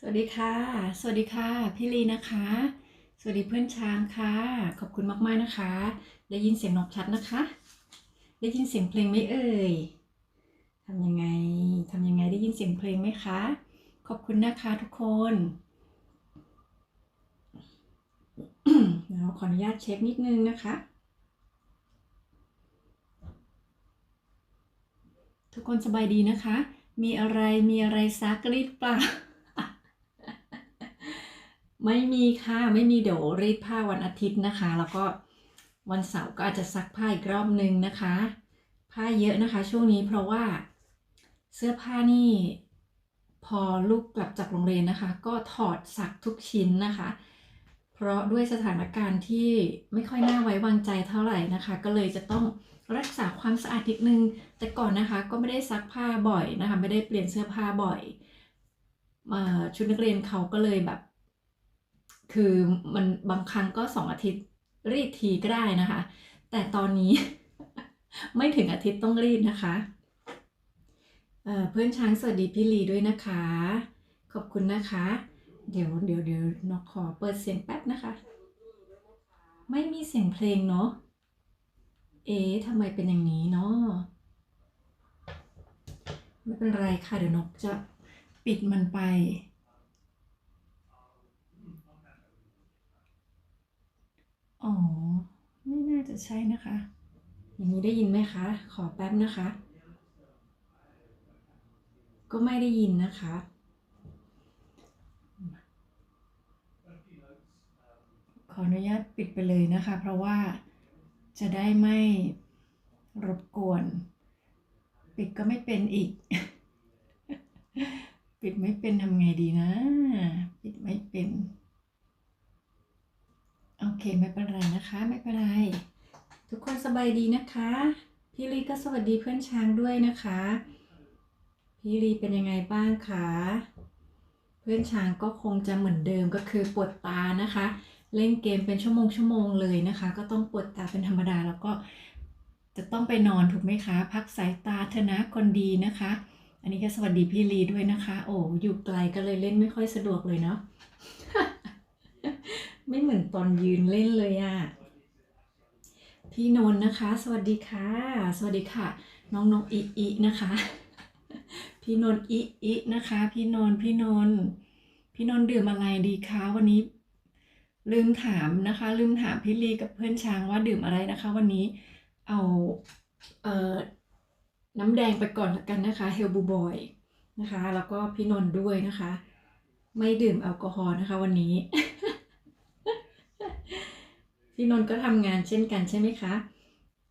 สวัสดีค่ะ สวัสดีค่ะพี่ลีนะคะ สวัสดีเพื่อนช้างค่ะ ขอบคุณมากๆนะคะ ได้ยินเสียงนกชัดนะคะ ได้ยินเสียงเพลงไหมเอ่ยทำยังไงได้ยินเสียงเพลงไหมคะ ขอบคุณนะคะทุกคนเดี๋ยวขออนุญาตเช็คนิดนึงนะคะ ทุกคนสบายดีนะคะ มีอะไรซักรีดเปล่า ไม่มีค่ะไม่มีเดี๋ยวรีดผ้าวันอาทิตย์นะคะแล้วก็วันเสาร์ก็อาจจะซักผ้าอีกรอบนึงนะคะผ้าเยอะนะคะช่วงนี้เพราะว่าเสื้อผ้านี่พอลูกกลับจากโรงเรียนนะคะก็ถอดซักทุกชิ้นนะคะเพราะด้วยสถานการณ์ที่ไม่ค่อยน่าไว้วางใจเท่าไหร่นะคะก็เลยจะต้องรักษาความสะอาดนิดนึงแต่ก่อนนะคะก็ไม่ได้ซักผ้าบ่อยนะคะไม่ได้เปลี่ยนเสื้อผ้าบ่อยชุดนักเรียนเขาก็เลยแบบ คือมันบางครั้งก็2 อาทิตย์รีดทีก็ได้นะคะ แต่ตอนนี้ ไม่ถึงอาทิตย์ต้องรีดนะคะเพื่อนช้างสวัสดีพี่ลีด้วยนะคะ ขอบคุณนะคะ เดี๋ยวนกขอเปิดเสียงแป๊บนะคะ ไม่มีเสียงเพลงเนาะเอ๊ะทำไมเป็นอย่างนี้เนาะไม่เป็นไรค่ะเดี๋ยวนกจะปิดมันไป อ๋อ ไม่น่าจะใช่นะคะ อย่างนี้ได้ยินไหมคะ ขอแป๊บนะคะ ก็ไม่ได้ยินนะคะ ขออนุญาตปิดไปเลยนะคะ เพราะว่าจะได้ไม่รบกวน ปิดก็ไม่เป็นอีก ปิดไม่เป็นทำไงดีนะ ปิดไม่เป็น โอเคไม่เป็นไรนะคะไม่เป็นไร ทุกคนสบายดีนะคะ พี่ลีก็สวัสดีเพื่อนช้างด้วยนะคะ พี่ลีเป็นยังไงบ้างคะเพื่อนช้างก็คงจะเหมือนเดิมก็คือปวดตานะคะ เล่นเกมเป็นชั่วโมงเลยนะคะ ก็ต้องปวดตาเป็นธรรมดาแล้วก็จะต้องไปนอนถูกไหมคะพักสายตาเถอะนะคนดีนะคะ อันนี้ก็สวัสดีพี่ลีด้วยนะคะโอ้อยู่ไกลก็เลยเล่นไม่ค่อยสะดวกเลยเนาะ ไม่เหมือนตอนยืนเล่นเลยอะพี่นนท์นะคะสวัสดีค่ะสวัสดีค่ะน้องอินะคะพี่นนท์อินะคะพี่นนท์ดื่มอะไรดีคะวันนี้ลืมถามนะคะลืมถามพี่ลีกับเพื่อนช้างว่าดื่มอะไรนะคะวันนี้เอาเอ่อน้ำแดงไปก่อนละกันนะคะเฮลบูบอยนะคะแล้วก็พี่นนท์ด้วยนะคะไม่ดื่มแอลกอฮอล์นะคะวันนี้ พี่นนท์ก็ทำงานเช่นกันใช่ไหมคะ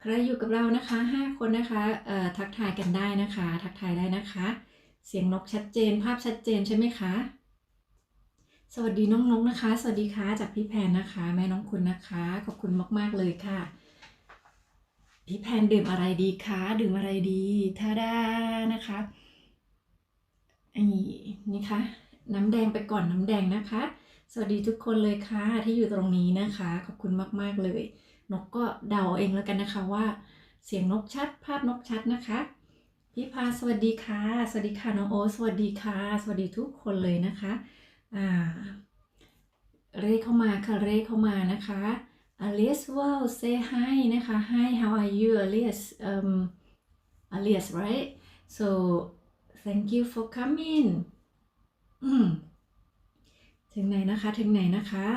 ใครอยู่กับเรานะคะ5 คนนะคะทักทายกันได้นะคะทักทายได้นะคะเสียงนกชัดเจนภาพชัดเจนใช่ไหมคะสวัสดีน้องนกนะคะสวัสดีค่ะจากพี่แพนนะคะแม่น้องคุณนะคะขอบคุณมากๆเลยค่ะพี่แพนดื่มอะไรดีคะดื่มอะไรดีทาดานะคะนี่ค่ะน้ำแดงไปก่อนน้ำแดงนะคะสวัสดีทุกคนเลยค่ะที่อยู่ตรงนี้นะคะขอบคุณมากๆเลยนกก็เดาเองแล้วกันนะคะว่าเสียงนกชัดภาพนกชัดนะคะพี่พาสวัสดีค่ะสวัสดีค่ะน้องโอสวัสดีค่ะสวัสดีทุกคนเลยนะคะอ่าเร่เข้ามาค่ะเร่เข้ามานะคะ Alias wow say hi นะคะ hi how are you Alias Alias right so thank you for coming ถึงไหนนะคะถึงไหนนะคะ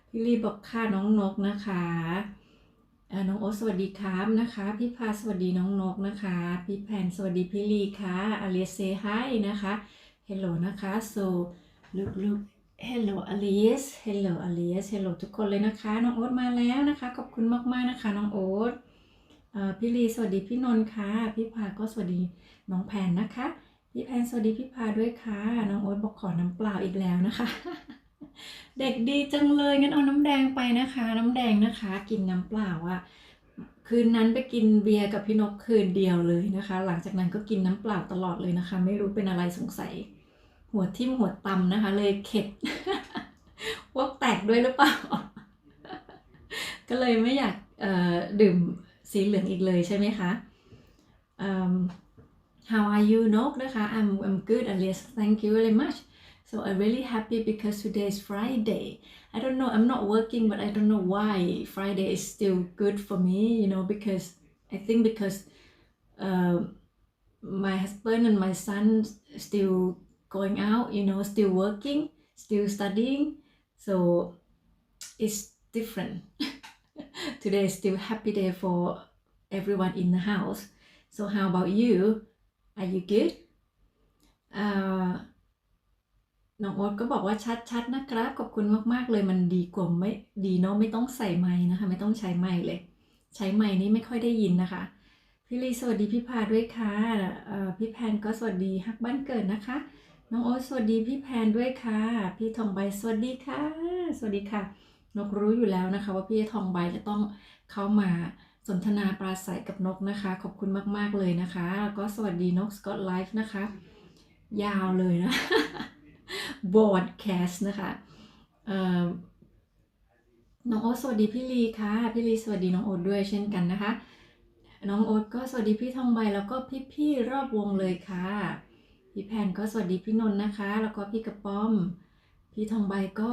พี่ลีบอกค่ะน้องนกนะคะ น้องโอ๊ตสวัสดีครับนะคะพี่พาสวัสดีน้องนกนะคะพี่แพนสวัสดีพี่ลีค่ะอเลียเซฮายนะคะ hello นะคะ so look hello Alice hello Alice hello ทุกคนเลยนะคะน้องโอ๊ตมาแล้วนะคะขอบคุณมากๆนะคะน้องโอ๊ตพี่ลีสวัสดีพี่นนท์ค่ะพี่พาก็สวัสดีน้องแพนนะคะพี่แพนสวัสดีพี่พาด้วยค่ะน้องโอ๊ตบอกขอน้ำเปล่าอีกแล้วนะคะเด็กดีจังเลยงั้นเอาน้ำแดงไปนะคะน้ำแดงนะคะกินน้ำเปล่าอะคืนนั้นไปกินเบียร์กับพี่นกคืนเดียวเลยนะคะหลังจากนั้นก็กินน้ำเปล่าตลอดเลยนะคะไม่รู้เป็นอะไรสงสัยหัวทิ่มหัวตำนะคะเลยเข็ด พวกแตกด้วยหรือเปล่า ก็เลยไม่อยากดื่มสีเหลืองอีกเลยใช่ไหมคะHow are you นกนะคะ I'm good Alice thank you very much so I'm really happy because today is Friday I don't know I'm not working but I don't know why Friday is still good for me because I think because uh, my husband and my son still going out still working still studying so it's different today is still happy day for everyone in the house so how about you are you good น้องโอ๊ตก็บอกว่าชัดๆนะครับขอบคุณมากๆเลยมันดีกว่าไม่ดีเนาะไม่ต้องใส่ไมค์นะคะไม่ต้องใช้ไมค์เลยใช้ไมค์นี้ไม่ค่อยได้ยินนะคะพี่ลีสวัสดีพี่พาด้วยค่ะพี่แพนก็สวัสดีฮักบ้านเกิดนะคะน้องโอ๊ตสวัสดีพี่แพนด้วยค่ะพี่ทองใบสวัสดีค่ะสวัสดีค่ะนกรู้อยู่แล้วนะคะว่าพี่ทองใบจะต้องเข้ามาสนทนาปราศัยกับนกนะคะขอบคุณมากๆเลยนะคะแล้วก็สวัสดีนกสกอตไลฟ์นะคะยาวเลยนะ broadcast นะคะน้องโอ๊ตสวัสดีพี่ลีค่ะพี่ลีสวัสดีน้องโอ๊ตด้วยเช่นกันนะคะน้องโอ๊ตก็สวัสดีพี่ทองใบแล้วก็พี่ๆรอบวงเลยค่ะพี่แพนก็สวัสดีพี่นนท์นะคะแล้วก็พี่กระป้อมพี่ทองใบก็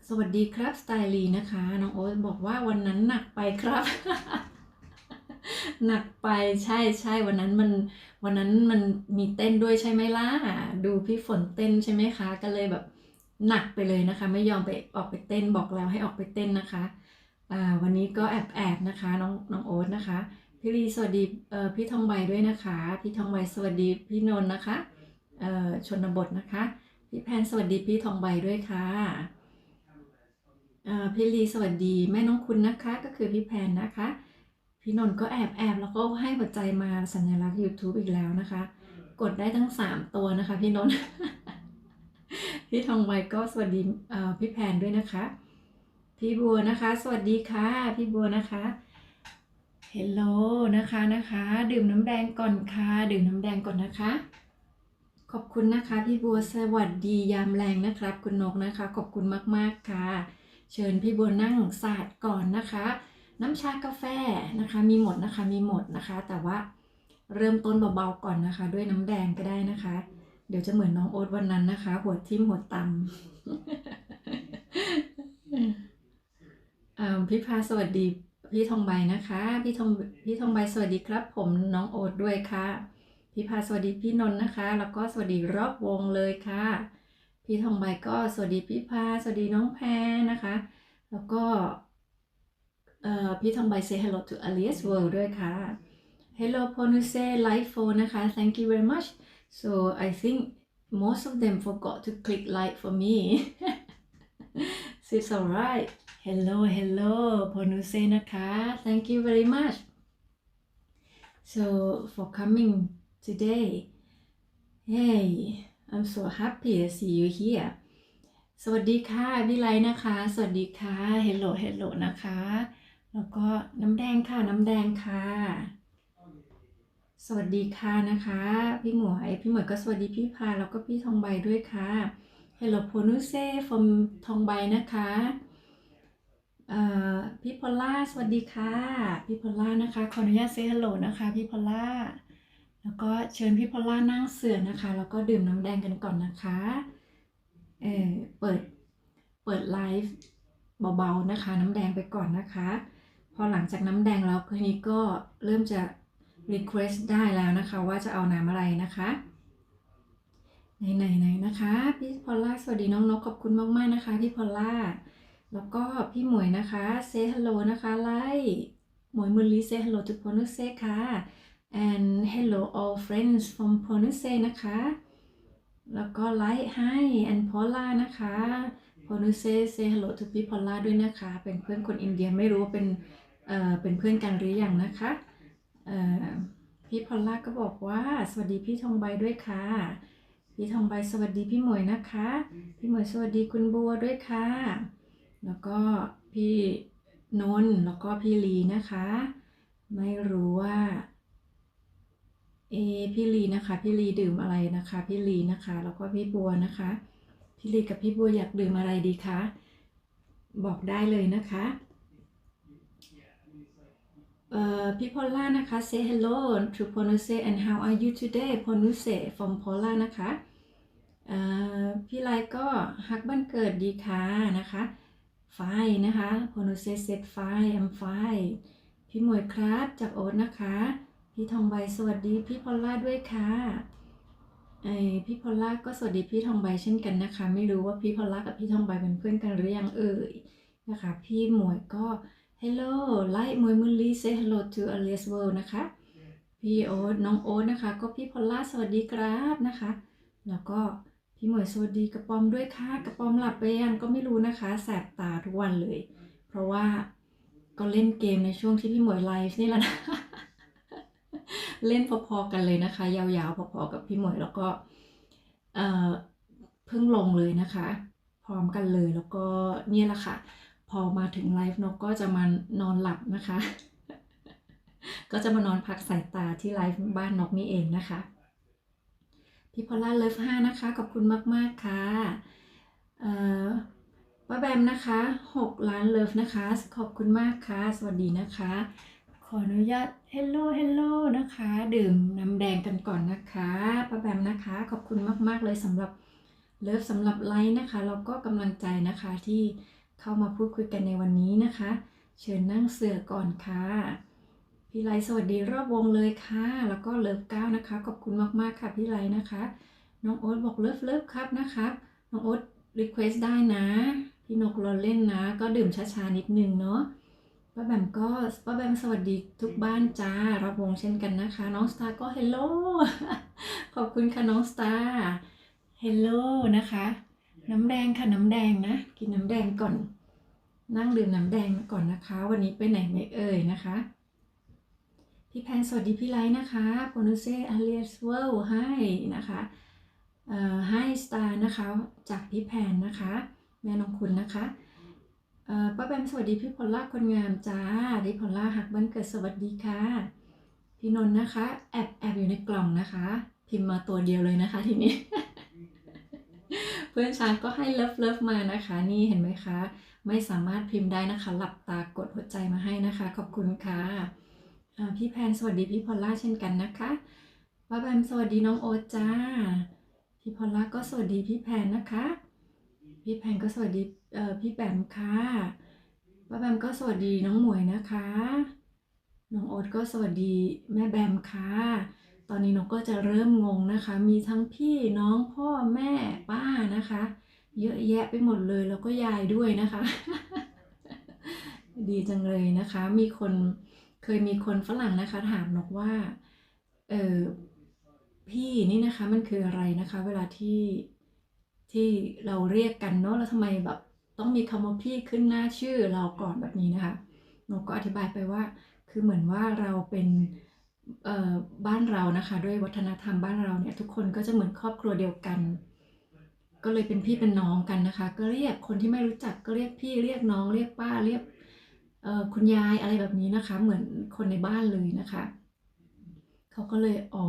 สวัสดีครับสไตลีนะคะน้องโอ๊ตบอกว่าวันนั้นหนักไปครับ หนักไปใช่วันนั้นมันมีเต้นด้วยใช่ไหมล่ะดูพี่ฝนเต้นใช่ไหมคะก็เลยแบบหนักไปเลยนะคะไม่ยอมไปออกไปเต้นบอกแล้วให้ออกไปเต้นนะคะวันนี้ก็แอบนะคะน้องโอ๊ตนะคะพี่ลีสวัสดีพี่ทองใบด้วยนะคะพี่ทองใบสวัสดีพี่นนท์นะคะชนบทนะคะพี่แพนสวัสดีพี่ทองใบด้วยค่ะพี่ลีสวัสดีแม่น้องคุณนะคะก็คือพี่แพนนะคะพี่นนท์ก็แอบแล้วก็ให้หัวใจมาสัญลักษณ์ YouTube อีกแล้วนะคะกดได้ทั้ง3ตัวนะคะพี่นนท์ พี่ทองใบก็สวัสดีพี่แพนด้วยนะคะพี่บัวนะคะสวัสดีค่ะพี่บัวนะคะเฮลโลนะคะดื่มน้ำแดงก่อนค่ะดื่มน้ำแดงก่อนนะคะขอบคุณนะคะพี่บัวสวัสดียามแรงนะครับคุณนกนะคะขอบคุณมากๆค่ะเชิญพี่บัวนั่งสาดก่อนนะคะน้ำชากาแฟนะคะมีหมดนะคะแต่ว่าเริ่มต้นเบาๆก่อนนะคะด้วยน้ำแดงก็ได้นะคะเดี๋ยวจะเหมือนน้องโอ๊ตวันนั้นนะคะหัวทิ่มหัวตำพี่พาสวัสดีพี่ทองใบนะคะพี่ทองใบสวัสดีครับผมน้องโอ๊ตด้วยค่ะพี่พาสวัสดีพี่นนท์นะคะแล้วก็สวัสดีรอบวงเลยค่ะพี่ทองใบก็สวัสดีพี่พาสวัสดีน้องแพรนะคะแล้วก็พี่ทองใบ say hello to Alice World ด้วยค่ะ hello Ponuse like phone นะคะ thank you very much so I think most of them forgot to click like for me so it's alright hello Ponuse นะคะ thank you very much so for coming today hey I'm so happy to see you here สวัสดีค่ะพี่ไลนะคะสวัสดีค่ะ hello นะคะแล้วก็น้ำแดงค่ะสวัสดีค่ะนะคะพี่หมวยก็สวัสดีพี่พาแล้วก็พี่ทองใบด้วยค่ะ Hello Ponuse from ทองใบนะคะพี่พอลล่าสวัสดีค่ะพี่พอลล่านะคะขออนุญาตเซฮัลโหลนะคะพี่พอลล่าแล้วก็เชิญพี่พอลล่านั่งเสื่อนะคะแล้วก็ดื่มน้ำแดงกันก่อนนะคะเปิดไลฟ์เบาๆนะคะน้ำแดงไปก่อนนะคะพอหลังจากน้ำแดงแล้วคืนนี้ก็เริ่มจะ request ได้แล้วนะคะว่าจะเอาน้ำอะไรนะคะไหนนะคะพี่พอลล่าสวัสดีน้องนกขอบคุณมากๆนะคะพี่พอลล่าแล้วก็พี่หมวยนะคะ say hello นะคะไลค์ Moi Mulli say hello to Ponuse ค่ะ and hello all friends from Ponuse นะคะ แล้วก็ไลค์ให้ and Paula นะคะ Ponuse say hello to พี่ Paula ด้วยนะคะ เป็นเพื่อนคนอินเดียไม่รู้ว่าเป็นเพื่อนกันหรือยังนะคะเอ่อพี่พอลล่าก็บอกว่าสวัสดีพี่ทองใบด้วยค่ะพี่ทองใบสวัสดีพี่หมวยนะคะพี่หมวยสวัสดีคุณบัวด้วยค่ะแล้วก็พี่นนท์แล้วก็พี่ลีนะคะไม่รู้ว่าพี่ลีนะคะพี่ลีดื่มอะไรนะคะพี่ลีนะคะแล้วก็พี่บัวนะคะพี่ลีกับพี่บัวอยากดื่มอะไรดีคะบอกได้เลยนะคะพี่พอลล่านะคะ say hello to Ponuse and how are you today Ponuse from Paula นะคะพี่ไลก็ฮักบ้านเกิดดีค่ะนะคะ fine นะคะ Ponuse said fine I'm fine พี่หมวยครับจากโอ๊ตนะคะพี่ทองใบสวัสดีพี่พอลล่าด้วยค่ะพี่พอลล่าก็สวัสดีพี่ทองใบเช่นกันนะคะไม่รู้ว่าพี่พอลล่ากับพี่ทองใบเป็นเพื่อนกันหรือยังเอ่ยนะคะพี่หมวยก็ Hello ไลค์มวยมุลลี่ say hello to Alias World นะคะพี่โอ๊ตน้องโอ๊ตนะคะก็พี่พอลล่าสวัสดีครับนะคะแล้วก็พี่หมวยสวัสดีกระปอมด้วยค่ะกระปอมหลับไปยังก็ไม่รู้นะคะแสบตาทุกวันเลยเพราะว่าก็เล่นเกมในช่วงที่พี่หมวยไลฟ์นี่แหละนะ เล่นพอๆกันเลยนะคะยาวๆพอๆกับพี่หมวยแล้วก็เพิ่งลงเลยนะคะพร้อมกันเลยแล้วก็เนี่ยแหละค่ะพอมาถึงไลฟ์นกก็จะมานอนหลับนะคะก็จะมานอนพักสายตาที่ไลฟ์บ้านนกนี่เองนะคะพี่พอลล่าเลิฟ5นะคะขอบคุณมากๆค่ะป้าแบมนะคะ6ล้านเลิฟนะคะขอบคุณมากค่ะสวัสดีนะคะขออนุญาต hello นะคะดื่มน้ำแดงกันก่อนนะคะป้าแบมนะคะขอบคุณมากๆเลยสำหรับเลิฟสำหรับไลค์นะคะแล้วก็กำลังใจนะคะที่เข้ามาพูดคุยกันในวันนี้นะคะเชิญนั่งเสือก่อนค่ะพี่ไลสวัสดีรอบวงเลยค่ะแล้วก็เลิฟ9นะคะขอบคุณมากๆค่ะพี่ไลนะคะน้องโอ๊ตบอกเลิฟครับนะคะน้องโอ๊ตรีเควสได้นะพี่นกรอเล่นนะก็ดื่มช้าๆนิดนึงเนาะป้าแบมสวัสดีทุกบ้านจ้ารอบวงเช่นกันนะคะน้องสตาร์ก็เฮลโล ขอบคุณค่ะน้องสตาร์เฮลโลนะคะน้ำแดงค่ะน้ำแดงนะกินน้ำแดงก่อนนั่งดื่มน้ำแดงก่อนนะคะวันนี้ไปไหนไม่เอ่ยนะคะพี่แพนสวัสดีพี่ไลท์นะคะโปรนุเซอาเลียสเวลให้นะคะให้สตาร์นะคะจากพี่แพนนะคะแม่น้องคุณนะคะป้าแบมสวัสดีพี่พอลล่าคนงามจ้าพี่พอลล่าหักบ้านเกิดสวัสดีค่ะพี่นนท์นะคะแอบอยู่ในกล่องนะคะพิมพ์มาตัวเดียวเลยนะคะทีนี้ เพื่อนชาก็ให้เลิฟมานะคะนี่เห็นไหมคะไม่สามารถพิมพ์ได้นะคะหลับตากดหัวใจมาให้นะคะขอบคุณค่ะพี่แพนสวัสดีพี่พอลล่าเช่นกันนะคะป้าแบมสวัสดีน้องโอ๊ตจ้าพี่พอลล่าก็สวัสดีพี่แพนนะคะพี่แพนก็สวัสดีพี่แบมค่ะป้าแบมก็สวัสดีน้องหมวยนะคะน้องโอ๊ตก็สวัสดีแม่แบมค่ะตอนนี้นกก็จะเริ่มงงนะคะมีทั้งพี่น้องพ่อแม่ป้านะคะเยอะแยะไปหมดเลยแล้วก็ยายด้วยนะคะ ดีจังเลยนะคะเคยมีคนฝรั่งนะคะถามนกว่าเออพี่นี่นะคะมันคืออะไรนะคะเวลาที่เราเรียกกันเนาะแล้วทำไมแบบต้องมีคำว่าพี่ขึ้นหน้าชื่อเราก่อนแบบนี้นะคะนกก็อธิบายไปว่าคือเหมือนว่าเราเป็นบ้านเรานะคะด้วยวัฒนธรรมบ้านเราเนี่ยทุกคนก็จะเหมือนครอบครัวเดียวกัน ก็เลยเป็นพี่เป็นน้องกันนะคะก็เรียกคนที่ไม่รู้จักก็เรียกพี่เรียกน้องเรียกป้าเรียกคุณยายอะไรแบบนี้นะคะเหมือนคนในบ้านเลยนะคะเขาก็เลยอ๋อ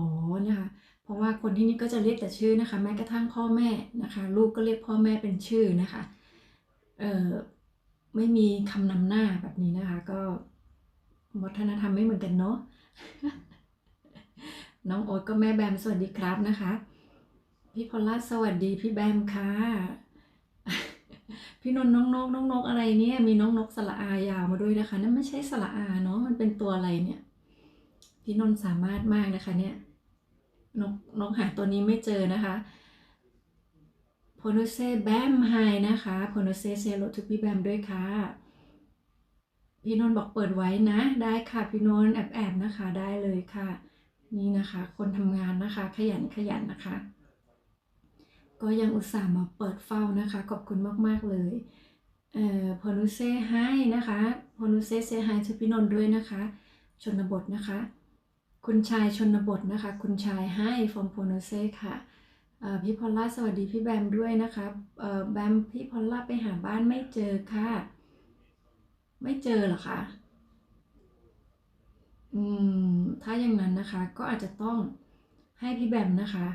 นะคะเพราะว่าคนที่นี่ก็จะเรียกแต่ชื่อนะคะแม้กระทั่งพ่อแม่นะคะลูกก็เรียกพ่อแม่เป็นชื่อนะคะไม่มีคำนำหน้าแบบนี้นะคะก็วัฒนธรรมไม่เหมือนกันเนาะ น้องโอ๊ตก็แม่แบมสวัสดีครับนะคะพี่พอลล่าสวัสดีพี่แบมค่ะ พี่นนท์น้องนกอะไรเนี่ยมีน้องนกสระอายาวมาด้วยนะคะนั่นไม่ใช่สระอาเนาะมันเป็นตัวอะไรเนี่ยพี่นนท์สามารถมากนะคะเนี่ยนกหาตัวนี้ไม่เจอนะคะโพนุเซแบมไฮนะคะโพนุเซเซโลทุกพี่แบมด้วยค่ะ พี่นนท์บอกเปิดไว้นะได้ค่ะพี่นนท์แอบนะคะได้เลยค่ะนี่นะคะคนทำงานนะคะขยันนะคะก็ยังอุตส่าห์มาเปิดเฝ้านะคะขอบคุณมากๆเลยพอนุเซ่ให้นะคะพอนุเซ่เซฮายทูพี่นนท์ด้วยนะคะชนบทนะคะคุณชายชนบทนะคะคุณชายให้ฟอร์มโพโนเซ่ค่ะพี่พอลล่าสวัสดีพี่แบมด้วยนะคะแบมพี่พอลล่าไปหาบ้านไม่เจอค่ะไม่เจอเหรอคะ อืถ้าอย่างนั้นนะคะก็อาจจะต้องให้พี่แบมนะคะ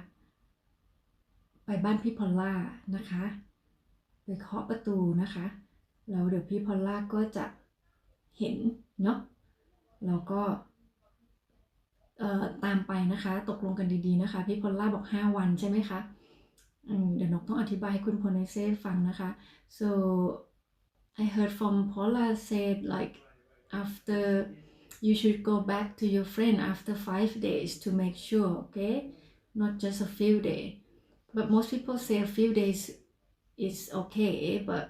ไปบ้านพี่พอลล่านะคะไปเคาะประตูนะคะแล้วเดี๋ยวพี่พอลล่าก็จะเห็นเนาะแล้วก็ตามไปนะคะตกลงกันดีๆนะคะพี่พอลล่าบอก5 วันใช่ไหมคะเดี๋ยวนกต้องอธิบายให้คุณโพเนเซ่ฟังนะคะ so I heard from Paula said like after you should go back to your friend after 5 days to make sure, okay? Not just a few days. But most people say a few days is okay, but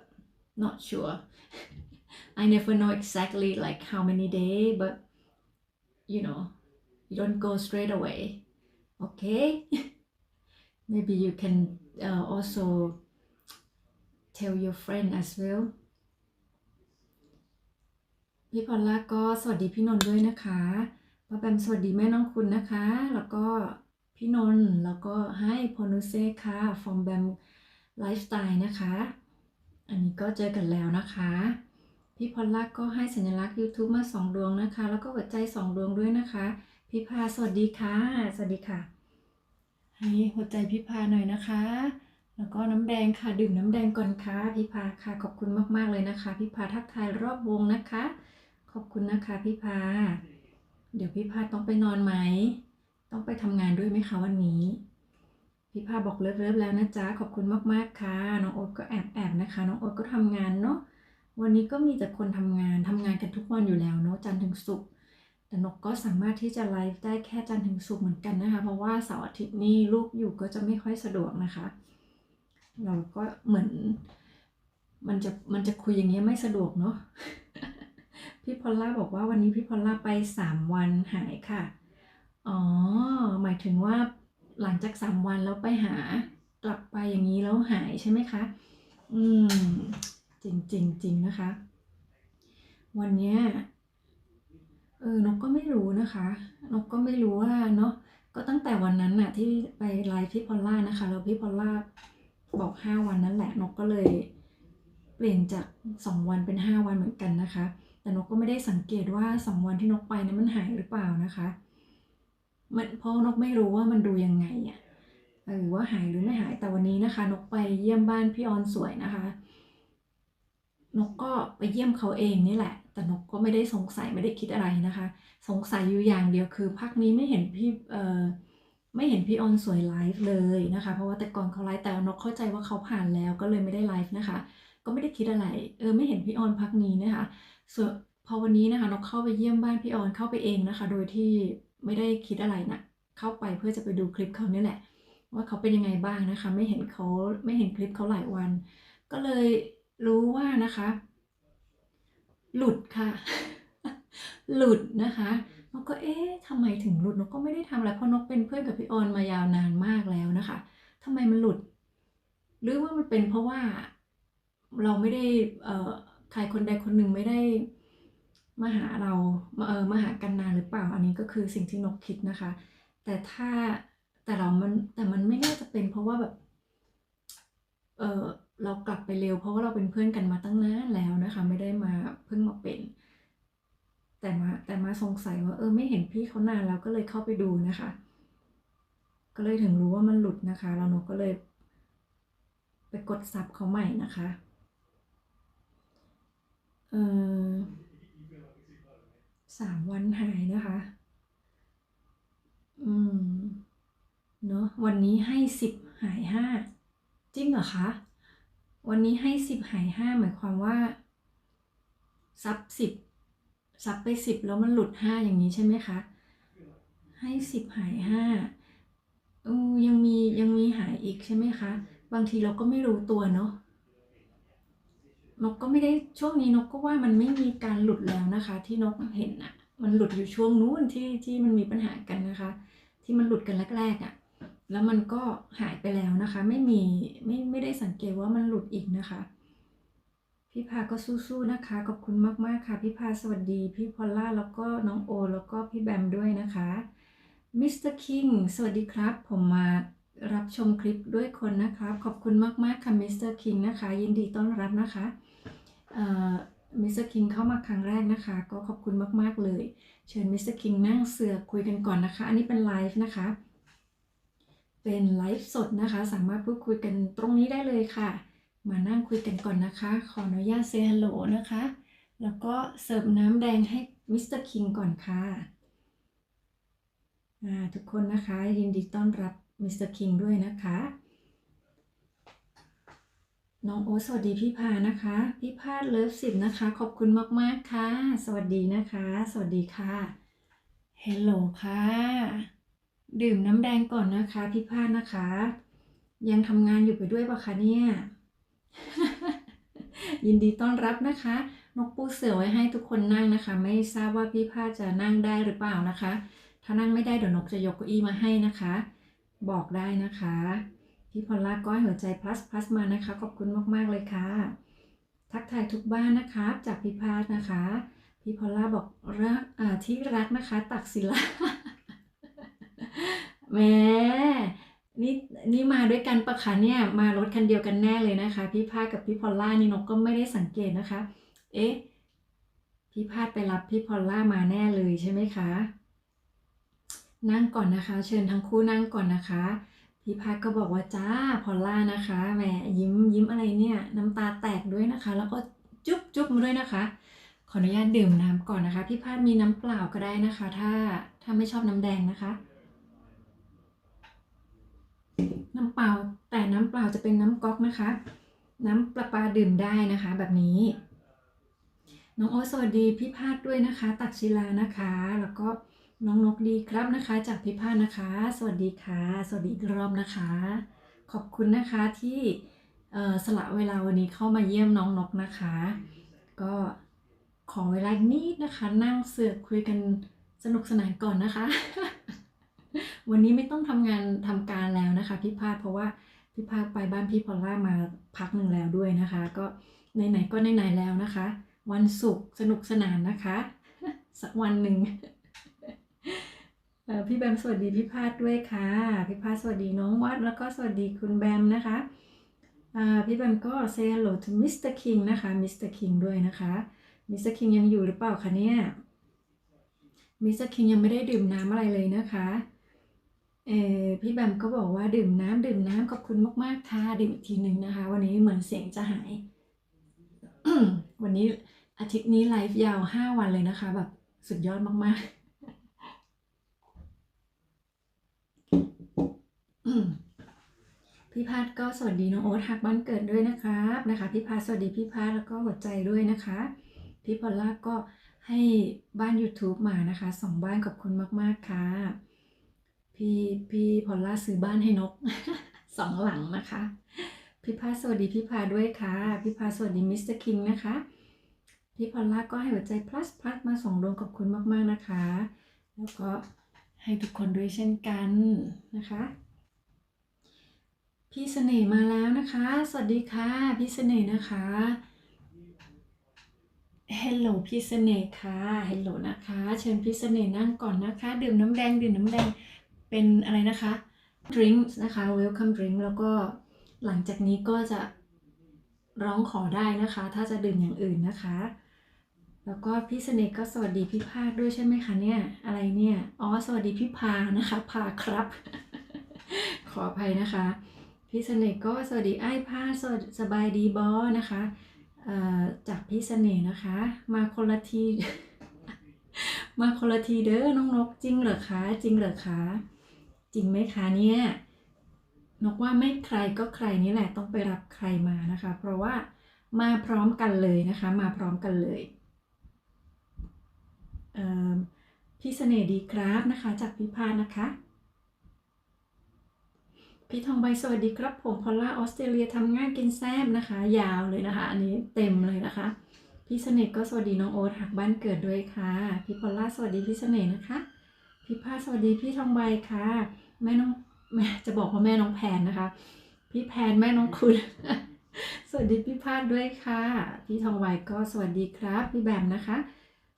not sure. I never know exactly like how many days, but you know, you don't go straight away, okay? Maybe you can also tell your friend as well. พี่พอลล่าก็สวัสดีพี่นนท์ด้วยนะคะป้าแบมสวัสดีแม่น้องคุณนะคะ แล้วก็พี่นนท์แล้วก็ให้โพนุเซ่ค่ะฟอร์มแบมไลฟ์สไตล์นะคะ อันนี้ก็เจอกันแล้วนะคะ พี่พอลล่าก็ให้สัญลักษณ์ YouTube มา2 ดวงนะคะ แล้วก็หัวใจ2 ดวงด้วยนะคะ พี่พาสวัสดีค่ะ สวัสดีค่ะ ให้หัวใจพี่พาหน่อยนะคะ แล้วก็น้ำแดงค่ะดื่มน้ำแดงก่อนค่ะพี่พาค่ะขอบคุณมากๆเลยนะคะพี่พาทักทายรอบวงนะคะขอบคุณนะคะพี่พาเดี๋ยวพี่พาต้องไปนอนไหมต้องไปทำงานด้วยไหมคะวันนี้พี่พาบอกเลิฟแล้วนะจ๊ะขอบคุณมากๆค่ะน้องโอ๊ตก็แอบนะคะน้องโอ๊ตก็ทำงานเนาะวันนี้ก็มีแต่คนทำงานกันทุกวันอยู่แล้วเนาะจันทร์ถึงศุกร์แต่นกก็สามารถที่จะไลฟ์ได้แค่จันทร์ถึงศุกร์เหมือนกันนะคะเพราะว่าเสาร์อาทิตย์นี่ลูกอยู่ก็จะไม่ค่อยสะดวกนะคะเราก็เหมือนมันจะคุยอย่างเงี้ยไม่สะดวกเนาะ พี่พอลล่าบอกว่าวันนี้พี่พอลล่าไป3 วันหายค่ะอ๋อหมายถึงว่าหลังจาก3 วันแล้วไปหากลับไปอย่างนี้แล้วหายใช่ไหมคะอืมจริงนะคะ วันเนี้ยนกก็ไม่รู้นะคะนกก็ไม่รู้ว่าเนาะก็ตั้งแต่วันนั้นน่ะที่ไปไลฟ์พี่พอลล่านะคะแล้วพี่พอลล่าบอก5 วันนั่นแหละนกก็เลยเปลี่ยนจาก2 วันเป็น5 วันเหมือนกันนะคะแต่นกก็ไม่ได้สังเกตว่า2 วันที่นกไปนั้นมันหายหรือเปล่านะคะมันเพราะนกไม่รู้ว่ามันดูยังไงอ่ะว่าหายหรือไม่หายแต่วันนี้นะคะนกไปเยี่ยมบ้านพี่ออนสวยนะคะนกก็ไปเยี่ยมเขาเองนี่แหละแต่นกก็ไม่ได้สงสัยไม่ได้คิดอะไรนะคะสงสัยอยู่อย่างเดียวคือพักนี้ไม่เห็นพี่ออนสวยไลฟ์เลยนะคะเพราะว่าแต่ก่อนเขาไลฟ์แต่นกเข้าใจว่าเขาผ่านแล้วก็เลยไม่ได้ไลฟ์นะคะก็ไม่ได้คิดอะไรไม่เห็นพี่ออนพักนี้นะคะส่วนพอวันนี้นะคะนกเข้าไปเยี่ยมบ้านพี่ออนเข้าไปเองนะคะโดยที่ไม่ได้คิดอะไรนะเข้าไปเพื่อจะไปดูคลิปเขานี่แหละว่าเขาเป็นยังไงบ้างนะคะไม่เห็นคลิปเขาหลายวันก็เลยรู้ว่านะคะหลุดค่ะ หลุดนะคะนกก็ทำไมถึงหลุดนกก็ไม่ได้ทำอะไรเพราะนกเป็นเพื่อนกับพี่ออนมายาวนานมากแล้วนะคะทำไมมันหลุดหรือว่ามันเป็นเพราะว่าเราไม่ได้ใครคนใดคนหนึ่งไม่ได้มาหาเรามาหากันนานหรือเปล่าอันนี้ก็คือสิ่งที่นกคิดนะคะแต่ถ้าแต่มันไม่น่าจะเป็นเพราะว่าแบบเออเรากลับไปเร็วเพราะว่าเราเป็นเพื่อนกันมาตั้งนานแล้วนะคะไม่ได้มาเพิ่งมาเป็นแต่มาสงสัยว่าไม่เห็นพี่เขานานแล้วก็เลยเข้าไปดูนะคะก็เลยถึงรู้ว่ามันหลุดนะคะแล้วนกก็เลยไปกดซับเขาใหม่นะคะ3 วันหายนะคะอืมเนาะวันนี้ให้10หาย5จริงเหรอคะวันนี้ให้10หาย5หมายความว่าซับซับไป10แล้วมันหลุด5อย่างนี้ใช่ไหมคะให้10หาย5ยังมีหายอีกใช่ไหมคะบางทีเราก็ไม่รู้ตัวเนาะ นกก็ไม่ได้ช่วงนี้นกก็ว่ามันไม่มีการหลุดแล้วนะคะ ที่นกเห็นอ่ะมันหลุดอยู่ช่วงนู้นที่มันมีปัญหากันนะคะ ที่มันหลุดกันแรกๆอ่ะแล้วมันก็หายไปแล้วนะคะ ไม่ได้สังเกตว่ามันหลุดอีกนะคะ พี่พาก็สู้ๆนะคะขอบคุณมากๆค่ะพี่พาสวัสดีพี่พอลล่าแล้วก็น้องโอแล้วก็พี่แบมด้วยนะคะมิสเตอร์คิงสวัสดีครับผมมารับชมคลิปด้วยคนนะครับขอบคุณมากๆค่ะมิสเตอร์คิงนะคะยินดีต้อนรับนะคะมิสเตอร์คิงเข้ามาครั้งแรกนะคะก็ขอบคุณมากๆเลยเชิญมิสเตอร์คิงนั่งเสือคุยกันก่อนนะคะอันนี้เป็นไลฟ์นะคะเป็นไลฟ์สดนะคะสามารถพูดคุยกันตรงนี้ได้เลยค่ะ มานั่งคุยกันก่อนนะคะ ขออนุญาตเซฮัลโหลนะคะ แล้วก็เสิร์ฟน้ำแดงให้มิสเตอร์คิงก่อนค่ะทุกคนนะคะยินดีต้อนรับมิสเตอร์คิงด้วยนะคะ น้องโอสวัสดีพี่พานะคะ พี่พาเลิฟสิบนะคะ ขอบคุณมากๆค่ะ สวัสดีนะคะ สวัสดีค่ะเฮลโหลค่ะ ดื่มน้ำแดงก่อนนะคะพี่พานะคะ ยังทำงานอยู่ไปด้วยปะคะเนี่ย ยินดีต้อนรับนะคะนกปูเสือไว้ให้ทุกคนนั่งนะคะไม่ทราบว่าพี่พาจะนั่งได้หรือเปล่านะคะถ้านั่งไม่ได้เดี๋ยวนกจะยกเก้าอี้มาให้นะคะบอกได้นะคะพี่พอลล่าก็หัวใจ plus มานะคะขอบคุณมากๆเลยค่ะทักทายทุกบ้านนะคะจากพี่พานะคะพี่พอลล่าบอกรักที่รักนะคะตักศิลา แหมนี่นี่มาด้วยกันปะคะเนี่ยมารถคันเดียวกันแน่เลยนะคะพี่พาดกับพี่พอลล่านี่นกก็ไม่ได้สังเกตนะคะเอ๊ะพี่พาดไปรับพี่พอลล่ามาแน่เลยใช่ไหมคะนั่งก่อนนะคะเชิญทั้งคู่นั่งก่อนนะคะพี่พาดก็บอกว่าจ้าพอลล่านะคะแหมยิ้มอะไรเนี่ยน้ำตาแตกด้วยนะคะแล้วก็จุ๊บมาด้วยนะคะขออนุญาตดื่มน้ำก่อนนะคะพี่พาดมีน้ำเปล่าก็ได้นะคะถ้าไม่ชอบน้ำแดงนะคะ น้ำเปล่าแต่น้ำเปล่าจะเป็นน้ำก๊อกนะคะน้ำประปาดื่มได้นะคะแบบนี้น้องโอสวัสดีพี่พาดด้วยนะคะตักศิลานะคะแล้วก็น้องนกดีครับนะคะจากพี่พาดนะคะสวัสดีค่ะสวัสดีอีกรอบนะคะขอบคุณนะคะที่สละเวลาวันนี้เข้ามาเยี่ยมน้องนกนะคะก็ขอเวลานิดนะคะนั่งเสือกคุยกันสนุกสนานก่อนนะคะ วันนี้ไม่ต้องทำงานทำการแล้วนะคะพี่พาดเพราะว่าพี่พาดไปบ้านพี่พอลล่ามาพักหนึ่งแล้วด้วยนะคะก็ไหนๆก็ไหนๆแล้วนะคะวันศุกร์สนุกสนานนะคะสักวันหนึ่งพี่แบมสวัสดีพี่พาดด้วยค่ะพี่พาดสวัสดีน้องวัดแล้วก็สวัสดีคุณแบมนะคะพี่แบมก็ say hello to Mr. King นะคะ Mr. King ด้วยนะคะ Mr. King ยังอยู่หรือเปล่าคะเนี่ย Mr. King ยังไม่ได้ดื่มน้ำอะไรเลยนะคะพี่แบมก็บอกว่าดื่มน้ำขอบคุณมากๆค่ะดื่มอีกทีหนึ่งนะคะวันนี้เหมือนเสียงจะหาย วันนี้อาทิตย์นี้ไลฟ์ยาว5วันเลยนะคะแบบสุดยอดมากๆ พี่พาดก็สวัสดีน้องโอ๊ตฮักบ้านเกิดด้วยนะครับนะคะพี่พาดสวัสดีพี่พาดแล้วก็หัวใจด้วยนะคะพี่พอลล่าก็ให้บ้าน YouTube มานะคะ2บ้านขอบคุณมากๆค่ะพี่พอลล่าซื้อบ้านให้นก 2 หลังนะคะพี่พาสวัสดีพี่พาด้วยค่ะพี่พาสวัสดีมิสเตอร์คิงนะคะพี่พอลล่าก็ให้หัวใจ plus มา2 ดวงขอบคุณมากๆนะคะแล้วก็ให้ทุกคนด้วยเช่นกันนะคะพี่เสน่ห์มาแล้วนะคะสวัสดีค่ะพี่เสน่ห์นะคะ Hello พี่เสน่ห์ค่ะ Hello นะคะเชิญพี่เสน่ห์นั่งก่อนนะคะดื่มน้ำแดงเป็นอะไรนะคะ drinks นะคะ welcome drink แล้วก็หลังจากนี้ก็จะร้องขอได้นะคะถ้าจะดื่มอย่างอื่นนะคะแล้วก็พี่เสน่ห์ก็สวัสดีพี่พาดด้วยใช่ไหมคะเนี่ยอะไรเนี่ยอ๋อสวัสดีพี่พานะคะพาครับ ขออภัยนะคะพี่เสน่ห์ก็สวัสดีไอ้พาสบายดีบอนะคะจากพี่เสน่ห์นะคะมาคนละที มาคนละทีเด้อน้องนกจริงเหรอคะจริงเหรอคะจริงไหมคะเนี่ยนกว่าไม่ใครก็ใครนี่แหละต้องไปรับใครมานะคะเพราะว่ามาพร้อมกันเลยนะคะมาพร้อมกันเลยพี่เสน่ห์ดีครับนะคะจากพี่พานะคะ พี่ทองใบสวัสดีครับผมพอลล่าออสเตรเลียทำง่ายกินแซ่บนะคะยาวเลยนะคะอันนี้เต็มเลยนะคะพี่เสน่ห์ก็สวัสดีน้องโอ๊ตหักบ้านเกิดด้วยค่ะพี่พอลล่าสวัสดีพี่เสน่ห์นะคะพี่พาสวัสดีพี่ทองใบค่ะแม่น้องแม่จะบอกว่าแม่น้องแพนนะคะพี่แพนแม่น้องคุณ สวัสดีพี่พาดด้วยค่ะพี่ทองใบก็สวัสดีครับพี่แบมนะคะ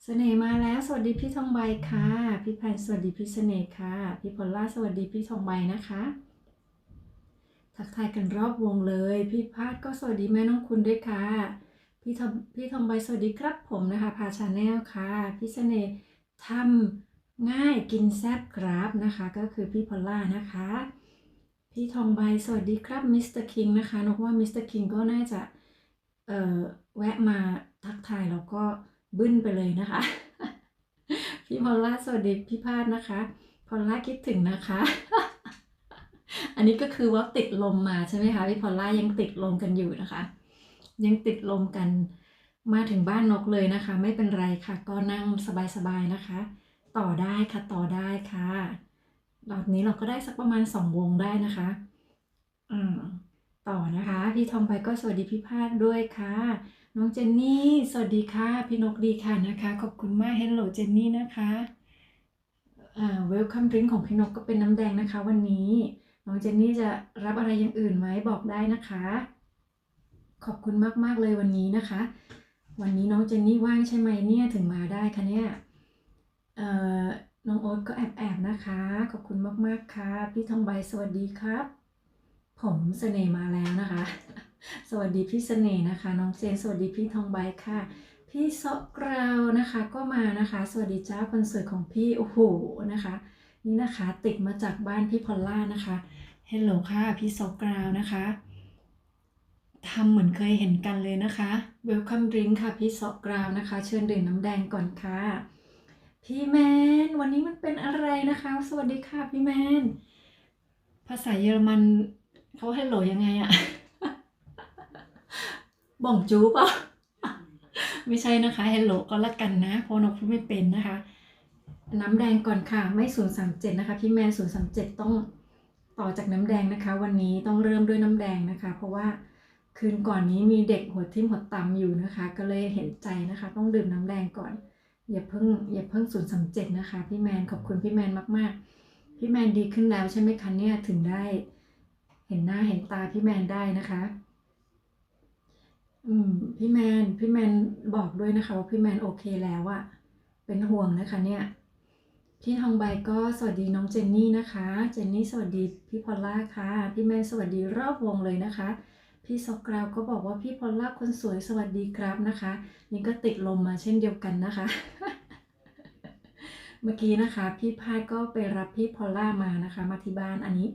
เสน่ห์มาแล้วสวัสดีพี่ทองใบค่ะพี่แพนสวัสดีพี่เสน่ห์ค่ะพี่พอลล่าสวัสดีพี่ทองใบนะคะทักทายกันรอบวงเลยพี่พาดก็สวัสดีแม่น้องคุณด้วยค่ะพี่ทองใบสวัสดีครับผมนะคะพาชาแนลค่ะพี่เสน่ห์ทำง่ายกินแซ่บครับนะคะก็คือพี่พอลล่านะคะพี่ทองใบสวัสดีครับมิสเตอร์คิงนะคะนกว่ามิสเตอร์คิงก็น่าจะแวะมาทักทายแล้วก็บึ้นไปเลยนะคะ พี่พอลล่าสวัสดีพี่พาดนะคะพอลล่าคิดถึงนะคะ อันนี้ก็คือว่าติดลมมาใช่ไหมคะพี่พอลล่ายังติดลมกันอยู่นะคะยังติดลมกันมาถึงบ้านนกเลยนะคะไม่เป็นไรค่ะก็นั่งสบายๆนะคะต่อได้ค่ะต่อได้ค่ะรอบนี้เราก็ได้สักประมาณ2วงได้นะคะอืมต่อนะคะพี่ทองไปก็สวัสดีพี่พาดด้วยค่ะน้องเจนนี่สวัสดีค่ะพี่นกดีค่ะนะคะขอบคุณมากเฮลโหลเจนนี่นะคะเวลคัมดริงของพี่นกก็เป็นน้ำแดงนะคะวันนี้น้องเจนนี่จะรับอะไรอย่างอื่นไหมบอกได้นะคะขอบคุณมากๆเลยวันนี้นะคะวันนี้น้องเจนนี่ว่างใช่ไหมเนี่ยถึงมาได้คะเนี่ยเอ่อน้องโอ๊ตก็แอบนะคะขอบคุณมากๆค่ะพี่ทองใบสวัสดีครับผมเสน่ห์มาแล้วนะคะสวัสดีพี่เสน่ห์นะคะน้องเจนสวัสดีพี่ทองใบค่ะพี่ซอกกราวนะคะก็มานะคะสวัสดีจ้าคอนเสิร์ตของพี่โอ้โหนะคะนี่นะคะติดมาจากบ้านพี่พอลล่านะคะเฮลโหลค่ะพี่ซอกกราวนะคะทำเหมือนเคยเห็นกันเลยนะคะ Welcome Drink ค่ะพี่ซอกกราวนะคะเชิญดื่มน้ำแดงก่อนค่ะพี่แมนวันนี้มันเป็นอะไรนะคะสวัสดีค่ะพี่แมนภาษาเยอรมันเขาให้โหลยังไงอะบ่องจูเปล่า ไม่ใช่นะคะ Hello ก็แล้วกันนะเพราะนกพูดไม่เป็นนะคะน้ำแดงก่อนค่ะไม่037นะคะพี่แมน037ต้องต่อจากน้ำแดงนะคะวันนี้ต้องเริ่มด้วยน้ำแดงนะคะเพราะว่าคืนก่อนนี้มีเด็กหัวทิ่มหัวตำอยู่นะคะก็เลยเห็นใจนะคะต้องดื่มน้ำแดงก่อนอย่าเพิ่ง037นะคะพี่แมนขอบคุณพี่แมนมากๆพี่แมนดีขึ้นแล้วใช่ไหมคะเนี่ยถึงได้เห็นหน้าเห็นตาพี่แมนได้นะคะพี่แมนบอกด้วยนะคะว่าพี่แมนโอเคแล้วอะเป็นห่วงนะคะเนี่ยพี่ทองใบก็สวัสดีน้องเจนนี่นะคะเจนนี่สวัสดีพี่พอลล่าค่ะพี่แมนสวัสดีรอบวงเลยนะคะพี่ซอกกราวก็บอกว่าพี่พอลล่าคนสวยสวัสดีครับนะคะนี่ก็ติดลมมาเช่นเดียวกันนะคะ เมื่อกี้นะคะพี่พาดก็ไปรับพี่พอลล่ามานะคะมาที่บ้านอันนี้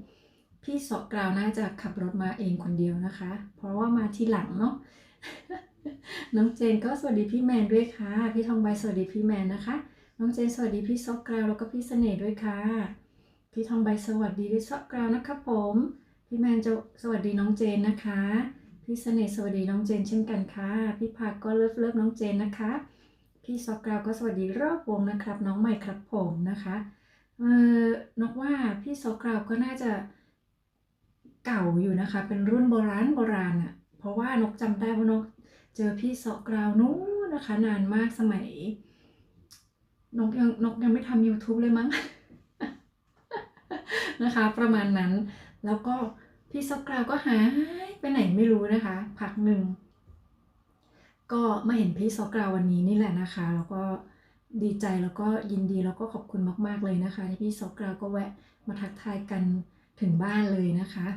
พี่ซอกกราวน่าจะขับรถมาเองคนเดียวนะคะเพราะว่ามาทีหลังเนาะ น้องเจนก็สวัสดีพี่แมนด้วยค่ะพี่ทองใบสวัสดีพี่แมนนะคะน้องเจนสวัสดีพี่ซอกกราวแล้วก็พี่เสน่ห์ด้วยค่ะพี่ทองใบสวัสดีพี่ซอกกราวนะครับผมพี่แมนจะสวัสดีน้องเจนนะคะพี่เสน่ห์สวัสดีน้องเจนเช่นกันค่ะพี่พักก็เลิฟน้องเจนนะคะพี่ซอกกราวก็สวัสดีรอบวงนะครับน้องใหม่ครับผมนะคะนกว่าพี่ซอกกราวก็น่าจะเก่าอยู่นะคะเป็นรุ่นโบราณอ่ะเพราะว่านกจำได้ว่านกเจอพี่ซอกกราวนู้นนะคะนานมากสมัยนกยังไม่ทำ YouTube เลยมั้ง นะคะประมาณนั้นแล้วก็พี่ซอกกราวก็หายไปไหนไม่รู้นะคะพักหนึ่งก็มาเห็นพี่ซอกกราววันนี้นี่แหละนะคะแล้วก็ดีใจแล้วก็ยินดีแล้วก็ขอบคุณมากๆเลยนะคะที่พี่ซอกกราวก็แวะมาทักทายกันถึงบ้านเลยนะคะ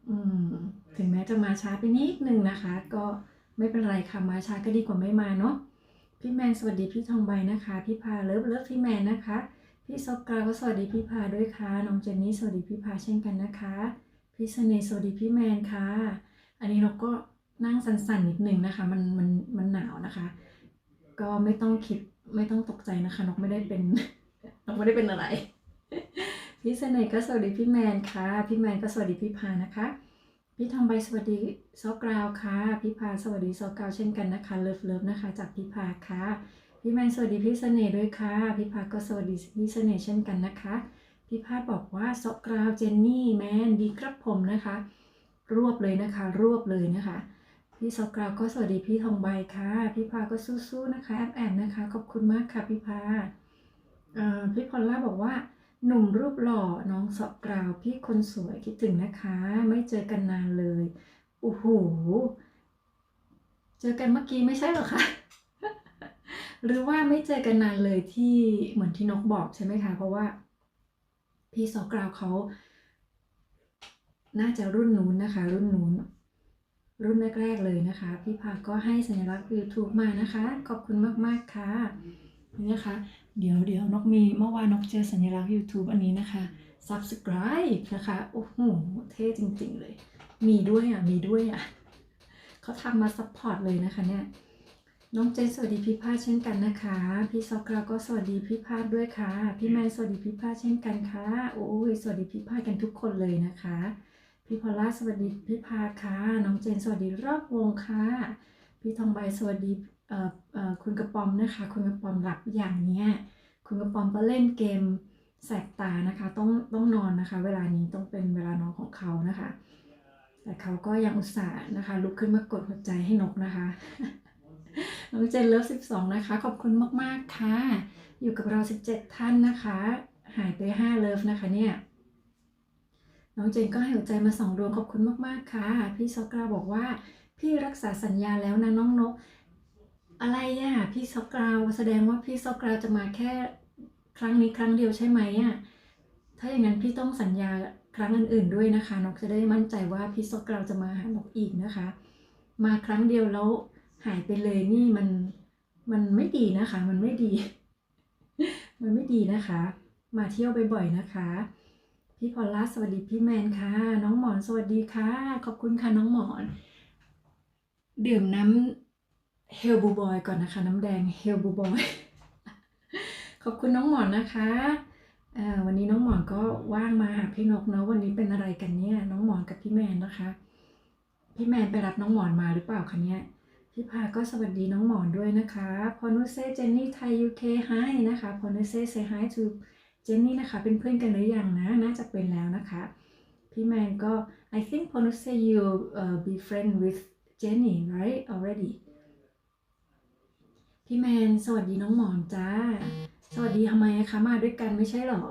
อืมถึงแม้จะมาช้าไปนิดนึงนะคะก็ไม่เป็นไรค่ะมาช้าก็ดีกว่าไม่มาเนาะพี่แมนสวัสดีพี่ทองใบนะคะพี่พาเลิฟพี่แมนนะคะพี่ซอกกราวก็สวัสดีพี่พาด้วยค่ะน้องเจนนี่สวัสดีพี่พาเช่นกันนะคะพี่เสน่ห์สวัสดีพี่แมนค่ะอันนี้เราก็นั่งสั่นๆนิดนึงนะคะมันหนาวนะคะก็ไม่ต้องคิดไม่ต้องตกใจนะคะนกไม่ได้เป็น นกไม่ได้เป็นอะไร พี่เสน่ห์ก็สวัสดีพี่แมนค่ะพี่แมนก็สวัสดีพี่พานะคะพี่ทองใบสวัสดีซอกราวค่ะพี่พาสวัสดีซอกราวเช่นกันนะคะเลิฟนะคะจากพี่พาค่ะพี่แมนสวัสดีพี่เสน่ห์ด้วยค่ะพี่พาก็สวัสดีพี่เสน่ห์เช่นกันนะคะ พี่พาดบอกว่าซอกกราวเจนนี่แมนดีครับผมนะคะ รวบเลยนะคะรวบเลยนะคะพี่ซอกกราวก็สวัสดีพี่ทองใบค่ะพี่พาก็สู้ๆนะคะแอบนะคะขอบคุณมากค่ะพี่พาพี่พอลล่าบอกว่าหนุ่มรูปหล่อน้องซอกกราวพี่คนสวยคิดถึงนะคะไม่เจอกันนานเลยโอ้โหเจอกันเมื่อกี้ไม่ใช่เหรอคะ หรือว่าไม่เจอกันนานเลยที่เหมือนที่นกบอกใช่ไหมคะเพราะว่าพี่ซอกราวเขาน่าจะรุ่นนู้นนะคะรุ่นนู้นรุ่นแรกๆเลยนะคะพี่พาก็ให้สัญลักษณ์ YouTube มานะคะขอบคุณมากๆค่ะนี่นะคะเดี๋ยวนกมีเมื่อวานนกเจอสัญลักษณ์ YouTube อันนี้นะคะ Subscribe นะคะโอ้โหเท่จริงๆเลยมีด้วยอ่ะเขาทำมาซัพพอร์ตเลยนะคะเนี่ยน้องเจนสวัสดีพี่พาเช่นกันนะคะพี่ซอกราก็สวัสดีพี่พาด้วยค่ะพี่แมนสวัสดีพี่พาเช่นกันค่ะโอ้ยสวัสดีพี่พากันทุกคนเลยนะคะพี่พอลล่าสวัสดีพี่พาค่ะน้องเจนสวัสดีรอบวงค่ะพี่ทองใบสวัสดีคุณกระปอมนะคะคุณกระปอมหลับอย่างเนี้ยคุณกระปอมก็เล่นเกมแสบตานะคะต้องนอนนะคะเวลานี้ต้องเป็นเวลานอนของเขานะคะแต่เขาก็ยังอุตส่าห์นะคะลุกขึ้นมากดหัวใจให้นกนะคะน้องเจนเลิฟ12นะคะขอบคุณมากๆค่ะอยู่กับเรา17ท่านนะคะหายไป5เลิฟนะคะเนี่ยน้องเจนก็ให้หัวใจมา2ดวงขอบคุณมากๆค่ะพี่ซอกราบอกว่าพี่รักษาสัญญาแล้วนะน้องนกอะไรอ่ะพี่ซอกราวแสดงว่าพี่ซอกราวจะมาแค่ครั้งนี้ครั้งเดียวใช่ไหมอ่ะถ้าอย่างนั้นพี่ต้องสัญญาครั้งอื่นๆด้วยนะคะนกจะได้มั่นใจว่าพี่ซอกราวจะมาหานกอีกนะคะมาครั้งเดียวแล้วหายไปเลยนี่มันไม่ดีนะคะมันไม่ดีมันไม่ดีนะคะมาเที่ยวบ่อยๆนะคะพี่พอลล่าสวัสดีพี่แมนค่ะน้องหมอนสวัสดีค่ะขอบคุณค่ะน้องหมอนดื่มน้ำเฮลบูบอยก่อนนะคะน้ำแดงเฮลบูบอยขอบคุณน้องหมอนนะคะวันนี้น้องหมอนก็ว่างมาหาพี่นกเนาะวันนี้เป็นอะไรกันเนี่ยน้องหมอนกับพี่แมนนะคะพี่แมนไปรับน้องหมอนมาหรือเปล่าคะเนี่ยพี่พาก็สวัสดีน้องหมอนด้วยนะคะพอนุเซ่เจนนี่ไทย UK Hi นะคะพอนุเซ่ say hi to เจนนี่นะคะเป็นเพื่อนกันหรือยังนะน่าจะเป็นแล้วนะคะพี่แมนก็ I think พอนุเซ่ you be friend with Jenny right already พี่แมนสวัสดีน้องหมอนจ้าสวัสดีทำไมคะมาด้วยกันไม่ใช่หรอ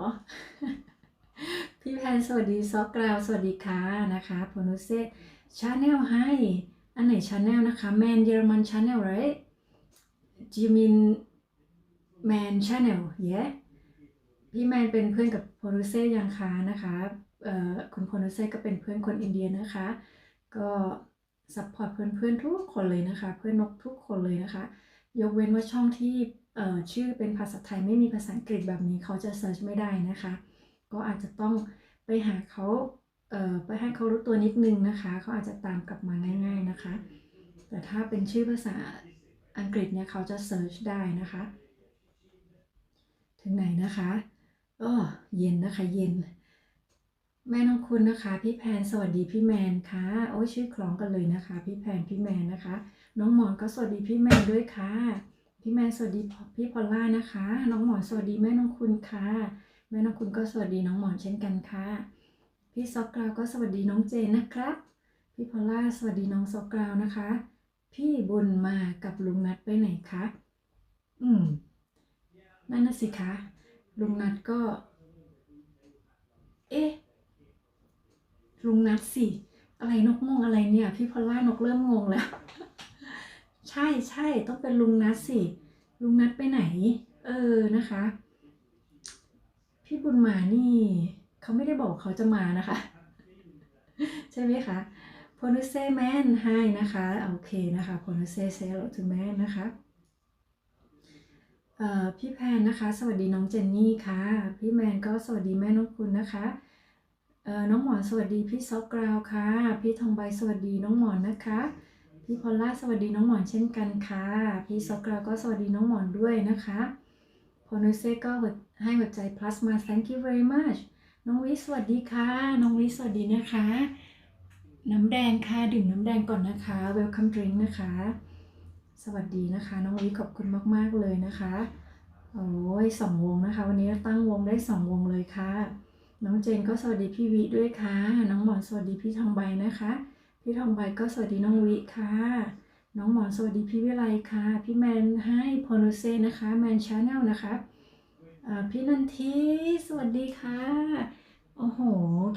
พี่แพนสวัสดีซอกกราวสวัสดีค่ะนะคะโพนุเซตชาแนลให้อันไหนชาแนลนะคะแมนเยอรมันชาแนล right do you mean man channel yeah พี่แมนเป็นเพื่อนกับโพนุเซยังคะนะคะคุณโพนุเซก็เป็นเพื่อนคนอินเดียนะคะก็ซัพพอร์ตเพื่อนๆทุกคนเลยนะคะเพื่อนนกทุกคนเลยนะคะยกเว้นว่าช่องที่ชื่อเป็นภาษาไทยไม่มีภาษาอังกฤษแบบนี้เขาจะเซิร์ชไม่ได้นะคะก็อาจจะต้องไปหาเขาไปให้เขารู้ตัวนิดนึงนะคะเขาอาจจะตามกลับมาง่ายๆนะคะแต่ถ้าเป็นชื่อภาษาอังกฤษเนี่ยเขาจะเซิร์ชได้นะคะถึงไหนนะคะเย็นนะคะเย็นแม่น้องคุณนะคะพี่แพนสวัสดีพี่แมนค่ะโอ้ชื่อคล้องกันเลยนะคะพี่แพนพี่แมนนะคะน้องหมอนก็สวัสดีพี่แมนด้วยค่ะพี่แมนสวัสดีพี่พอลล่านะคะน้องหมอนสวัสดีแม่น้องคุณค่ะแม่น้องคุณก็สวัสดีน้องหมอนเช่นกันค่ะพี่ซอกกราวก็สวัสดีน้องเจนนะครับพี่พอลล่าสวัสดีน้องซอกกราวนะคะพี่บุญมากับลุงนัดไปไหนคะนั่นน่ะสิคะลุงนัดก็ลุงนัดสิอะไรนกงงอะไรเนี่ยพี่พอลล่านกเริ่มงงแล้วใช่ต้องเป็นลุงนัดสิลุงนัดไปไหนนะคะพี่บุญมานี่เขาไม่ได้บอกเขาจะมานะคะใช่ไหมคะโพนุเซ่แมนไฮนะคะโอเคนะคะโพนุเซ่เซลทูแมนนะคะพี่แพนนะคะสวัสดีน้องเจนนี่ค่ะพี่แมนก็สวัสดีแม่น้องคุณนะคะน้องหมอนสวัสดีพี่ซอกกราวค่ะพี่ทองใบสวัสดีน้องหมอนนะคะพี่พอลล่าสวัสดีน้องหมอนเช่นกันค่ะพี่ซอกกราวก็สวัสดีน้องหมอนด้วยนะคะโพนุเซ่ก็ให้หัวใจ plus มา thank you very much น้องวิสวัสดีค่ะน้องวิสวัสดีนะคะน้ำแดงค่ะดื่มน้ำแดงก่อนนะคะ welcome drink นะคะสวัสดีนะคะน้องวิขอบคุณมากๆเลยนะคะโอ้ย2 วงนะคะวันนี้ตั้งวงได้2 วงเลยค่ะ น้องเจนก็สวัสดีพี่วิด้วยค่ะน้องหมอนสวัสดีพี่ทองใบนะคะพี่ทองใบก็สวัสดีน้องวิค่ะน้องหมอนสวัสดีพี่วิไลค่ะพี่แมนให้โพนุเซนะคะแมนชาแนลนะคะพี่นันทีสวัสดีค่ะโอ้โห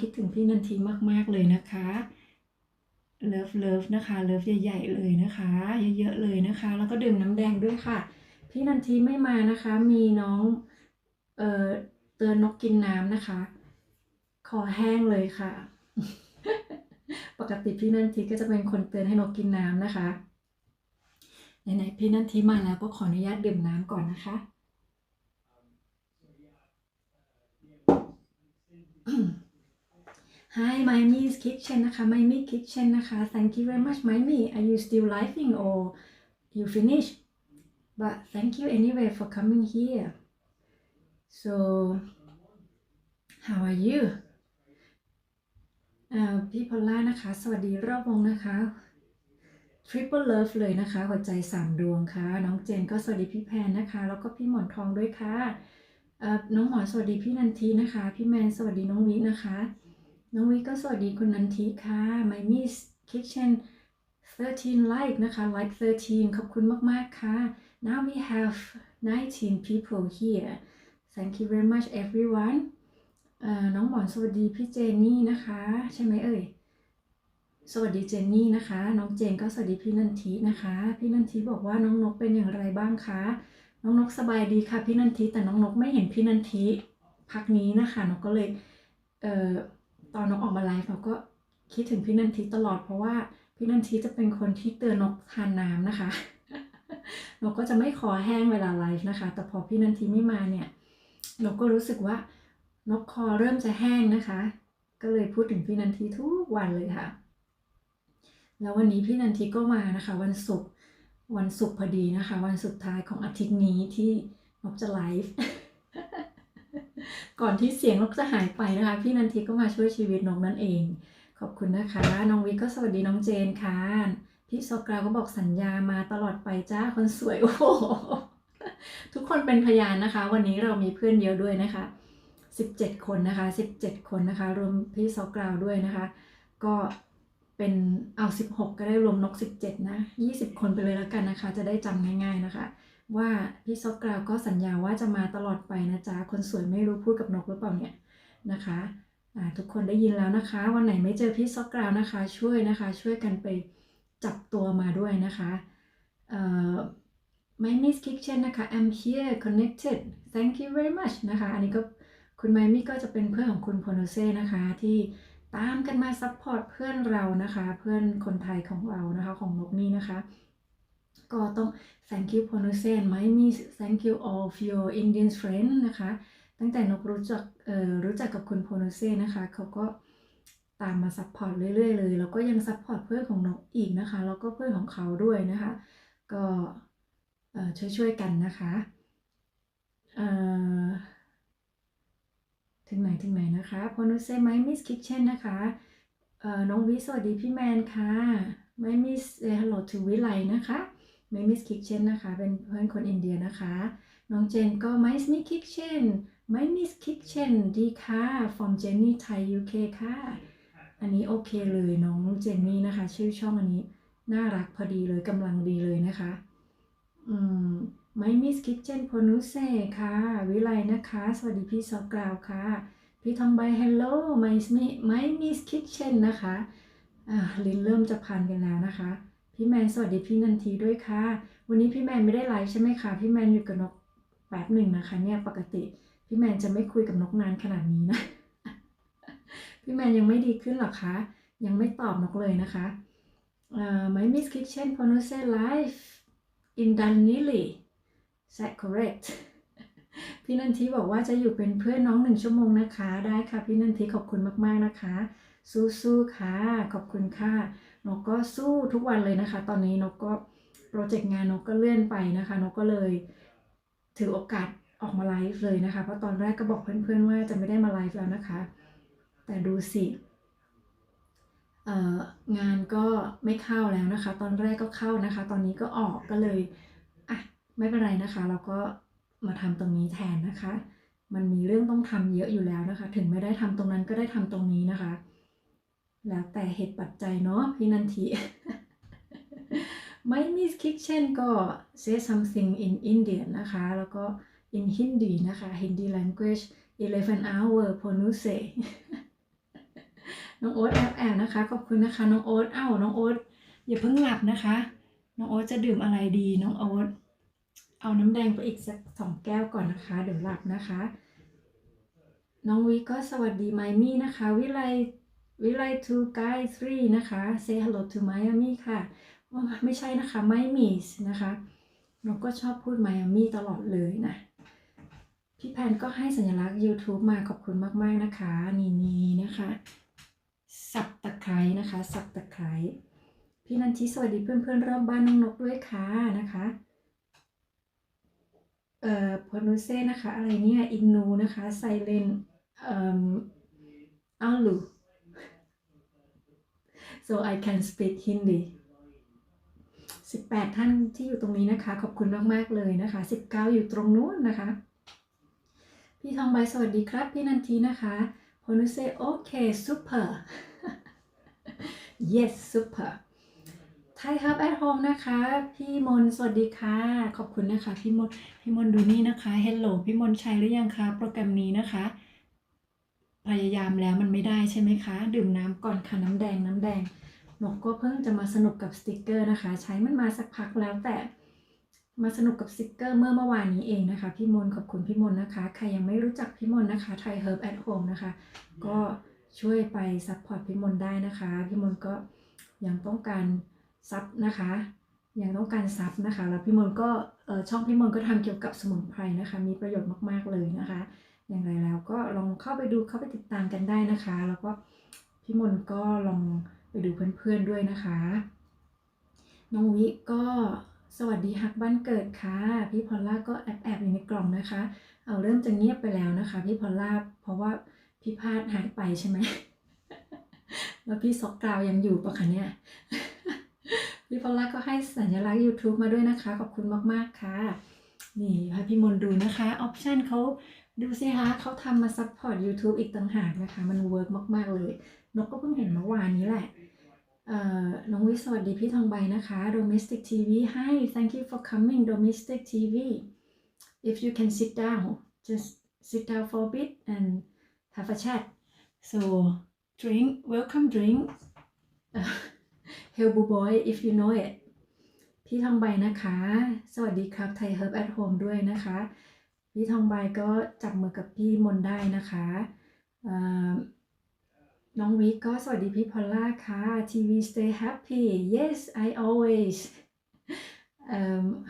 คิดถึงพี่นันทีมากๆเลยนะคะเลิฟนะคะเลิฟใหญ่ๆเลยนะคะเยอะๆเลยนะคะแล้วก็ดื่มน้ำแดงด้วยค่ะพี่นันทีไม่มานะคะมีน้องเอ่อเตือนนกกินน้ำนะคะคอแห้งเลยค่ะ ปกติพี่นันทีก็จะเป็นคนเตือนให้นกกินน้ำนะคะไหนๆพี่นันทีมาแล้วก็ขออนุญาตดื่มน้ำก่อนนะคะ Hi Miami's Kitchen นะคะ Miami Kitchen นะคะ Thank you very much Miami Are you still living or you finish but thank you anyway for coming here so how are you พี่พอลล่านะคะสวัสดีรอบวงนะคะ Triple Love เลยนะคะหัวใจ3ดวงค่ะน้องเจนก็สวัสดีพี่แพนนะคะแล้วก็พี่หมอนทองด้วยค่ะน้องหมอนสวัสดีพี่นันทีนะคะพี่แมนสวัสดีน้องวินะคะน้องวิก็สวัสดีคุณนันทีค่ะ My Miss Kitchen 13 like นะคะ like 13ขอบคุณมากๆค่ะ Now we have 19 people here Thank you very much everyone น้องหมอนสวัสดีพี่เจนนี่นะคะใช่ไหมเอ่ยสวัสดีเจนนี่นะคะน้องเจนก็สวัสดีพี่นันทีนะคะพี่นันทีบอกว่าน้องนกเป็นอย่างไรบ้างคะน้องนกสบายดีค่ะพี่นันทีแต่น้องนกไม่เห็นพี่นันทีพักนี้นะคะนกก็เลยตอนนกออกมาไลฟ์นกก็คิดถึงพี่นันทีตลอดเพราะว่าพี่นันทีจะเป็นคนที่เตือนนกทานน้ำนะคะนกก็จะไม่คอแห้งเวลาไลฟ์นะคะแต่พอพี่นันทีไม่มาเนี่ยนกก็รู้สึกว่านกคอเริ่มจะแห้งนะคะก็เลยพูดถึงพี่นันทีทุกวันเลยค่ะแล้ววันนี้พี่นันทิก็มานะคะวันศุกร์พอดีนะคะวันสุดท้ายของอาทิตย์นี้ที่นกจะไลฟ์ก่อนที่เสียงนกจะหายไปนะคะพี่นันทิก็มาช่วยชีวิตนกนั่นเองขอบคุณนะคะน้องวิก็สวัสดีน้องเจนค่ะพี่โซกราก็บอกสัญญามาตลอดไปจ้าคนสวยโอ้โหทุกคนเป็นพยานนะคะวันนี้เรามีเพื่อนเยอะด้วยนะคะ17คนนะคะ17คนนะคะรวมพี่โซกราด้วยนะคะก็เป็นเอา16ก็ได้รวมนก17นะ20คนไปเลยแล้วกันนะคะจะได้จำง่ายๆนะคะว่าพี่ซอกกราวก็สัญญาว่าจะมาตลอดไปนะจ๊ะคนสวยไม่รู้พูดกับนกหรือเปล่าเนี่ยนะคะทุกคนได้ยินแล้วนะคะวันไหนไม่เจอพี่ซอกกราวนะคะช่วยกันไปจับตัวมาด้วยนะคะMy Miss Kitchen นะคะ I'm here connected thank you very much นะคะอันนี้ก็คุณไมมี่ก็จะเป็นเพื่อนของคุณโพโนเซ่นะคะที่ตามกันมาซัพพอร์ตเพื่อนเรานะคะเพื่อนคนไทยของเรานะคะของนกนี่นะคะก็ต้อง thank you โพโนเซ่ไมมี่ thank you all of your Indian friends นะคะตั้งแต่นกรู้จักกับคุณโพโนเซ่นะคะเขาก็ตามมาซัพพอร์ตเรื่อยๆเลยแล้วก็ยังซัพพอร์ตเพื่อนของนกอีกนะคะแล้วก็เพื่อนของเขาด้วยนะคะก็ช่วยกันนะคะถึงไหนนะคะพอนุเซ่ไมมิสคิทเช่นนะคะน้องวิสวัสดีพี่แมนค่ะไมมิสฮัลโหลทูวิไลนะคะไมมิสคิทเช่นนะคะเป็นเพื่อนคนอินเดียนะคะน้องเจนก็ไมมิสคิทเช่นไมมิสคิทเช่นดีค่ะ from Jenny Thai UK ค่ะอันนี้โอเคเลยน้องเจนนี่นะคะชื่อช่องอันนี้น่ารักพอดีเลยกำลังดีเลยนะคะไมมิสคิทเช่นโพนุเซ่ค่ะวิไลนะคะสวัสดีพี่ซอกราวค่ะพี่ทองใบ hello ไมมิสคิทเช่นนะคะลิ้นเริ่มจะพันกันแล้วนะคะพี่แมนสวัสดีพี่นันทีด้วยค่ะวันนี้พี่แมนไม่ได้ไลฟ์ใช่ไหมคะพี่แมนอยู่กับนกแป๊บหนึ่งนะคะเนี่ยปกติพี่แมนจะไม่คุยกับนกนานขนาดนี้นะ พี่แมนยังไม่ดีขึ้นหรอคะยังไม่ตอบนกเลยนะคะMy Miss Kitchen Ponuse Live in Dunlily Is that correct พี่นันทีบอกว่าจะอยู่เป็นเพื่อนน้อง1 ชั่วโมงนะคะได้ค่ะพี่นันทีขอบคุณมากๆนะคะสู้ๆค่ะขอบคุณค่ะนกก็สู้ทุกวันเลยนะคะตอนนี้นกก็โปรเจกต์งานนกก็เลื่อนไปนะคะนกก็เลยถือโอกาสออกมาไลฟ์เลยนะคะเพราะตอนแรกก็บอกเพื่อนๆว่าจะไม่ได้มาไลฟ์แล้วนะคะแต่ดูสิงานก็ไม่เข้าแล้วนะคะตอนแรกก็เข้านะคะตอนนี้ก็ออกก็เลยไม่เป็นไรนะคะเราก็มาทำตรงนี้แทนนะคะ มันมีเรื่องต้องทำเยอะอยู่แล้วนะคะถึงไม่ได้ทำตรงนั้นก็ได้ทำตรงนี้นะคะแล้วแต่เหตุปัจจัยเนาะพี่นันที My Miss Kitchen ก็ say something in Indian นะคะแล้วก็ in Hindi นะคะ Hindi language 11 hour พอนุเซ น้องโอ๊ตแอบนะคะขอบคุณนะคะน้องโอ๊ตน้องโอ๊ตอย่าเพิ่งหลับนะคะน้องโอ๊ตจะดื่มอะไรดีน้องโอ๊ตเอาน้ำแดงไปอีกสัก2 แก้วก่อนนะคะเดี๋ยวหลับนะคะน้องวิก็สวัสดีไมมี่นะคะวิไล two guy 3นะคะ say hello to Miami ค่ะไม่ใช่นะคะไม่มีนะคะน้องก็ชอบพูดไมอามี่ตลอดเลยนะพี่แพนก็ให้สัญลักษณ์ YouTube มาขอบคุณมากๆนะคะนี่นะคะสับตะไคร้นะคะสับตะไคร้พี่นันทิสวัสดีเพื่อนๆรอบบ้านน้องนกด้วยค่ะนะคะพอนุเซ่นะคะอะไรเนี่ยอินนูนะคะไซเลนอาลู so I can speak Hindi 18 ท่านที่อยู่ตรงนี้นะคะขอบคุณมากๆเลยนะคะ19อยู่ตรงนู้นนะคะพี่ทองใบสวัสดีครับพี่นันทีนะคะพอนุเซ่โอเค super yes super Thai Help at Home นะคะพี่มนสวัสดีค่ะขอบคุณนะคะพี่มนดูนี่นะคะ Hello พี่มนใช้หรือยังคะโปรแกรมนี้นะคะพยายามแล้วมันไม่ได้ใช่ไหมคะดื่มน้ำก่อนค่ะน้ำแดงนกก็เพิ่งจะมาสนุกกับสติกเกอร์นะคะใช้มันมาสักพักแล้วแต่มาสนุกกับสติกเกอร์เมื่อวานนี้เองนะคะพี่มนขอบคุณพี่มนนะคะใครยังไม่รู้จักพี่มนนะคะ Thai Help at Home นะคะก็ช่วยไปซัพพอร์ตพี่มนได้นะคะพี่มนก็ยังต้องการซับนะคะยังต้องการซับนะคะแล้วพี่มนก็ช่องพี่มนก็ทำเกี่ยวกับสมุนไพรนะคะมีประโยชน์มากๆเลยนะคะอย่างไรแล้วก็ลองเข้าไปดูเข้าไปติดตามกันได้นะคะแล้วก็พี่มนก็ลองไปดูเพื่อนๆด้วยนะคะน้องวิก็สวัสดีฮักบ้านเกิดค่ะพี่พอลล่าก็แอบอยู่ในกล่องนะคะเอาเริ่มจะเงียบไปแล้วนะคะพี่พอลล่าเพราะว่าพี่พาดหายไปใช่ไหม แล้วพี่ซอกกราวยังอยู่ปะคะเนี่ยพี่พอลล่าก็ให้สัญลักษณ์ YouTube มาด้วยนะคะขอบคุณมากๆค่ะนี่พาพี่มนดูนะคะออปชันเขาดูสิคะเขาทำมาซัพพอร์ต YouTube อีกต่างหากนะคะมันเวิร์กมากๆเลยนกก็เพิ่งเห็นเมื่อวานนี้แหละน้องวิสวัสดีพี่ทองใบนะคะ Domestic TV Hi thank you for coming Domestic TV if you can sit down just sit down for a bit and have a chat so drink welcome drink Helbu Boy if you know it พี่ทองใบนะคะสวัสดีครับ Thai Herb at Home ด้วยนะคะพี่ทองใบก็จับมือกับพี่มนได้นะคะน้องวิก็สวัสดีพี่พอลล่าค่ะ TV stay happy yes I always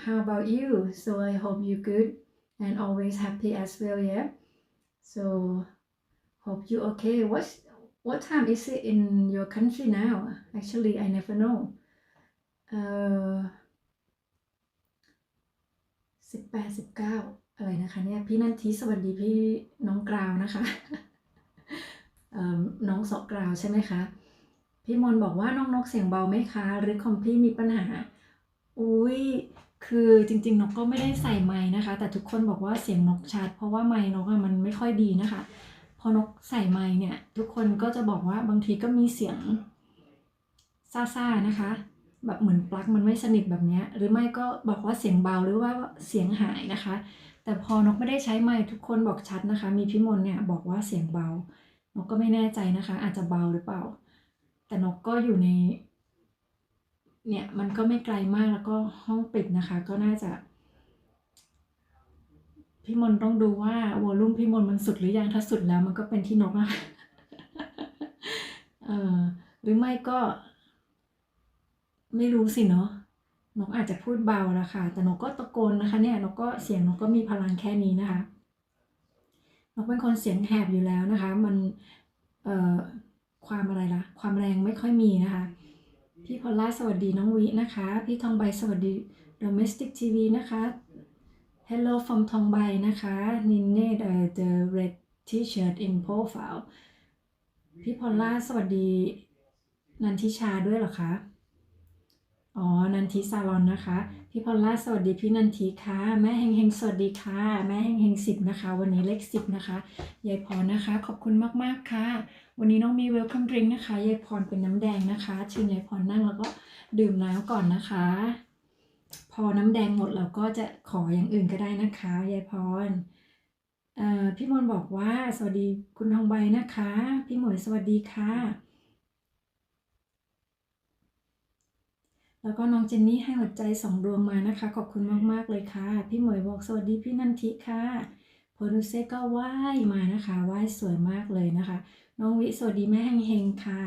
how about you so I hope you good and always happy as well yeah so hope you okay what time is it in your country now actually I never know 18 19อะไรนะคะเนี่ยพี่นันทีสวัสดีพี่น้องกราวนะคะน้องสอกกราวใช่ไหมคะพี่มนบอกว่าน้องนกเสียงเบาไหมคะหรือคอมพี่มีปัญหาอุ้ยคือจริงๆนกก็ไม่ได้ใส่ไมค์นะคะแต่ทุกคนบอกว่าเสียงนกชัดเพราะว่าไมค์นกมันไม่ค่อยดีนะคะพอนกใส่ไมค์เนี่ยทุกคนก็จะบอกว่าบางทีก็มีเสียงซ่าๆนะคะแบบเหมือนปลั๊กมันไม่สนิทแบบนี้หรือไม่ก็บอกว่าเสียงเบาหรือว่าเสียงหายนะคะแต่พอนกไม่ได้ใช้ไมค์ทุกคนบอกชัดนะคะมีพี่มนเนี่ยบอกว่าเสียงเบานกก็ไม่แน่ใจนะคะอาจจะเบาหรือเปล่าแต่นกก็อยู่ในเนี่ยมันก็ไม่ไกลมากแล้วก็ห้องปิดนะคะก็น่าจะพี่มนต้องดูว่าวอลลุ่มพี่มนมันสุดหรือยังถ้าสุดแล้วมันก็เป็นที่นกนะคะหรือไม่ก็ไม่รู้สิเนาะนกอาจจะพูดเบาแล้วค่ะแต่นกก็ตะโกนนะคะเนี่ยนกก็เสียงนกก็มีพลังแค่นี้นะคะนกเป็นคนเสียงแหบอยู่แล้วนะคะมันความอะไรล่ะความแรงไม่ค่อยมีนะคะพี่พอลล่าสวัสดีน้องวินะคะพี่ทองใบสวัสดี Domestic TV นะคะ Hello from ทองใบนะคะนินเน่ the red t-shirt in profile พี่พอลล่าสวัสดีนันทิชาด้วยเหรอคะ อ๋อนันทิซาลอนนะคะพี่พอลล่าสวัสดีพี่นันทิค่ะแม่เฮงเฮงสวัสดีค่ะแม่เฮงเฮง10นะคะวันนี้เลข10นะคะยายพรนะคะขอบคุณมากๆค่ะวันนี้น้องมีเวลคัมดริงก์นะคะยายพรเป็นน้ำแดงนะคะเชิญยายพรนั่งแล้วก็ดื่มน้ำก่อนนะคะพอน้ำแดงหมดเราก็จะขออย่างอื่นก็ได้นะคะยายพรพี่มนบอกว่าสวัสดีคุณทองใบนะคะพี่หมวยสวัสดีค่ะแล้วก็น้องเจนนี่ให้หัวใจ2 ดวงมานะคะขอบคุณมากๆเลยค่ะพี่หมวยบอกสวัสดีพี่นันทิค่ะโพนุเซก็ไหว้มานะคะไหว้สวยมากเลยนะคะน้องวิสวัสดีแม่เฮงเฮงค่ะ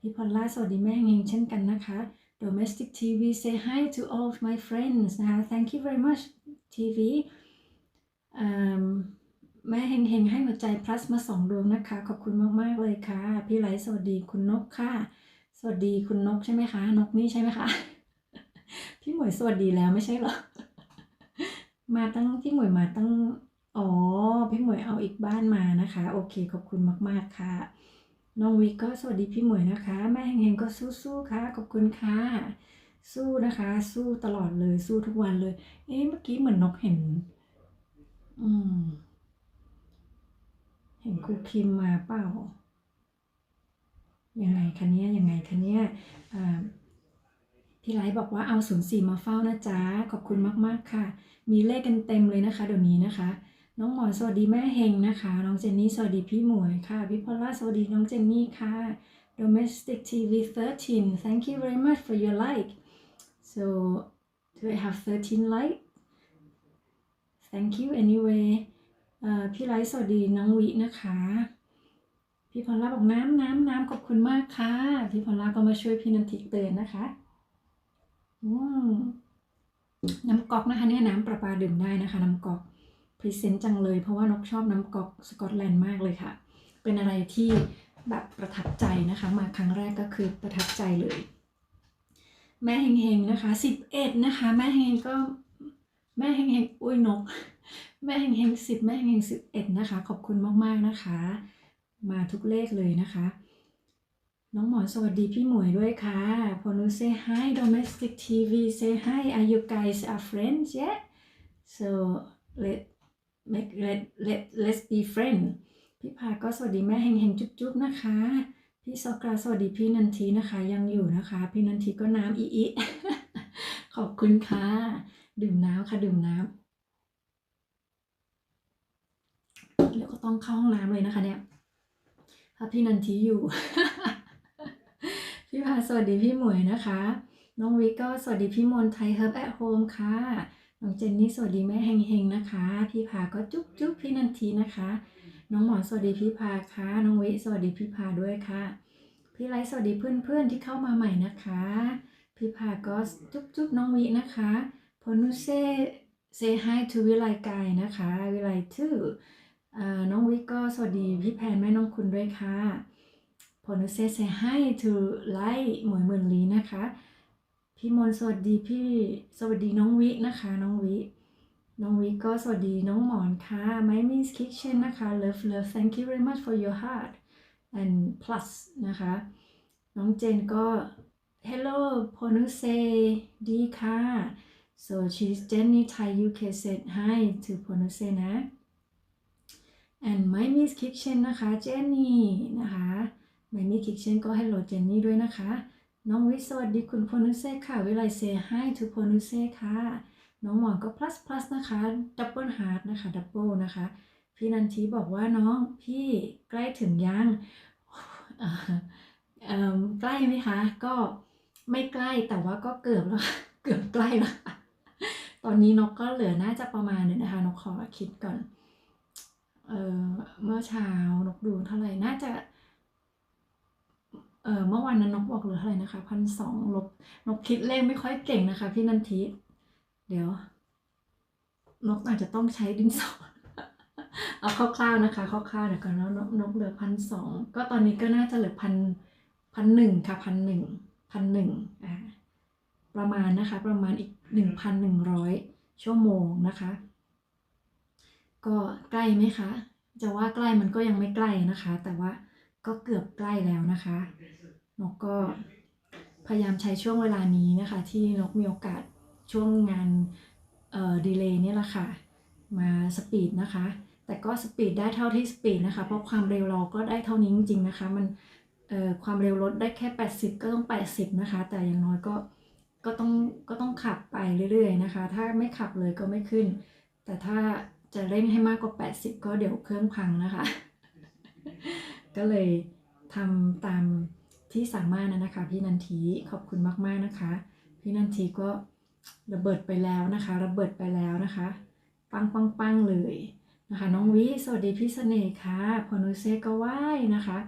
พี่พอลล่าสวัสดีแม่เฮงเฮงเช่นกันนะคะ Domestic TV say hi to all of my friends นะคะ Thank you very much TV อืมแม่เฮงเฮงให้หัวใจ plus มา2 ดวงนะคะขอบคุณมากๆเลยค่ะพี่ไลท์สวัสดีคุณนกค่ะสวัสดีคุณนกใช่ไหมคะนกนี่ใช่ไหมคะพี่หมวยสวัสดีแล้วไม่ใช่เหรอมาตั้งพี่หมวยมาตั้งอ๋อพี่หมวยเอาอีกบ้านมานะคะโอเคขอบคุณมากๆค่ะน้องวิก็สวัสดีพี่หมวยนะคะแม่เฮงๆก็สู้ๆค่ะขอบคุณค่ะสู้นะคะสู้ตลอดเลยสู้ทุกวันเลยเอ๊ะเมื่อกี้เหมือนนกเห็นอืม เห็นครูพิมพ์มาเปล่ายังไงคะเนี่ยยังไงคะเนี่ยอ่าพี่ไลท์บอกว่าเอา04มาเฝ้านะจ๊ะขอบคุณมากๆค่ะมีเลขกันเต็มเลยนะคะเดี๋ยวนี้นะคะน้องหมอนสวัสดีแม่เฮงนะคะน้องเจนนี่สวัสดีพี่หมวยค่ะพี่พอลล่าสวัสดีน้องเจนนี่ค่ะ Domestic TV 13 thank you very much for your like so do I have 13 like thank you anyway พี่ไลท์สวัสดีน้องวินะคะพี่พอลล่าบอกน้ำขอบคุณมากค่ะพี่พอลล่าก็มาช่วยพี่นันทิเตือนนะคะอืมน้ำก๊อกนะคะเนี่ยน้ำประปาดื่มได้นะคะน้ำก๊อกพรีเซนต์จังเลยเพราะว่านกชอบน้ำก๊อกสกอตแลนด์มากเลยค่ะเป็นอะไรที่แบบประทับใจนะคะมาครั้งแรกก็คือประทับใจเลยแม่เฮงๆนะคะ11นะคะแม่เฮงก็แม่เฮงๆอุ้ยนกแม่เฮงๆ10แม่เฮงๆ11นะคะขอบคุณมากๆนะคะมาทุกเลขเลยนะคะน้องหมอนสวัสดีพี่หมวยด้วยค่ะพอนุ say hi domestic TV say hi are you guys are friends yet so let let's be friend พี่พาก็สวัสดีแม่เฮงๆจุ๊บๆนะคะพี่ซอกราสวัสดีพี่นันทีนะคะยังอยู่นะคะพี่นันทีก็น้ำอีขอบคุณค่ะดื่มน้ำค่ะดื่มน้ำเดี๋ยวก็ต้องเข้าห้องน้ำเลยนะคะเนี่ยถ้าพี่นันทีอยู่ พี่พาสวัสดีพี่หมวยนะคะน้องวิกก็สวัสดีพี่มนไทยเฮิร์บแอทโฮมค่ะน้องเจนนี่สวัสดีแม่เฮงๆนะคะพี่พาก็จุ๊บพี่นันทีนะคะน้องหมอนสวัสดีพี่พาค่ะน้องวิสวัสดีพี่พาด้วยค่ะพี่ไลท์สวัสดีเพื่อนๆที่เข้ามาใหม่นะคะพี่พาก็จุ๊บน้องวินะคะพนุเซ่ say hi to วิไลกายนะคะวิไลทูน้องวิก็สวัสดีพี่แพนแม่น้องคุณด้วยค่ะพนุเซ่ say hi to ไลท์หมวยหมื่นลีนะคะพี่มนสวัสดีพี่สวัสดีน้องวินะคะน้องวิก็สวัสดีน้องหมอนค่ะ My Miss Kitchen นะคะ love thank you very much for your heart and plus นะคะน้องเจนก็ hello พนุเซดีค่ะ so she's Jenny Thai UK said hi to พนุเซนะ and My Miss Kitchen นะคะเจนนี่นะคะ My Miss Kitchen ก็ hello เจนนี่ด้วยนะคะน้องวิสวัสดีคุณพนุเซ่ค่ะเวลา say hi to พนุเซ่ค่ะน้องหมอนก็ plus นะคะ double heart นะคะ double นะคะพี่นันทีบอกว่าน้องพี่ใกล้ถึงยังใกล้ไหมคะก็ไม่ใกล้แต่ว่าก็เกือบแล้วเกือบใกล้แล้วตอนนี้นกก็เหลือน่าจะประมาณนึงนะคะนกขอคิดก่อนเมื่อเช้านกดูเท่าไหร่น่าจะเมื่อวันนั้นนกบอกเหลือเท่าไหร่นะคะ1,200ลบนกคิดเลขไม่ค่อยเก่งนะคะพี่นันทิเดี๋ยวนกอาจจะต้องใช้ดินสอเอาคร่าวๆนะคะคร่าวๆเดี๋ยวก่อนแล้วนกเหลือ1,200ก็ตอนนี้ก็น่าจะเหลือ1,100ค่ะ1,100ประมาณนะคะประมาณอีก1,100ชั่วโมงนะคะก็ใกล้ไหมคะจะว่าใกล้มันก็ยังไม่ใกล้นะคะแต่ว่าก็เกือบใกล้แล้วนะคะนกก็ พยายามใช้ช่วงเวลานี้นะคะที่นกมีโอกาสช่วงงานดีเลย์เนี่ยแหละค่ะมาสปีดนะคะแต่ก็สปีดได้เท่าที่สปีดนะคะเพราะความเร็วเราก็ได้เท่านี้จริงๆนะคะมันความเร็วลดได้แค่80ก็ต้อง80นะคะแต่อย่างน้อยก็ต้องขับไปเรื่อยๆนะคะถ้าไม่ขับเลยก็ไม่ขึ้นแต่ถ้าจะเร่งให้มากกว่า80ก็เดี๋ยวเครื่องพังนะคะ ก็เลยทำตามที่สามารถนะคะพี่นันทีขอบคุณมากๆนะคะพี่นันทีก็ระเบิดไปแล้วนะคะปังเลยนะคะน้องวิสวัสดีพี่เสน่ห์ค่ะพอนุเซก็ไหว้นะคะ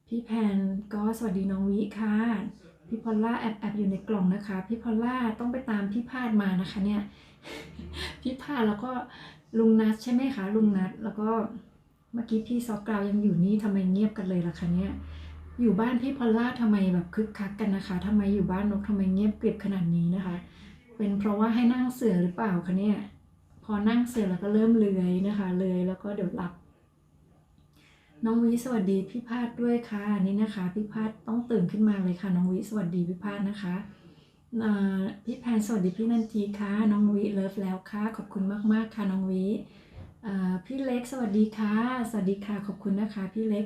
พี่แพนก็สวัสดีน้องวิค่ะพี่พอลล่าแอบอยู่ในกล่องนะคะพี่พอลล่าต้องไปตามพี่พาดมานะคะเนี่ย พี่พาดแล้วก็ลุงนัทใช่ไหมคะลุงนัทแล้วก็เมื่อกี้พี่ซอกกราวยังอยู่นี่ทำไมเงียบกันเลยล่ะคะเนี่ยอยู่บ้านพี่พอลล่าทำไมแบบคึกคักกันนะคะทำไมอยู่บ้านนกทำไมเงียบกริบขนาดนี้นะคะเป็นเพราะว่าให้นั่งเสือหรือเปล่าคะเนี่ยพอนั่งเสือแล้วก็เริ่มเลื้อยนะคะเลื้อยแล้วก็เดี๋ยวหลับน้องวิสวัสดีพี่พาดด้วยค่ะนี่นะคะพี่พาดต้องตื่นขึ้นมาเลยค่ะน้องวิสวัสดีพี่พาดนะคะพี่แพนสวัสดีพี่นันทีค่ะน้องวิเลิฟแล้วค่ะขอบคุณมากๆค่ะน้องวิพี่เล็กสวัสดีค่ะสวัสดีค่ะขอบคุณนะคะพี่เล็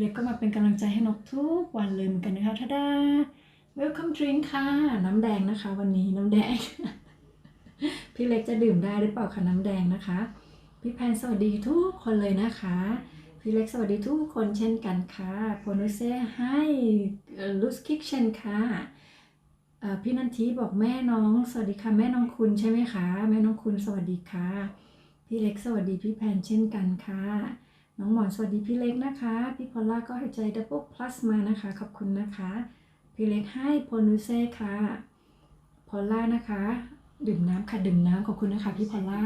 กก็มาเป็นกำลังใจให้นกทุกวันเลยเหมือนกันนะคะท่าดา Welcome drink ค่ะน้ำแดงนะคะวันนี้น้ำแดง พี่เล็กจะดื่มได้หรือเปล่าคะน้ำแดงนะคะพี่แพนสวัสดีทุกคนเลยนะคะพี่เล็กสวัสดีทุกคนเช่นกันค่ะโพนุเซ่ให้ลุสคิกเช่นค่ะพี่นันทีบอกแม่น้องสวัสดีค่ะแม่น้องคุณใช่ไหมคะแม่น้องคุณสวัสดีค่ะพี่เล็กสวัสดีพี่แพนเช่นกันค่ะน้องหมอนสวัสดีพี่เล็กนะคะพี่พอลล่าก็หายใจดับเบิลพลัสมานะคะขอบคุณนะคะพี่เล็กให้โพนุเซ่ค่ะพอลล่านะคะดื่มน้ำค่ะดื่มน้ำขอบคุณนะคะพี่พอลล่า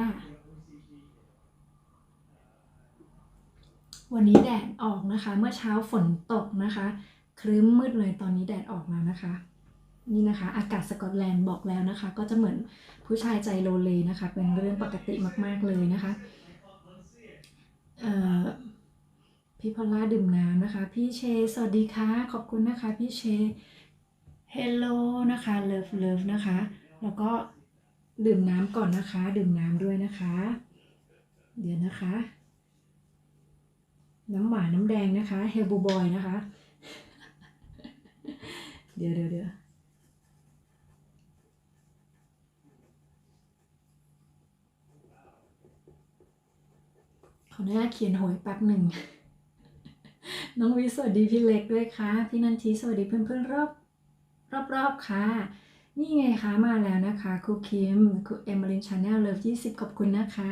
วันนี้แดดออกนะคะเมื่อเช้าฝนตกนะคะครึ้มมืดเลยตอนนี้แดดออกแล้วนะคะนี่นะคะอากาศสกอตแลนด์บอกแล้วนะคะก็จะเหมือนผู้ชายใจโลเลนะคะเป็นเรื่องปกติมากๆเลยนะคะพี่พอลล่าดื่มน้ำนะคะพี่เชสวัสดีค่ะขอบคุณนะคะพี่เชเฮลโลนะคะเลิฟนะคะแล้วก็ดื่มน้ำก่อนนะคะดื่มน้ำด้วยนะคะเดี๋ยวนะคะน้ำหวานน้ำแดงนะคะเฮลบูบอยนะคะเดี๋ยวขออนุญาตเขียนโหยแป๊บหนึ่งน้องวิสวัสดีพี่เล็กด้วยค่ะพี่นันทีสวัสดีเพื่อนๆรอบค่ะนี่ไงคะมาแล้วนะคะครูคิมครูเอมิลินชาแนลเลิฟ20ขอบคุณนะคะ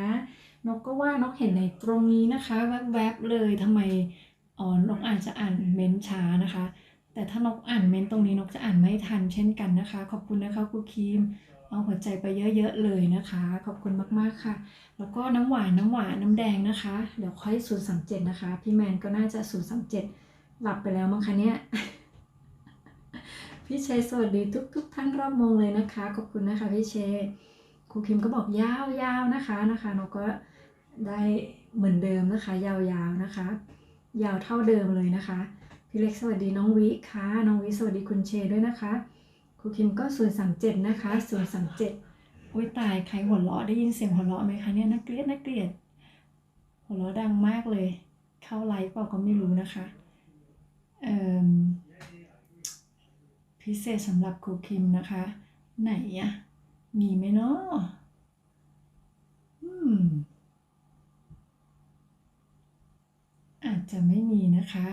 นกก็ว่านกเห็นในตรงนี้นะคะแวบๆเลยทำไมนกอาจจะอ่านเมนช้านะคะแต่ถ้านกอ่านเมนตรงนี้นกจะอ่านไม่ทันเช่นกันนะคะขอบคุณนะคะครูคิมเอาหัวใจไปเยอะๆเลยนะคะขอบคุณมากๆค่ะแล้วก็น้ำหวานน้ำแดงนะคะเดี๋ยวค่อย037นะคะพี่แมนก็น่าจะ037หลับไปแล้วมั้งคะเนี่ย พี่เชสวัสดีทุกท่านรอบมงเลยนะคะขอบคุณนะคะพี่เชครูคิมก็บอกยาวนะคะนกก็ได้เหมือนเดิมนะคะยาวนะคะยาวเท่าเดิมเลยนะคะพี่เล็กสวัสดีน้องวิค่ะน้องวิสวัสดีคุณเชด้วยนะคะครูคิมก็037นะคะ037โอ้ยตายใครหัวเราะได้ยินเสียงหัวเราะไหมคะเนี่ยนักเรียนหัวเราะดังมากเลยเข้าไลฟ์เปล่าก็ไม่รู้นะคะพิเศษสำหรับครูคิมนะคะไหนอะมีไหมเนาะอาจจะไม่มีนะคะ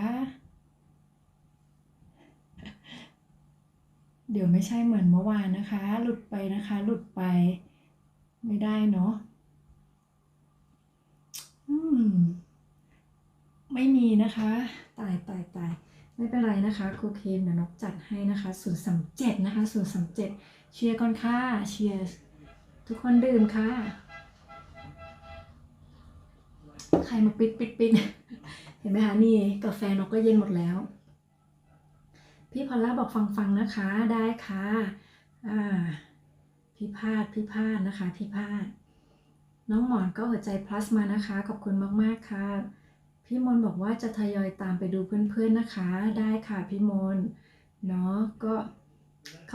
เดี๋ยวไม่ใช่เหมือนเมื่อวานนะคะหลุดไปนะคะหลุดไปไม่ได้เนาะไม่มีนะคะตายไม่เป็นไรนะคะครูคิมเดี๋ยวนกจัดให้นะคะ037นะคะ037เชียร์ก่อนค่ะเชียร์ทุกคนดื่มค่ะใครมาปิดเห็นไหมคะนี่กาแฟนกก็เย็นหมดแล้วพี่พอลล่าบอกฟังนะคะได้ค่ะพี่พาดนะคะพี่พาดน้องหมอนก็หัวใจพลัสมานะคะขอบคุณมากๆค่ะพี่มนบอกว่าจะทยอยตามไปดูเพื่อนๆนะคะได้ค่ะพี่มนเนาะก็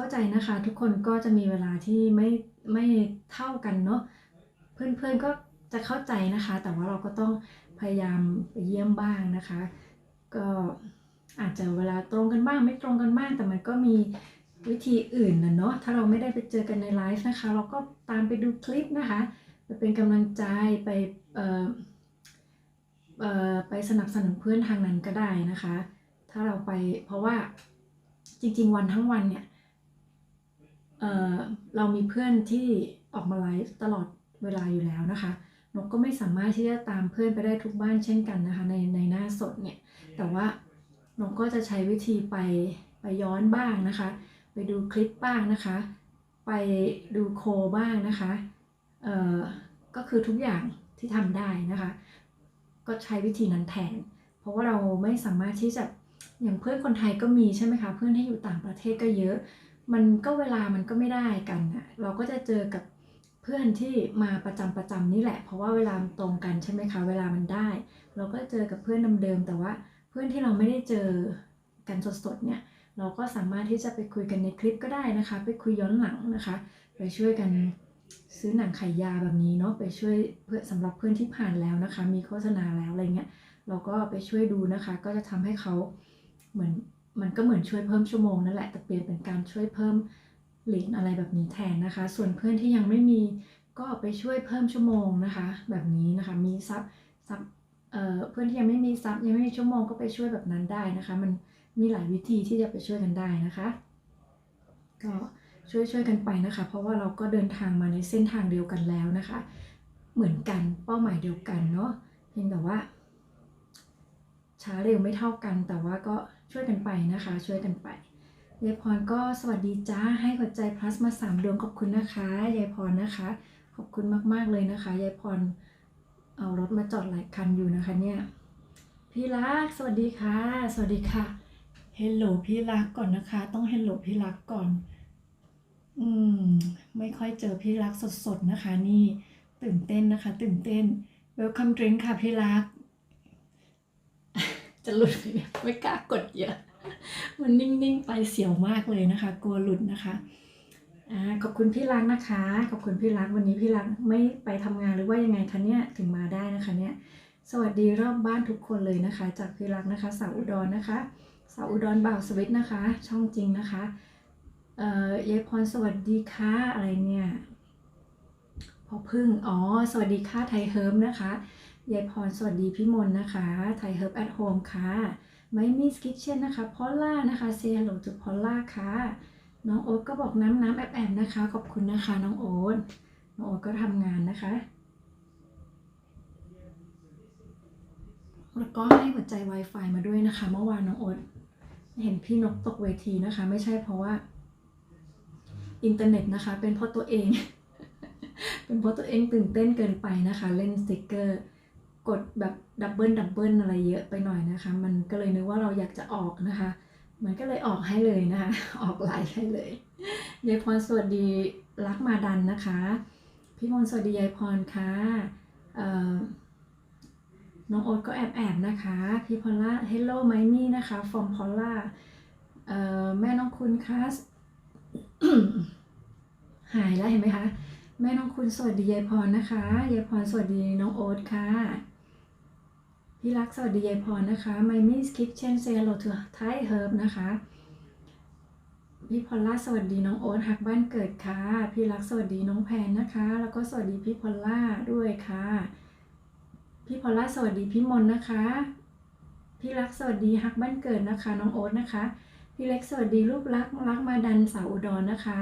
เข้าใจนะคะทุกคนก็จะมีเวลาที่ไม่เท่ากันเนาะเพื่อนๆก็จะเข้าใจนะคะแต่ว่าเราก็ต้องพยายามไปเยี่ยมบ้างนะคะก็อาจจะเวลาตรงกันบ้างไม่ตรงกันบ้างแต่มันก็มีวิธีอื่นนะเนาะถ้าเราไม่ได้ไปเจอกันในไลฟ์นะคะเราก็ตามไปดูคลิปนะคะไปเป็นกำลังใจไปไปสนับสนุนเพื่อนทางนั้นก็ได้นะคะถ้าเราไปเพราะว่าจริงๆวันทั้งวันเนี่ยเรามีเพื่อนที่ออกมาไลฟ์ตลอดเวลาอยู่แล้วนะคะนกก็ไม่สามารถที่จะตามเพื่อนไปได้ทุกบ้านเช่นกันนะคะในหน้าสดเนี่ยแต่ว่านกก็จะใช้วิธีไปย้อนบ้างนะคะไปดูคลิปบ้างนะคะไปดูโคบ้างนะคะก็คือทุกอย่างที่ทำได้นะคะก็ใช้วิธีนั้นแทนเพราะว่าเราไม่สามารถที่จะอย่างเพื่อนคนไทยก็มีใช่ไหมคะเพื่อนที่อยู่ต่างประเทศก็เยอะมันก็เวลามันก็ไม่ได้กันนะเราก็จะเจอกับเพื่อนที่มาประจำนี่แหละเพราะว่าเวลาตรงกันใช่ไหมคะเวลามันได้เราก็เจอกับเพื่อนเดิมๆแต่ว่าเพื่อนที่เราไม่ได้เจอกันสดๆเนี่ยเราก็สามารถที่จะไปคุยกันในคลิปก็ได้นะคะไปคุยย้อนหลังนะคะไปช่วยกันซื้อหนังขายยาแบบนี้เนาะไปช่วยเพื่อสำหรับเพื่อนที่ผ่านแล้วนะคะมีโฆษณาแล้วอะไรเงี้ยเราก็ไปช่วยดูนะคะก็จะทำให้เขาเหมือนมันก็เหมือนช่วยเพิ่มชั่วโมงนั่นแหละแต่เปลี่ยนเป็นการช่วยเพิ่มเหรียญอะไรแบบนี้แทนนะคะส่วนเพื่อนที่ยังไม่มีก็ไปช่วยเพิ่มชั่วโมงนะคะแบบนี้นะคะมีซับเพื่อนที่ยังไม่มีซับยังไม่มีชั่วโมงก็ไปช่วยแบบนั้นได้นะคะมันมีหลายวิธีที่จะไปช่วยกันได้นะคะก็ช่วยกันไปนะคะเพราะว่าเราก็เดินทางมาในเส้นทางเดียวกันแล้วนะคะเหมือนกันเป้าหมายเดียวกันเนาะเพียงแต่ว่าช้าเร็วไม่เท่ากันแต่ว่าก็ช่วยกันไปนะคะช่วยกันไปยายพรก็สวัสดีจ้าให้หัวใจพลัสมา3 ดวงขอบคุณนะคะยายพรนะคะขอบคุณมากๆเลยนะคะยายพรเอารถมาจอดหลายคันอยู่นะคะเนี่ยพี่รักสวัสดีค่ะสวัสดีค่ะเฮลโหลพี่รักก่อนนะคะต้องเฮลโหลพี่รักก่อนไม่ค่อยเจอพี่รักสดๆนะคะนี่ตื่นเต้นนะคะตื่นเต้น Welcome drink ค่ะพี่รักจะหลุดไม่กล้ากดเยอะมันนิ่งๆไปเสียวมากเลยนะคะกลัวหลุดนะคะขอบคุณพี่รักนะคะขอบคุณพี่รักวันนี้พี่รักไม่ไปทำงานหรือว่ายังไงคะเนี่ยถึงมาได้นะคะเนี่ยสวัสดีรอบบ้านทุกคนเลยนะคะจากพี่รักนะคะสาวอุดรนะคะสาวอุดรบ่าวสวิตนะคะช่องจริงนะคะยายพรสวัสดีค่ะอะไรเนี่ยพอพึ่งสวัสดีค่ะไทยเฮิร์บนะคะยายพรสวัสดีพี่มนนะคะไทยเฮิร์บแอทโฮมค่ะไม่มีสกิทเช่นนะคะพอลล่านะคะเซฮัลโหลจุดพอลล่าค่ะน้องโอ๊ตก็บอกน้ำแอบนะคะขอบคุณนะคะน้องโอ๊ตก็ทำงานนะคะแล้วก็ให้หัวใจ Wi-Fi มาด้วยนะคะเมื่อวานน้องโอ๊ตเห็นพี่นกตกเวทีนะคะไม่ใช่เพราะว่าอินเทอร์เน็ตนะคะเป็นเพราะตัวเอง เป็นเพราะตัวเองตื่นเต้นเกินไปนะคะเล่นสติกเกอร์กดแบบดับเบิลอะไรเยอะไปหน่อยนะคะมันก็เลยนึกว่าเราอยากจะออกนะคะมันก็เลยออกให้เลยนะคะออกไลน์ให้เลยยายพรสวัสดีรักมาดันนะคะพี่มนต์สวัสดียายพรค่ะน้องโอ๊ตก็แอบนะคะพี่พอลล่า Hello ไมมี่นะคะ from พอลล่าแม่น้องคุณคะ หายแล้วเห็นไหมคะแม่น้องคุณสวัสดียายพรนะคะยายพรสวัสดีน้องโอ๊ตค่ะพี่รักสวัสดียายพรนะคะ My Miss Kitchen Say Hello to Thai Herb นะคะพี่พอลล่าสวัสดีน้องโอ๊ตฮักบ้านเกิดค่ะพี่รักสวัสดีน้องแพนนะคะแล้วก็สวัสดีพี่พอลล่าด้วยค่ะพี่พอลล่าสวัสดีพี่มนนะคะพี่รักสวัสดีฮักบ้านเกิดนะคะน้องโอ๊ตนะคะพี่เล็กสวัสดีรูปรักมาดันสาวอุดรนะคะ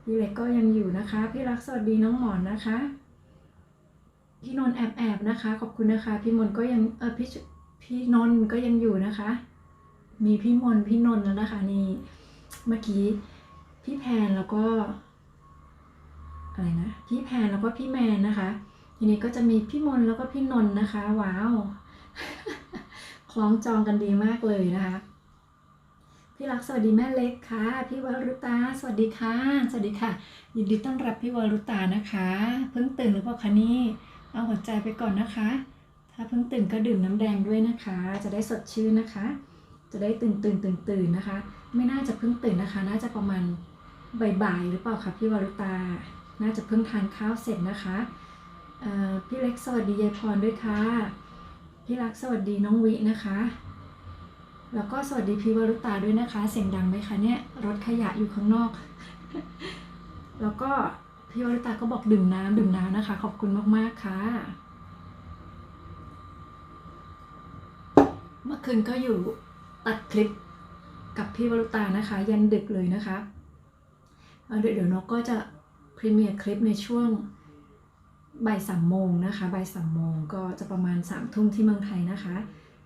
พี่เล็กก็ยังอยู่นะคะพี่รักสวัสดีน้องหมอนนะคะพี่นนท์แอบนะคะขอบคุณนะคะพี่มนก็ยังพี่นนท์ก็ยังอยู่นะคะมีพี่มนพี่นนท์แล้วนะคะนี่เมื่อกี้พี่แพนแล้วก็อะไรนะพี่แพนแล้วก็พี่แมนนะคะทีนี้ก็จะมีพี่มนแล้วก็พี่นนท์นะคะว้าวคล้องจองกันดีมากเลยนะคะพี่รักสวัสดีแม่เล็กค่ะพี่วรุตาสวัสดีค่ะสวัสดีค่ะยินดีต้อนรับพี่วรุตานะคะเพิ่งตื่นหรือเปล่าคะนี่เอาหัวใจไปก่อนนะคะถ้าเพิ่งตื่นก็ดื่มน้ำแดงด้วยนะคะจะได้สดชื่นนะคะ จะได้ตื่นนะคะ ไม่น่าจะเพิ่งตื่นนะคะ น่าจะประมาณบ่ายๆหรือเปล่าคะพี่วรุตาน่าจะเพิ่งทานข้าวเสร็จนะคะพี่เล็กสวัสดียายพรด้วยค่ะพี่รักสวัสดีน้องวินะคะแล้วก็สวัสดีพี่วรุตาด้วยนะคะเสียงดังไหมคะเนี่ยรถขยะอยู่ข้างนอก แล้วก็พี่วรุตาก็บอกดื่มน้ำนะคะขอบคุณมากๆค่ะเมื่อคืนก็อยู่ตัดคลิปกับพี่วรุตานะคะยันดึกเลยนะคะเดี๋ยวนกก็จะพรีเมียร์คลิปในช่วงบ่าย3 โมงนะคะบ่าย3 โมงก็จะประมาณ3 ทุ่มที่เมืองไทยนะคะ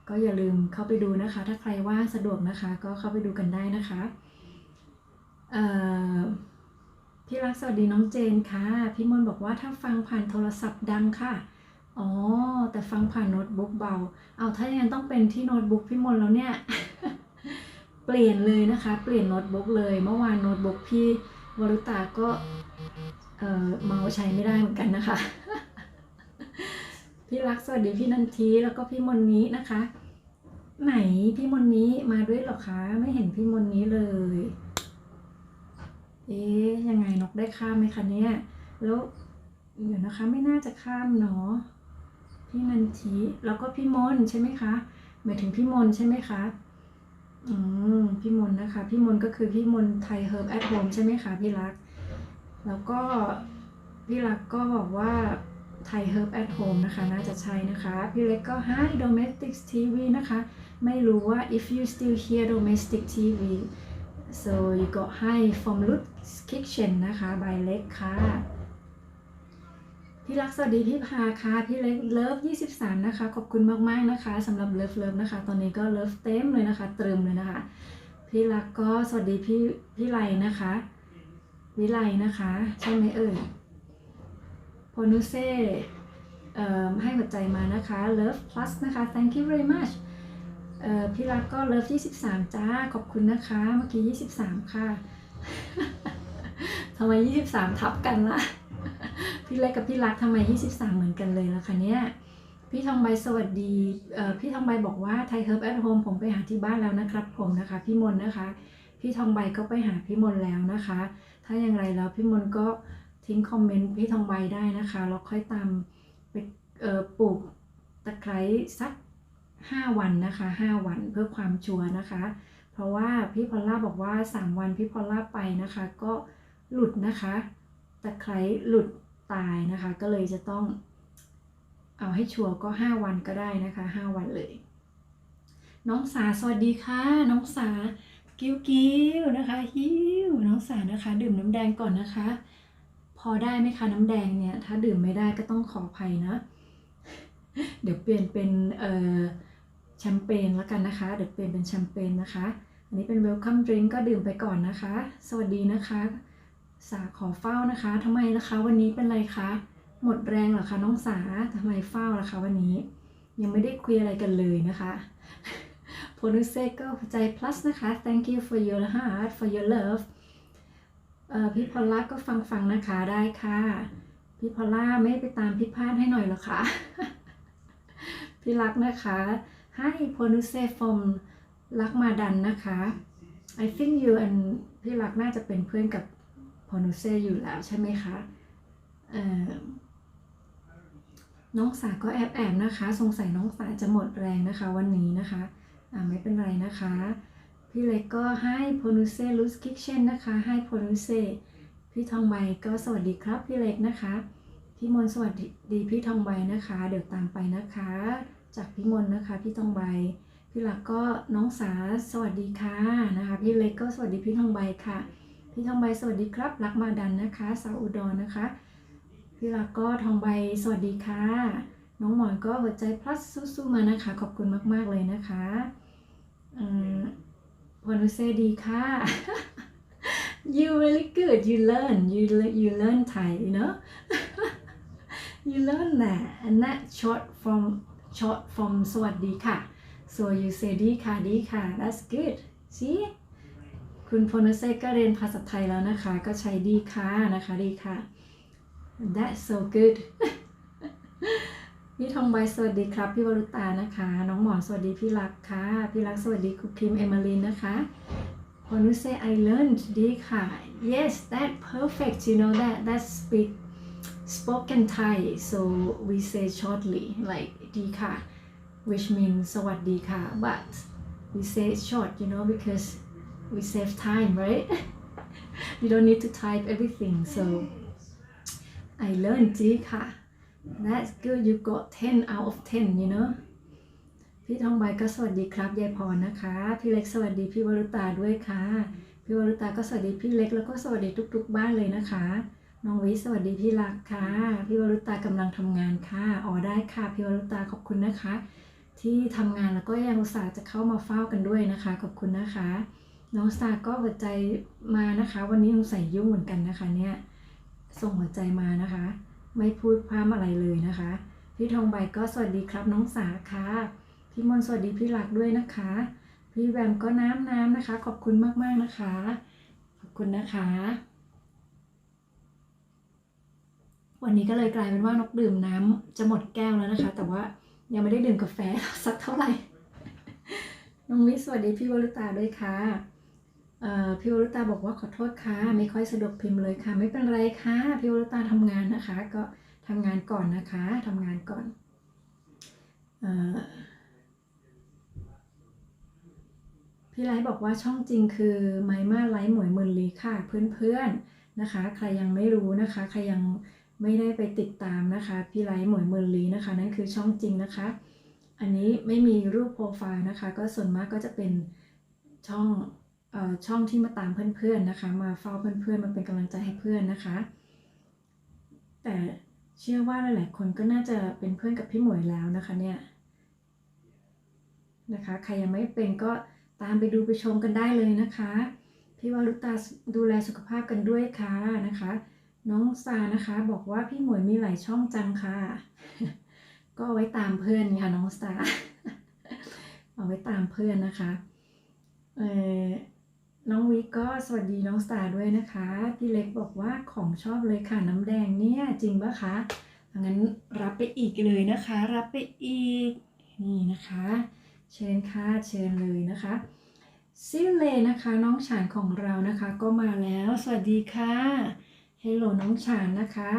ก็อย่าลืมเข้าไปดูนะคะถ้าใครว่างสะดวกนะคะก็เข้าไปดูกันได้นะคะพี่รักสวัสดีน้องเจนค่ะพี่มนบอกว่าถ้าฟังผ่านโทรศัพท์ดังค่ะอ๋อแต่ฟังผ่านโน้ตบุ๊กเบาเอาถ้าอย่างนั้นต้องเป็นที่โน้ตบุ๊กพี่มนแล้วเนี่ย เปลี่ยนเลยนะคะเปลี่ยนโน้ตบุ๊กเลยเมื่อวานโน้ตบุ๊กพี่วรุตาก็เมาส์ใช้ไม่ได้เหมือนกันนะคะ พี่รักสวัสดีพี่นันทีแล้วก็พี่มนนี้นะคะ ไหนพี่มนนี้มาด้วยหรอคะไม่เห็นพี่มนนี้เลยยังไงนกได้ข้ามไหมคะเนี่ยแล้วเดี๋ยวนะคะไม่น่าจะข้ามเนาะพี่นันทีแล้วก็พี่มนใช่ไหมคะหมายถึงพี่มนใช่ไหมคะพี่มนนะคะพี่มนก็คือพี่มนไทยเฮิร์บแอทโฮมใช่ไหมคะพี่รักแล้วก็พี่รักก็บอกว่าไทยเฮิร์บแอทโฮมนะคะน่าจะใช่นะคะพี่เล็กก็ Hi Domestic TV นะคะไม่รู้ว่า if you still hear Domestic TV so you got Hi from Lut's Kitchen นะคะบายเล็กค่ะพี่รักสวัสดีพี่พาค่ะพี่เล็กเลิฟ23นะคะขอบคุณมากๆนะคะสำหรับเลิฟนะคะตอนนี้ก็เลิฟเต็มเลยนะคะตรึมเลยนะคะพี่รักก็สวัสดีพี่ไลนะคะวิไลนะคะใช่ไหมเอ่ยโพนุเซ่ให้หัวใจมานะคะ Love Plus นะคะ Thank you very much พี่รักก็ Love 23จ้าขอบคุณนะคะเมื่อกี้23ค่ะ ทำไม23ทับกันล่ะ พี่เล็กกับพี่รักทำไม23เหมือนกันเลยล่ะคะเนี่ยพี่ทองใบสวัสดีพี่ทองใบบอกว่าไทยเฮิร์บแอทโฮมผมไปหาที่บ้านแล้วนะครับผมนะคะพี่มนนะคะพี่ทองใบก็ไปหาพี่มนแล้วนะคะถ้าอย่างไรแล้วพี่มนก็ทิ้งคอมเมนต์พี่ทองใบได้นะคะแล้วค่อยตามไปปลูกตะไคร้สัก5 วันนะคะ5 วันเพื่อความชัวร์นะคะเพราะว่าพี่พอลล่าบอกว่า3 วันพี่พอลล่าไปนะคะก็หลุดนะคะตะไคร้หลุดตายนะคะก็เลยจะต้องเอาให้ชัวร์ก็5 วันก็ได้นะคะ5 วันเลยน้องสาสวัสดีค่ะน้องสากิ้วนะคะฮิวน้องสานะคะดื่มน้ำแดงก่อนนะคะพอได้ไหมคะน้ำแดงเนี่ยถ้าดื่มไม่ได้ก็ต้องขออภัยนะเดี๋ยวเปลี่ยนเป็นแชมเปญแล้วกันนะคะเดี๋ยวเปลี่ยนเป็นแชมเปญนะคะอันนี้เป็น welcome drink ก็ดื่มไปก่อนนะคะสวัสดีนะคะสาขอเฝ้านะคะทำไมนะคะวันนี้เป็นไรคะหมดแรงเหรอคะน้องสาทำไมเฝ้าล่ะคะวันนี้ยังไม่ได้คุยอะไรกันเลยนะคะโพนุเซก็หัวใจ plus นะคะ thank you for your heart for your love พี่พอลล่าก็ฟังนะคะได้ค่ะพี่พอลล่าไม่ไปตามพี่พาดให้หน่อยเหรอคะพี่รักนะคะให้โพนุเซ from รักมาดันนะคะ I think you and พี่รักน่าจะเป็นเพื่อนกับโพนุเซอยู่แล้วใช่ไหมคะน้องสาก็แอบนะคะสงสัยน้องสาจะหมดแรงนะคะวันนี้นะคะไม่เป็นไรนะคะพี่เล็กก็ให้โพนุเซลูสคิกเช่นนะคะให้โพนุเซพี่ทองใบก็สวัสดีครับพี่เล็กนะคะพี่มนสวัสดีพี่ทองใบนะคะเดี๋ยวตามไปนะคะจากพี่มนนะคะพี่ทองใบพี่หลักก็น้องสาสวัสดีค่ะนะคะพี่เล็กก็สวัสดีพี่ทองใบค่ะพี่ทองใบสวัสดีครับรักมาดันนะคะสาวอุดรนะคะพี่รักก็ทองใบสวัสดีค่ะน้องหมอนก็หัวใจ plus สู้ๆมานะคะขอบคุณมากๆเลยนะคะวันนุเซดีค่ะ you really good you learn Thai you know you learn that and that short from สวัสดีค่ะ so you say ดีค่ะ that's good see คุณพนุเซก็เรียนภาษาไทยแล้วนะคะก็ใช้ดีค่ะนะคะดีค่ะ that's so good พี่ทองใบสวัสดีครับพี่วรุตานะคะน้องหมอนสวัสดีพี่รักค่ะพี่รักสวัสดีคุณคิมเอมิลีนนะคะคนนู้น say I learned ดีค่ะ yes that perfect you know that speak spoken Thai so we say shortly like ดีค่ะ which means สวัสดีค่ะ but we say it short you know because we save time right you don't need to type everything so I learned ดีค่ะ That's good you got 10 out of 10 you know พี่ทองใบก็สวัสดีครับยายพรนะคะพี่เล็กสวัสดีพี่วรุตาด้วยค่ะพี่วรุตาก็สวัสดีพี่เล็กแล้วก็สวัสดีทุกๆบ้านเลยนะคะน้องวิสวัสดีพี่รักค่ะพี่วรุตากำลังทำงานค่ะอ๋อได้ค่ะพี่วรุตาขอบคุณนะคะที่ทำงานแล้วก็ยังอุตส่าห์จะเข้ามาเฝ้ากันด้วยนะคะขอบคุณนะคะน้องสตาร์ก็หัวใจมานะคะวันนี้สงสัยยุ่งเหมือนกันนะคะเนี่ยส่งหัวใจมานะคะไม่พูดพร่ำอะไรเลยนะคะพี่ทองใบก็สวัสดีครับน้องสาค่ะพี่มนสวัสดีพี่หลักด้วยนะคะพี่แวมก็น้ำนะคะขอบคุณมากๆนะคะขอบคุณนะคะวันนี้ก็เลยกลายเป็นว่านกดื่มน้ำจะหมดแก้วแล้วนะคะแต่ว่ายังไม่ได้ดื่มกาแฟสักเท่าไหร่น้องวิสวัสดีพี่วรุตาด้วยค่ะพี่วรุตาบอกว่าขอโทษค่ะไม่ค่อยสะดวกพิมพ์เลยค่ะไม่เป็นไรค่ะพี่วรุตาทำงานนะคะก็ทำงานก่อนนะคะทำงานก่อนพี่ไลฟ์บอกว่าช่องจริงคือไมม่าไลฟ์หมวยหมื่นลีค่ะเพื่อนๆนะคะใครยังไม่รู้นะคะใครยังไม่ได้ไปติดตามนะคะพี่ไลฟ์หมวยหมื่นลีนะคะนั่นคือช่องจริงนะคะอันนี้ไม่มีรูปโปรไฟล์นะคะก็ส่วนมากก็จะเป็นช่องที่มาตามเพื่อนๆนะคะมาเฝ้าเพื่อนๆมาเป็นกำลังใจให้เพื่อนนะคะแต่เชื่อว่าหลายๆคนก็น่าจะเป็นเพื่อนกับพี่หมวยแล้วนะคะเนี่ยนะคะใครยังไม่เป็นก็ตามไปดูไปชมกันได้เลยนะคะพี่วรุตาดูแลสุขภาพกันด้วยค่ะนะคะน้องซานะคะบอกว่าพี่หมวยมีหลายช่องจังค่ะก็เอาไว้ตามเพื่อนค่ะน้องซาเอาไว้ตามเพื่อนนะคะน้องวิก็สวัสดีน้องสตาร์ด้วยนะคะพี่เล็กบอกว่าของชอบเลยค่ะน้ำแดงเนี่ยจริงปะคะงั้นรับไปอีกเลยนะคะรับไปอีกนี่นะคะเชิญค่ะเชิญเลยนะคะซิลเลนะคะน้องฉานของเรานะคะก็มาแล้วสวัสดีค่ะเฮลโลน้องฉานนะคะ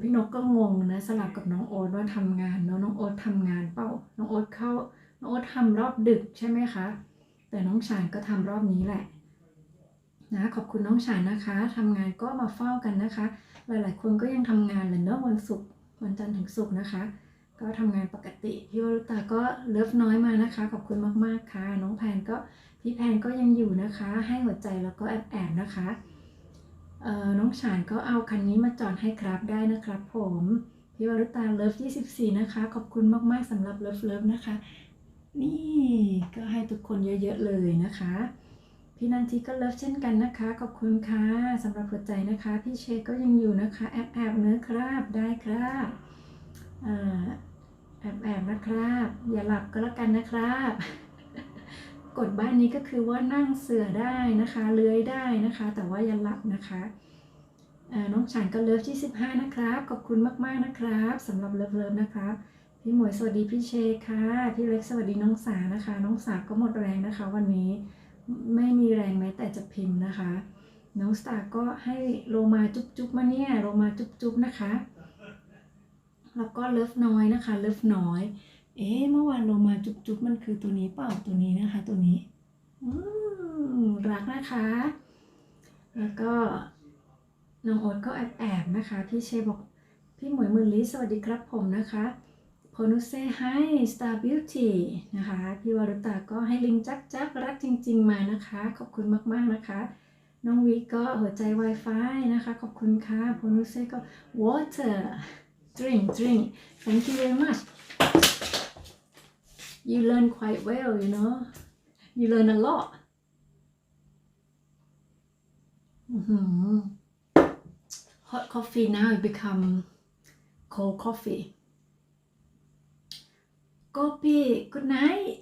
พี่นกก็งงนะสลับกับน้องโอ๊ตว่าทำงานเนาะน้องโอ๊ตทำงานเปล่าน้องโอ๊ตทำรอบดึกใช่ไหมคะแต่น้องฉานก็ทำรอบนี้แหละนะขอบคุณน้องฉานนะคะทำงานก็มาเฝ้ากันนะคะหลายๆคนก็ยังทำงานเลยเนาะวันศุกร์วันจันทร์ถึงศุกร์นะคะก็ทำงานปกติพี่วรุตาก็เลิฟน้อยมานะคะขอบคุณมากๆค่ะน้องแพนก็พี่แพนก็ยังอยู่นะคะให้หัวใจแล้วก็แอบนะคะน้องฉานก็เอาคันนี้มาจอดให้ครับได้นะครับผมพี่วรุตาเลิฟ24นะคะขอบคุณมากๆสำหรับเลิฟนะคะนี่ก็ให้ทุกคนเยอะๆเลยนะคะพี่นันทีก็เลิฟเช่นกันนะคะขอบคุณค่ะสำหรับหัวใจนะคะพี่เชก็ยังอยู่นะคะแอบเนื้อครับได้ครับแอบนะครับอย่าหลับก็แล้วกันนะครับกฎบ้านนี้ก็คือว่านั่งเสือได้นะคะเลื้อยได้นะคะแต่ว่าอย่าหลับนะคะน้องฉันก็เลิฟที่15นะครับขอบคุณมากๆนะครับสำหรับเลิฟนะครับพี่หมวยสวัสดีพี่เชค่ะพี่เล็กสวัสดีน้องสานะคะน้องสาก็หมดแรงนะคะวันนี้ไม่มีแรงแม้แต่จะพิมพ์นะคะน้องสตาร์ก็ให้โลมาจุ๊บมาเนี่ยโลมาจุ๊บนะคะแล้วก็เลิฟน้อยนะคะเลิฟน้อยเมื่อวานโลมาจุ๊บมันคือตัวนี้เปล่าตัวนี้นะคะตัวนี้รักนะคะแล้วก็น้องโอ๊ตก็แอบนะคะพี่เชบอกพี่หมวยมือลิสวัสดีครับผมนะคะโพนุเซ่ให้ Star Beauty นะคะพี่วรุตาก็ให้ลิงจักรักจริงๆมานะคะขอบคุณมากๆนะคะน้องวีก็หัวใจ Wi-Fi นะคะขอบคุณค่ะโพนุเซ่ก็ Water drink thank you very much you learn quite well you know you learn a lot hot coffee now it become cold coffee Gopi good night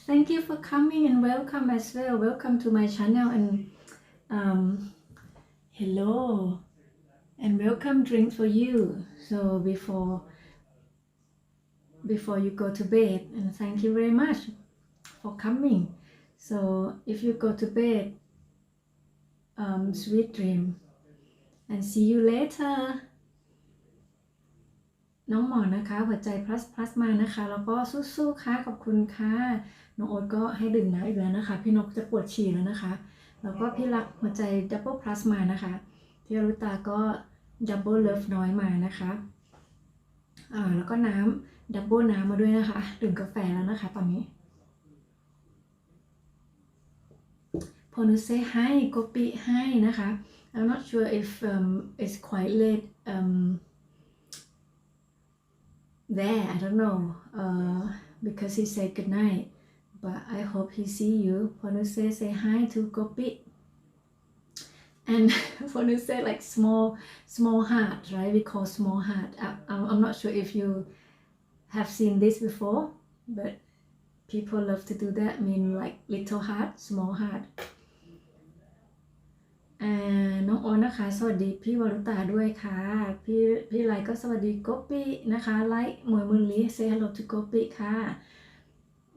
thank you for coming and welcome as well welcome to my channel and hello and welcome drink for you so before before you go to bed. And thank you very much for coming. So if you go to bed, sweet dream and see you later. น้องหมอนะคะหัวใจ plus มานะคะแล้วก็สู้ๆค่ะขอบคุณค่ะน้องโอ๊ตก็ให้ดื่มน้ำอีกแล้วนะคะพี่นกจะปวดฉี่แล้วนะคะแล้วก็พี่รักหัวใจ double plus มานะคะพี่อรุตาก็ double love น้อยมานะคะแล้วก็น้ำ double น้ำมาด้วยนะคะดื่มกาแฟแล้วนะคะตอนนี้พอนุเซให้โกปิให้นะคะ I'm not sure if it's quite late there, I don't know, because he said good night, but I hope he see you. Ponuse say hi to Gopi, and Ponuse like small heart, right? We call small heart. I'm not sure if you have seen this before, but people love to do that. Mean like little heart, small heart. น้องโอนะคะสวัสดีพี่วรุตาด้วยค่ะพี่ไลก็สวัสดีโกปินะคะไลหมวยมุนลีเซฮัลโหลทูโกปิค่ะ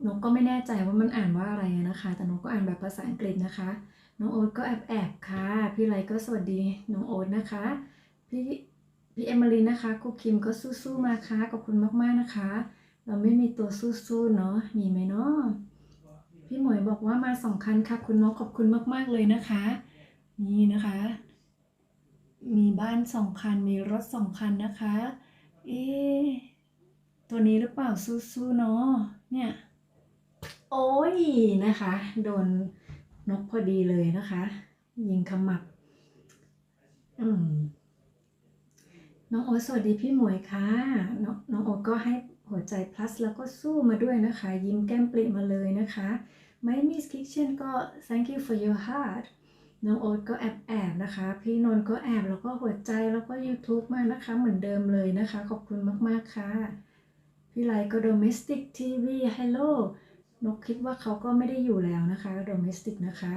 นกก็ไม่แน่ใจว่ามันอ่านว่าอะไรนะคะแต่นกก็อ่านแบบภาษาอังกฤษนะคะน้องโอ๊ตก็แอบค่ะพี่ไลก็สวัสดีน้องโอ๊ตนะคะพี่เอมิลีนะคะครูคิมก็สู้ๆมาค่ะขอบคุณมากๆนะคะเราไม่มีตัวสู้ๆเนาะมีไหมเนาะพี่หมวยบอกว่ามา2 คันค่ะคุณนกขอบคุณมากๆเลยนะคะนี่นะคะมีบ้าน2 คันมีรถ2 คันนะคะตัวนี้หรือเปล่าสู้ๆเนาะเนี่ยโอ้ยนะคะโดนนกพอดีเลยนะคะยิงขมับน้องโอ๊ตสวัสดีพี่หมวยค่ะน้องโอ๊ตก็ให้หัวใจ plus แล้วก็สู้มาด้วยนะคะยิ้มแก้มปริมาเลยนะคะไม่มิสคิทเช่นก็ thank you for your heartน้องโอ๊ตก็แอบนะคะพี่นนท์ก็แอบแล้วก็หัวใจแล้วก็ YouTube มากนะคะเหมือนเดิมเลยนะคะขอบคุณมากๆค่ะพี่ไลก็ Domestic TV Hello นกคิดว่าเขาก็ไม่ได้อยู่แล้วนะคะ Domestic นะคะ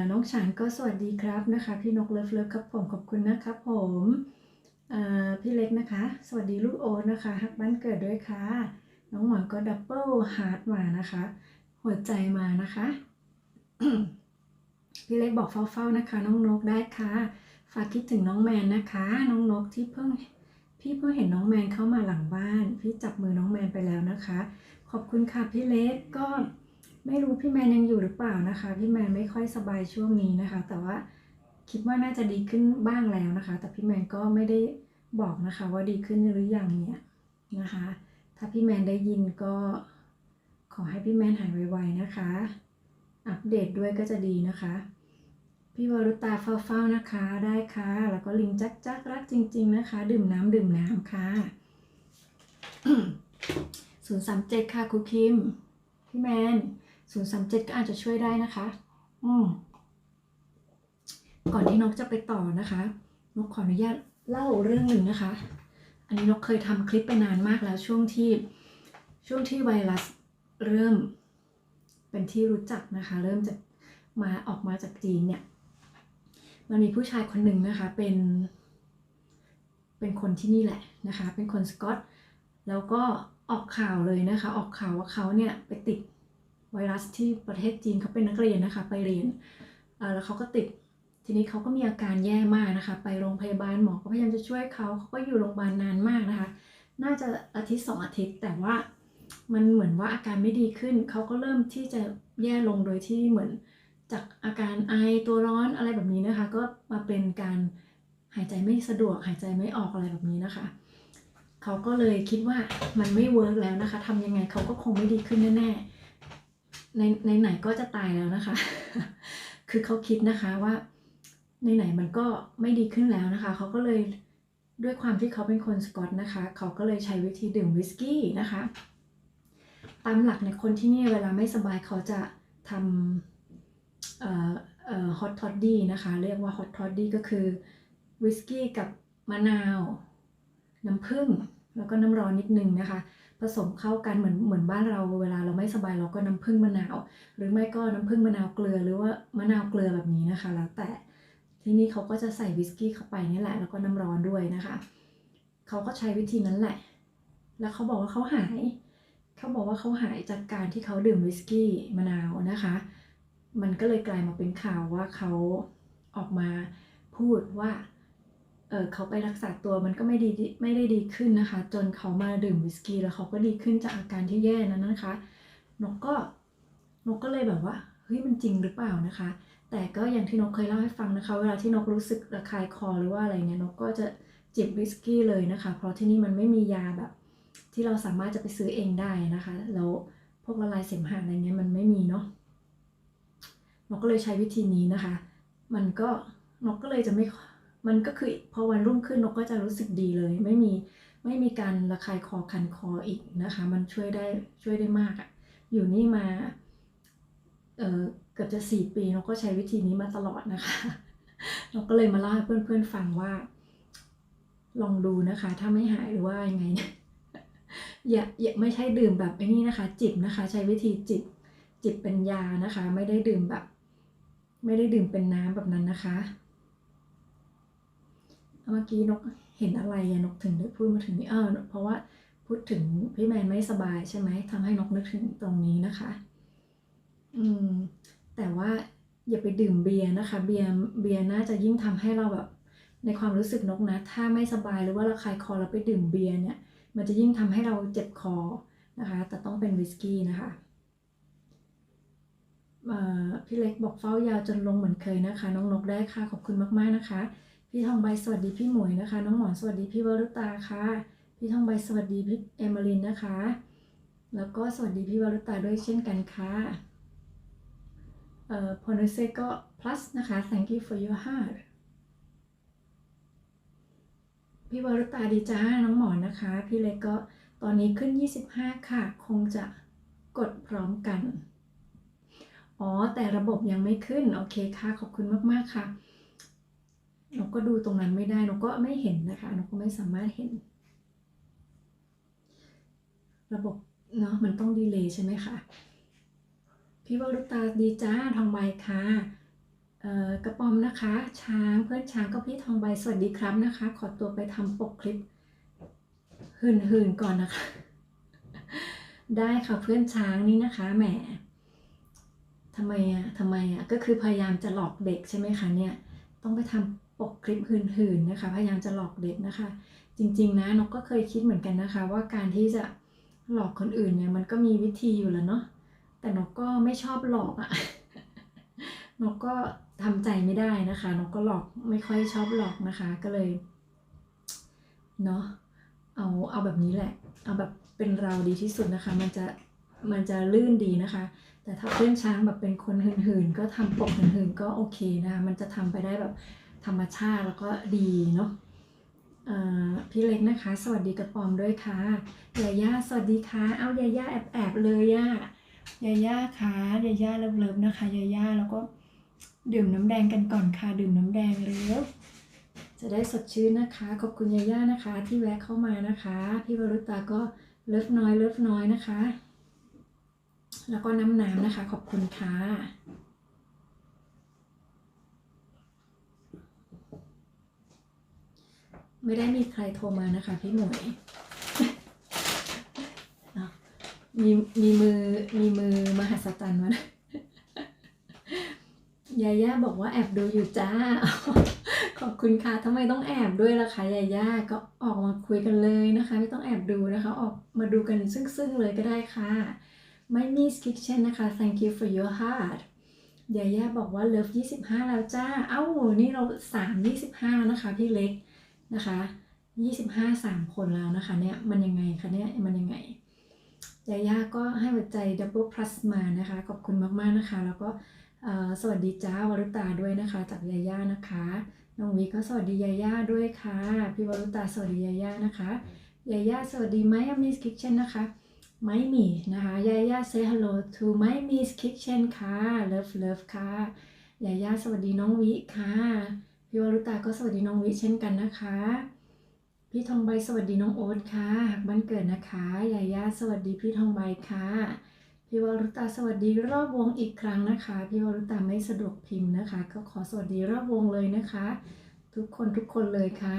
น้องฉานก็สวัสดีครับนะคะพี่นกเลิฟครับผมขอบคุณนะครับผมพี่เล็กนะคะสวัสดีลูกโอ๊ตนะคะฮักบ้านเกิดด้วยค่ะน้องหมอนก็ Double Heart มานะคะหัวใจมานะคะพี่เล็กบอกเฝ้าๆนะคะน้องนกได้ค่ะฝากคิดถึงน้องแมนนะคะน้องนกที่พี่เพิ่งเห็นน้องแมนเข้ามาหลังบ้านพี่จับมือน้องแมนไปแล้วนะคะขอบคุณค่ะพี่เล็กก็ไม่รู้พี่แมนยังอยู่หรือเปล่านะคะพี่แมนไม่ค่อยสบายช่วงนี้นะคะแต่ว่าคิดว่าน่าจะดีขึ้นบ้างแล้วนะคะแต่พี่แมนก็ไม่ได้บอกนะคะว่าดีขึ้นหรือยังเนี่ยนะคะถ้าพี่แมนได้ยินก็ขอให้พี่แมนหายไวๆนะคะอัปเดตด้วยก็จะดีนะคะพี่วรุตาเฝ้าๆนะคะได้ค่ะแล้วก็ลิงจักรักจริงๆนะคะดื่มน้ำค่ะ 037ค่ะครูคิมพี่แมน037ก็อาจจะช่วยได้นะคะก่อนที่นกจะไปต่อนะคะนกขออนุญาตเล่าเรื่องหนึ่งนะคะอันนี้นกเคยทำคลิปไปนานมากแล้วช่วงที่ไวรัสเริ่มเป็นที่รู้จักนะคะเริ่มจะออกมาจากจีนเนี่ยมันมีผู้ชายคนหนึ่งนะคะเป็นคนที่นี่แหละนะคะเป็นคนสกอตแล้วก็ออกข่าวเลยนะคะออกข่าวว่าเขาเนี่ยไปติดไวรัสที่ประเทศจีนเขาเป็นนักเรียนนะคะไปเรียนแล้วเขาก็ติดทีนี้เขาก็มีอาการแย่มากนะคะไปโรงพยาบาลหมอก็พยายามจะช่วยเขาก็อยู่โรงพยาบาลนานมากนะคะน่าจะอาทิตย์2 อาทิตย์แต่ว่ามันเหมือนว่าอาการไม่ดีขึ้นเขาก็เริ่มที่จะแย่ลงโดยที่เหมือนจากอาการไอตัวร้อนอะไรแบบนี้นะคะก็มาเป็นการหายใจไม่สะดวกหายใจไม่ออกอะไรแบบนี้นะคะเขาก็เลยคิดว่ามันไม่เวิร์กแล้วนะคะทำยังไงเขาก็คงไม่ดีขึ้นแน่ๆในไหนก็จะตายแล้วนะคะ คือเขาคิดนะคะว่าในไหนมันก็ไม่ดีขึ้นแล้วนะคะเขาก็เลยด้วยความที่เขาเป็นคนสกอตนะคะเขาก็เลยใช้วิธีดื่มวิสกี้นะคะตามหลักในคนที่นี่เวลาไม่สบายเขาจะทำฮอตทอดดี้นะคะเรียกว่าฮอตทอดดี้ก็คือวิสกี้กับมะนาวน้ำผึ้งแล้วก็น้ำร้อนนิดนึงนะคะผสมเข้ากันเหมือนบ้านเราเวลาเราไม่สบายเราก็น้ำผึ้งมะนาวหรือไม่ก็น้ำผึ้งมะนาวเกลือหรือว่ามะนาวเกลือแบบนี้นะคะแล้วแต่ที่นี่เขาก็จะใส่วิสกี้เข้าไปนี่แหละแล้วก็น้ำร้อนด้วยนะคะเขาก็ใช้วิธีนั้นแหละ แล้วเขาบอกว่าเขาหายจากการที่เขาดื่มวิสกี้มะนาวนะคะมันก็เลยกลายมาเป็นข่าวว่าเขาออกมาพูดว่าเขาไปรักษาตัวมันก็ไม่ได้ดีขึ้นนะคะจนเขามาดื่มวิสกี้แล้วเขาก็ดีขึ้นจากอาการที่แย่นั้นนะคะนกก็เลยแบบว่าเฮ้ยมันจริงหรือเปล่านะคะแต่ก็อย่างที่นกเคยเล่าให้ฟังนะคะเวลาที่นกรู้สึกระคายคอหรือว่าอะไรเนี่ยนกก็จะจิบวิสกี้เลยนะคะเพราะที่นี่มันไม่มียาแบบที่เราสามารถจะไปซื้อเองได้นะคะแล้วพวกละลายเสมหะอะไรเงี้ยมันไม่มีเนาะนกก็เลยใช้วิธีนี้นะคะนกก็เลยจะไม่มันก็คือพอวันรุ่งขึ้นนกก็จะรู้สึกดีเลยไม่มีการระคายคอคันคออีกนะคะมันช่วยได้มากอะอยู่นี่มาเกือบจะ4 ปีนกก็ใช้วิธีนี้มาตลอดนะคะนกก็เลยมาเล่าให้เพื่อนๆฟังว่าลองดูนะคะถ้าไม่หายหรือว่ายังไงอย่าไม่ใช่ดื่มแบบไอ้นี่นะคะจิบนะคะใช้วิธีจิบเป็นยานะคะไม่ได้ดื่มเป็นน้ำแบบนั้นนะคะเมื่อกี้นกเห็นอะไรนกถึงได้พูดมาถึงนี้เพราะว่าพูดถึงพี่แมนไม่สบายใช่ไหมทำให้นกนึกถึงตรงนี้นะคะแต่ว่าอย่าไปดื่มเบียร์นะคะเบียร์น่าจะยิ่งทำให้เราแบบในความรู้สึกนกนะถ้าไม่สบายหรือว่าระคายคอเราไปดื่มเบียร์เนี่ยมันจะยิ่งทำให้เราเจ็บคอนะคะแต่ต้องเป็นวิสกี้นะคะพี่เล็กบอกเฝ้ายาวจนลงเหมือนเคยนะคะน้องนกได้ค่ะขอบคุณมากๆนะคะพี่ทองใบสวัสดีพี่หมวยนะคะน้องหมอนสวัสดีพี่วรุตาค่ะพี่ทองใบสวัสดีพี่เอมิลินนะคะแล้วก็สวัสดีพี่วรุตาด้วยเช่นกันค่ะพอนุเซก็ plus นะคะ thank you for your heart พี่วรุตาดีจ้าน้องหมอนนะคะพี่เล็กก็ตอนนี้ขึ้น25ค่ะคงจะกดพร้อมกันแต่ระบบยังไม่ขึ้นโอเคค่ะขอบคุณมากๆค่ะนกก็ดูตรงนั้นไม่ได้นกก็ไม่เห็นนะคะนกก็ไม่สามารถเห็นระบบเนาะมันต้องดีเลย์ใช่ไหมคะพี่วรุตาดีจ้าทองใบค่ะกระป๋อมนะคะช้างเพื่อนช้างก็พี่ทองใบสวัสดีครับนะคะขอตัวไปทำปกคลิปหื่นก่อนนะคะได้ค่ะเพื่อนช้างนี่นะคะแหมทำไมก็คือพยายามจะหลอกเด็กใช่ไหมคะเนี่ยต้องไปทำปกคลิปหื่นนะคะพยายามจะหลอกเด็กนะคะจริงๆนะนกก็เคยคิดเหมือนกันนะคะว่าการที่จะหลอกคนอื่นเนี่ยมันก็มีวิธีอยู่แล้วเนาะแต่นกก็ไม่ชอบหลอกอะนกก็ทำใจไม่ได้นะคะนกก็หลอกไม่ค่อยชอบหลอกนะคะก็เลยเนาะเอาแบบนี้แหละเอาแบบเป็นเราดีที่สุดนะคะมันจะลื่นดีนะคะแต่ถ้าเพื่อนช้างแบบเป็นคนหื่นๆก็ทำปกหื่นๆก็โอเคนะคะมันจะทำไปได้แบบธรรมชาติแล้วก็ดีเนาะพี่เล็กนะคะสวัสดีกระปอมด้วยค่ะยาย่าสวัสดีค่ะเอายาย่าแอบเลยยาย่าค่ะยาย่าเลิฟๆนะคะยาย่าแล้วก็ดื่มน้ำแดงกันก่อนค่ะดื่มน้ำแดงเลยจะได้สดชื่นนะคะขอบคุณยาย่านะคะที่แวะเข้ามานะคะพี่วรุตาก็เลิฟน้อยนะคะแล้วก็น้ำนะคะขอบคุณค่ะไม่ได้มีใครโทรมานะคะพี่หมวยมีมือมหัศจรรย์มายาย่าบอกว่าแอบดูอยู่จ้าขอบคุณค่ะทำไมต้องแอบด้วยล่ะคะยาย่าก็ออกมาคุยกันเลยนะคะไม่ต้องแอบดูนะคะออกมาดูกันซึ่งเลยก็ได้ค่ะไม่มีสคิทเช่นนะคะ thank you for your heart ยาย่าบอกว่าเลิฟ25แล้วจ้านี่เรา25นะคะพี่เล็กนะคะ25 3 คนแล้วนะคะเนี่ยมันยังไงคะเนี่ยมันยังไงยาย่าก็ให้หัวใจ double plus มานะคะขอบคุณมากๆนะคะแล้วก็สวัสดีจ้าวรุตาด้วยนะคะจากยาย่านะคะน้องวิก็สวัสดียาย่าด้วยค่ะพี่วรุตาสวัสดียาย่านะคะยาย่าสวัสดีไมอามิสคิทเช่นนะคะไม่มีนะคะยาย่า say hello to my miss kitchen ค่ะ love ค่ะยาย่าสวัสดีน้องวิค่ะพี่วรุตาก็สวัสดีน้องวิเช่นกันนะคะพี่ทองใบสวัสดีน้องโอ๊ตค่ะหากบ้านเกิดนะคะยาย่าสวัสดีพี่ทองใบค่ะพี่วรุตาสวัสดีรอบวงอีกครั้งนะคะพี่วรุตาไม่สะดวกพิมพ์นะคะก็ขอสวัสดีรอบวงเลยนะคะทุกคนเลยค่ะ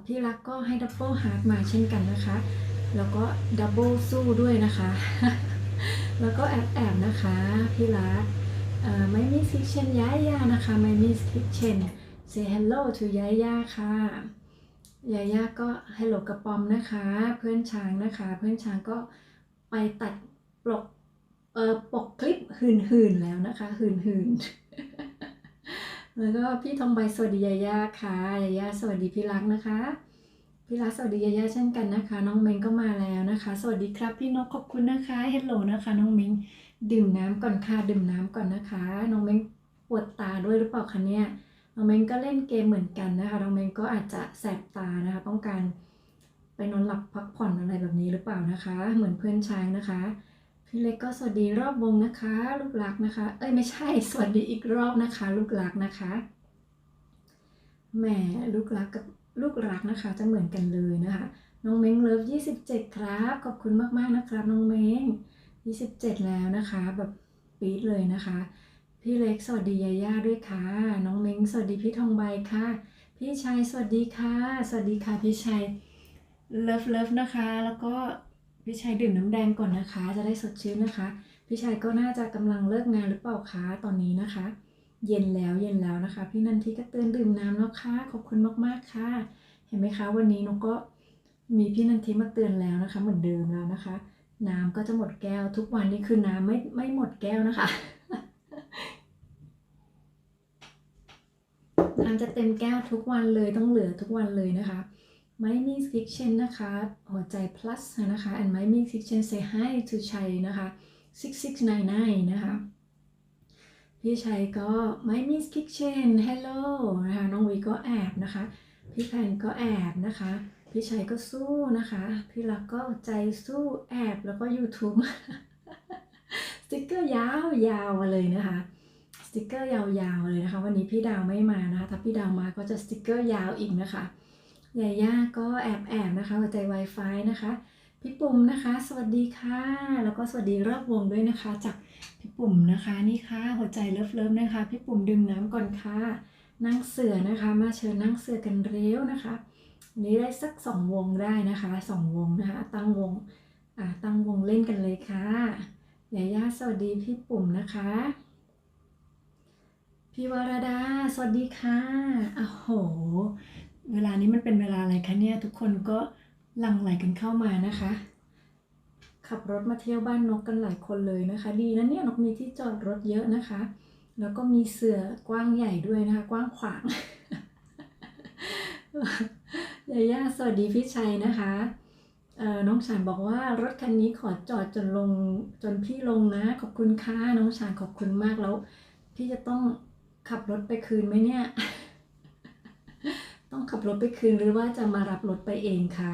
พี่รักก็ให้ดับเบิลฮาร์ดมาเช่นกันนะคะแล้วก็ดับเบิลสู้ด้วยนะคะ แล้วก็แอบนะคะพี่รักไม่มีคิเชนย้ายยานะคะไม่มีคิเชน say hello to ยาย่าค่ะยาย่าก็ hello กระปอมนะคะเพื่อนช้างนะคะเพื่อนช้างก็ไปตัดปกปกคลิปหื่นแล้วนะคะหื่นแล้วก็พี่ทองใบสวัสดียาย่าค่ะยาย่าสวัสดีพี่รักนะคะพี่รักสวัสดียาย่าเช่นกันนะคะน้องเมงก็มาแล้วนะคะสวัสดีครับพี่นกขอบคุณนะคะเฮลโหลนะคะน้องเมงดื่มน้ำก่อนค่ะดื่มน้ำก่อนนะคะน้องเมงปวดตาด้วยหรือเปล่าคะเนี่ยน้องเมงก็เล่นเกมเหมือนกันนะคะน้องเมงก็อาจจะแสบตานะคะต้องการไปนอนหลับพักผ่อนอะไรแบบนี้หรือเปล่านะคะเหมือนเพื่อนช้างนะคะพี่เล็กก็สวัสดีรอบวงนะคะลูกรักนะคะไม่ใช่สวัสดีอีกรอบนะคะลูกรักนะคะแหมลูกรักกับลูกรักนะคะจะเหมือนกันเลยนะคะน้องเม้งเลิฟ27ครับขอบคุณมากๆนะครับน้องเม้ง27แล้วนะคะแบบปี๊ดเลยนะคะพี่เล็กสวัสดียาย่าด้วยค่ะน้องเม้งสวัสดีพี่ทองใบค่ะพี่ชัยสวัสดีค่ะสวัสดีค่ะพี่ชัยเลิฟนะคะแล้วก็พี่ชัยดื่มน้ำแดงก่อนนะคะจะได้สดชื่นนะคะพี่ชัยก็น่าจะกำลังเลิกงานหรือเปล่าคะตอนนี้นะคะเย็นแล้วนะคะพี่นันทีก็เตือนดื่มน้ำแล้วค่ะขอบคุณมากๆค่ะเห็นไหมคะวันนี้นกก็มีพี่นันทีมาเตือนแล้วนะคะเหมือนเดิมแล้วนะคะน้ำก็จะหมดแก้วทุกวันนี้คือน้ำไม่หมดแก้วนะคะ น้ำจะเต็มแก้วทุกวันเลยต้องเหลือทุกวันเลยนะคะไม่มีคิกเชนนะคะหัวใจ plus นะคะ and ไม่มีคิกเชน say hi to ชัยนะคะ6699นะคะพี่ชัยก็ไม่มีคิกเชน hello นะคะน้องวีก็แอบนะคะพี่แพนก็แอบนะคะพี่ชัยก็สู้นะคะพี่รักก็ใจสู้แอบแล้วก็ YouTube สติ๊กเกอร์ยาวมาเลยนะคะสติ๊กเกอร์ยาวๆเลยนะคะวันนี้พี่ดาวไม่มานะคะถ้าพี่ดาวมาก็จะสติ๊กเกอร์ยาวอีกนะคะยาย่าก็แอบนะคะหัวใจ Wi-Fi นะคะพี่ปุ่มนะคะสวัสดีค่ะแล้วก็สวัสดีรอบวงด้วยนะคะจากพี่ปุ่มนะคะนี่ค่ะหัวใจเลิฟนะคะพี่ปุ่มดื่มน้ำก่อนค่ะนั่งเสือนะคะมาเชิญนั่งเสือกันเร็วนะคะนี้ได้สัก2 วงได้นะคะ2 วงนะคะตั้งวงเล่นกันเลยค่ะยาย่าสวัสดีพี่ปุ่มนะคะพี่วรดาสวัสดีค่ะอ้โหเวลานี้มันเป็นเวลาอะไรคะเนี่ยทุกคนก็หลั่งไหลกันเข้ามานะคะขับรถมาเที่ยวบ้านนกกันหลายคนเลยนะคะดีนะเนี่ยนกมีที่จอดรถเยอะนะคะแล้วก็มีเสื่อกว้างใหญ่ด้วยนะคะกว้างขวาง ยาย่าสวัสดีพี่ชัยนะคะน้องฉานบอกว่ารถคันนี้ขอจอดจนพี่ลงนะขอบคุณค่ะน้องฉานขอบคุณมากแล้วพี่จะต้องขับรถไปคืนไหมเนี่ย ต้องขับรถไปคืนหรือว่าจะมารับรถไปเองคะ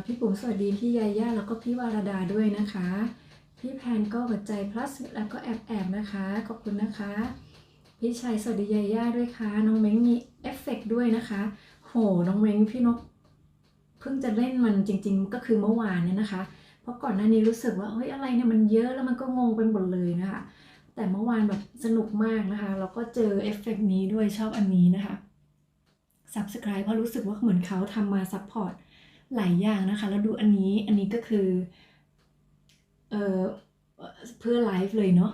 พี่ปุ๋มสวัสดีพี่ยาย่าแล้วก็พี่วารดาด้วยนะคะพี่แพนก็หัวใจ plus แล้วก็แอบนะคะขอบคุณนะคะพี่ชัยสวัสดียาย่าด้วยค่ะน้องเม้งมีเอฟเฟกต์ด้วยนะคะโหน้องเม้งพี่นกเพิ่งจะเล่นมันจริงๆก็คือเมื่อวานเนี่ยนะคะเพราะก่อนหน้านี้รู้สึกว่าเฮ้ยอะไรเนี่ยมันเยอะแล้วมันก็งงไปหมดเลยนะคะแต่เมื่อวานแบบสนุกมากนะคะแล้วก็เจอเอฟเฟกต์นี้ด้วยชอบอันนี้นะคะ Subscribe เพราะรู้สึกว่าเหมือนเขาทำมาซัพพอร์ตหลายอย่างนะคะแล้วดูอันนี้ก็คือเเพื่อไลฟ์เลยเนาะ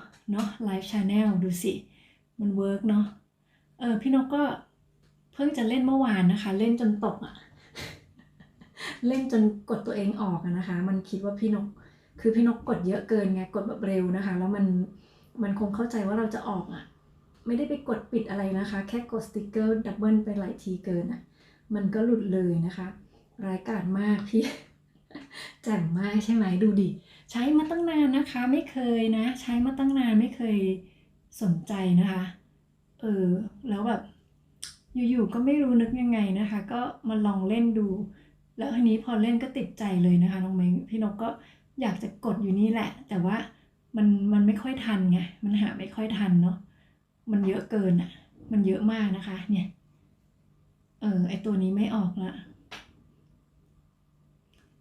ไลฟ์ชาแนลดูสิมันเวิร์กเนาะพี่นกก็เพิ่งจะเล่นเมื่อวานนะคะเล่นจนตกอะ เล่นจนกดตัวเองออกนะคะมันคิดว่าพี่นกคือพี่นกกดเยอะเกินไงกดแบบเร็วนะคะแล้วมันคงเข้าใจว่าเราจะออกอะไม่ได้ไปกดปิดอะไรนะคะแค่กดสติกเกอร์ดับเบิลไปหลายทีเกินอะมันก็หลุดเลยนะคะร้ายกาจมากพี่ แจ่มมากใช่ไหมดูดิใช้มาตั้งนานนะคะไม่เคยนะใช้มาตั้งนานไม่เคยสนใจนะคะแล้วแบบอยู่ๆก็ไม่รู้นึกยังไงนะคะก็มาลองเล่นดูแล้วทีนี้พอเล่นก็ติดใจเลยนะคะน้องเมย์พี่นกก็อยากจะกดอยู่นี่แหละแต่ว่ามันไม่ค่อยทันไงมันหาไม่ค่อยทันเนาะมันเยอะเกินอ่ะมันเยอะมากนะคะเนี่ยไอตัวนี้ไม่ออกละ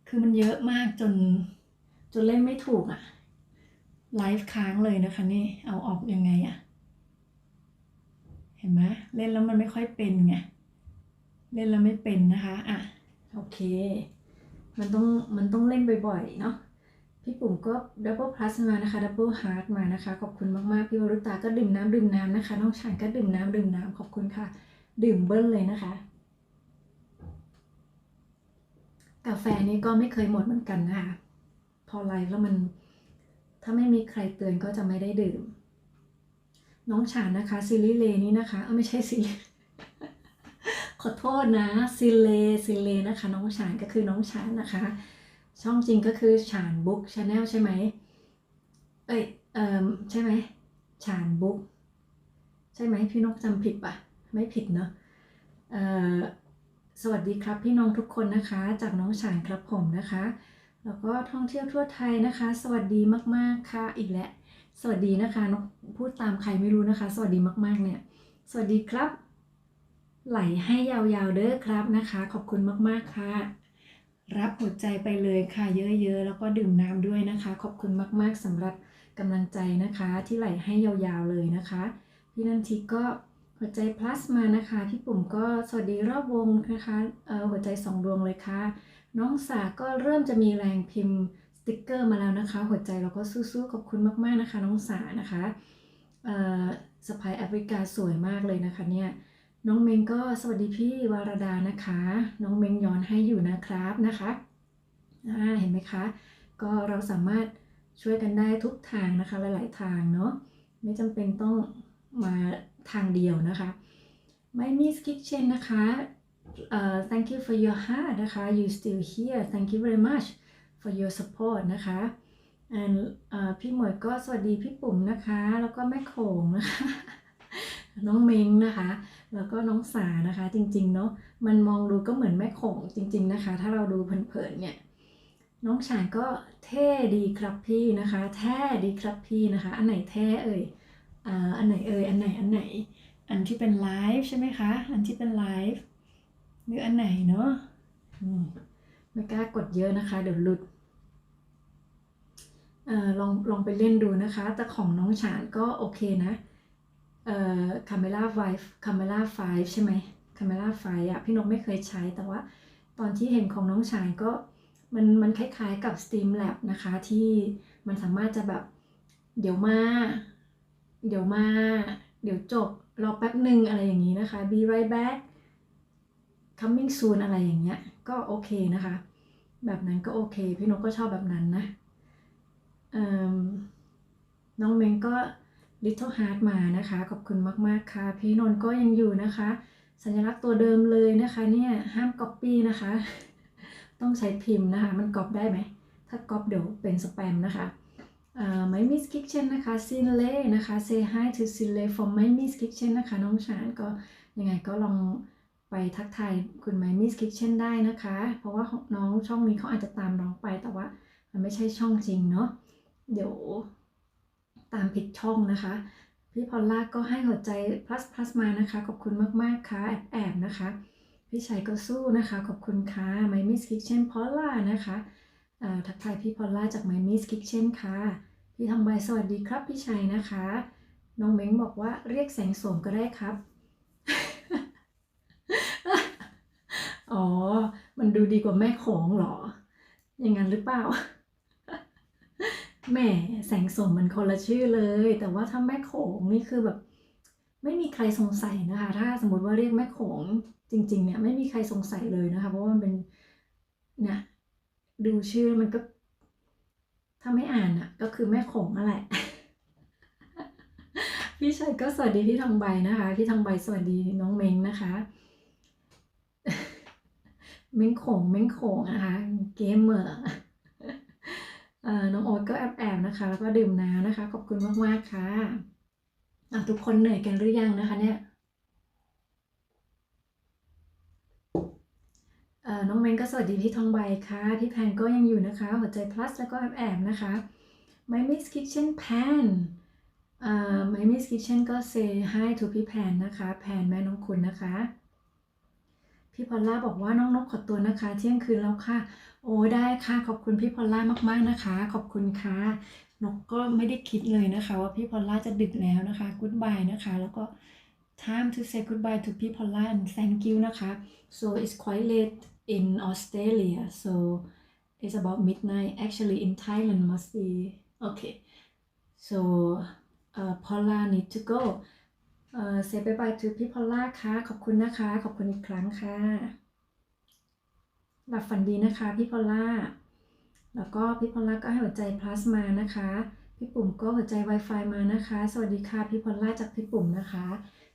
คือมันเยอะมากจนเล่นไม่ถูกอ่ะไลฟ์ค้างเลยนะคะนี่เอาออกยังไงอ่ะเห็นไหมเล่นแล้วมันไม่ค่อยเป็นไง เล่นแล้วไม่เป็นนะคะอ่ะโอเคมันต้องเล่นบ่อยๆเนาะพี่ปุ่มก็ Double Plus มานะคะ Double Heart มานะคะขอบคุณมากๆพี่วรุตาก็ดื่มน้ำนะคะน้องชายก็ดื่มน้ำขอบคุณค่ะดื่มเบิ้ลเลยนะคะกาแฟนี้ก็ไม่เคยหมดเหมือนกันนะคะพอไลฟ์แล้วมันถ้าไม่มีใครเตือนก็จะไม่ได้ดื่มน้องฉานนะคะซิลิเลนี้นะคะไม่ใช่ซิลิขอโทษนะซิเลนะคะน้องฉานก็คือน้องฉานนะคะช่องจริงก็คือฉานบุ๊กชาแนลใช่ไหมเอ้ยใช่ไหมฉานบุ๊กใช่ไหมพี่นกจำผิดปะไม่ผิดเนาะสวัสดีครับพี่น้องทุกคนนะคะจากน้องฉานครับผมนะคะแล้วก็ท่องเที่ยวทั่วไทยนะคะสวัสดีมากๆค่ะอีกแล้วสวัสดีนะคะนกพูดตามใครไม่รู้นะคะสวัสดีมากๆเนี่ยสวัสดีครับไหลให้ยาวๆเด้อครับนะคะขอบคุณมากๆค่ะรับหัวใจไปเลยค่ะเยอะๆแล้วก็ดื่มน้ำด้วยนะคะขอบคุณมากๆสำหรับกำลังใจนะคะที่ไหลให้ยาวๆเลยนะคะพี่นันทิก็หัวใจ plus มานะคะพี่ปุ่มก็สวัสดีรอบวงนะคะหัวใจ2ดวงเลยค่ะน้องสาก็เริ่มจะมีแรงพิมพ์สติกเกอร์มาแล้วนะคะหัวใจเราก็สู้ๆขอบคุณมากๆนะคะน้องสานะคะสะพายแอฟริกาสวยมากเลยนะคะเนี่ยน้องเมงก็สวัสดีพี่วารดานะคะน้องเมงย้อนให้อยู่นะครับนะคะเห็นไหมคะก็เราสามารถช่วยกันได้ทุกทางนะคะหลายๆทางเนาะไม่จำเป็นต้องมาทางเดียวนะคะ My Miss Kitchen นะคะ thank you for your heart นะคะ you still here thank you very much for your support นะคะ and พี่หมวยก็สวัสดีพี่ปุ่มนะคะแล้วก็แม่โขงนะคะน้องเม้งนะคะแล้วก็น้องสานะคะจริงๆเนาะมันมองดูก็เหมือนแม่โขงจริงๆนะคะถ้าเราดูเผินๆเนี่ยน้องฉานก็เท่ดีครับพี่นะคะแท้ดีครับพี่นะคะอันไหนแท้เอ่ยอันไหนเอ่ยอันไหนอันที่เป็นไลฟ์ใช่ไหมคะอันที่เป็นไลฟ์หรืออันไหนเนาะไม่กล้ากดเยอะนะคะเดี๋ยวหลุดลองไปเล่นดูนะคะแต่ของน้องฉานก็โอเคนะCamera 5ใช่ไหม Camera 5อ่ะพี่นกไม่เคยใช้แต่ว่าตอนที่เห็นของน้องฉานก็มันคล้ายๆกับ Streamlab นะคะที่มันสามารถจะแบบเดี๋ยวมาเดี๋ยวจบรอแป๊บหนึ่งอะไรอย่างนี้นะคะ be right back coming soon อะไรอย่างเงี้ยก็โอเคนะคะแบบนั้นก็โอเคพี่นกก็ชอบแบบนั้นนะน้องเมงก็ Little Heart มานะคะขอบคุณมากๆค่ะพี่นนท์ก็ยังอยู่นะคะสัญลักษณ์ตัวเดิมเลยนะคะเนี่ยห้าม copy นะคะต้องใช้พิมพ์นะคะมันก๊อปได้ไหมถ้าก๊อปเดี๋ยวเป็นสแปมนะคะMy Miss Kitchen นะคะซินเล่นะคะ say hi to ซินเล่ from My Miss Kitchen นะคะน้องชานก็ยังไงก็ลองไปทักทายคุณ My Miss Kitchen ได้นะคะเพราะว่าน้องช่องนี้เขาอาจจะตามน้องไปแต่ว่ามันไม่ใช่ช่องจริงเนาะเดี๋ยวตามผิดช่องนะคะพี่พอลล่าก็ให้หัวใจ plus มานะคะขอบคุณมากๆค่ะแอบนะคะพี่ชัยก็สู้นะคะขอบคุณค่ะ My Miss Kitchen พอลล่านะคะทักทายพี่พอลล่าจาก My Miss Kitchen ค่ะพี่ทองใบสวัสดีครับพี่ชัยนะคะน้องเม้งบอกว่าเรียกแสงโสมก็ได้ครับ อ๋อมันดูดีกว่าแม่โขงเหรออย่างนั้นหรือเปล่า แหมแสงโสมมันคนละชื่อเลยแต่ว่าถ้าแม่โขงนี่คือแบบไม่มีใครสงสัยนะคะถ้าสมมติว่าเรียกแม่โขงจริงๆเนี่ยไม่มีใครสงสัยเลยนะคะเพราะว่ามันเป็นเนี่ยดูชื่อมันก็ถ้าไม่อ่านอ่ะก็คือแม่โขงนั่นแหละ พี่ชัยก็สวัสดีพี่ทองใบนะคะพี่ทองใบสวัสดีน้องเม้งนะคะ เม้งโขงนะคะเกมเมอร์น้องโอ๊ตก็แอบนะคะแล้วก็ดื่มน้ำนะคะขอบคุณมากๆค่ะทุกคนเหนื่อยกันหรือยังนะคะเนี่ยน้องเมนก็สวัสดีพี่ทองใบค่ะพี่แพนก็ยังอยู่นะคะหัวใจ plus แล้วก็แอบนะคะ My Miss Kitchen Pan My Miss Kitchen ก็ say hi to พี่แพนนะคะแพนแม่น้องคุณนะคะพี่พอลล่าบอกว่าน้องนกขอตัวนะคะเที่ยงคืนแล้วค่ะโอ้ได้ค่ะขอบคุณพี่พอลล่ามากๆนะคะขอบคุณค่ะนกก็ไม่ได้คิดเลยนะคะว่าพี่พอลล่าจะดึกแล้วนะคะกู๊ดบายนะคะแล้วก็ time to say goodbye to people and thank you นะคะ so it's quite late in Australia so it's about midnight actually in Thailand must be okay so Paula need to go say bye bye to พี่พอลล่าค่ะขอบคุณนะคะขอบคุณอีกครั้งค่ะหลับฝันดีนะคะพี่พอลล่าแล้วก็พี่พอลล่าก็ให้หัวใจ plus มานะคะพี่ปุ่มก็หัวใจ Wi-Fi มานะคะสวัสดีค่ะพี่พอลล่าจากพี่ปุ่มนะคะ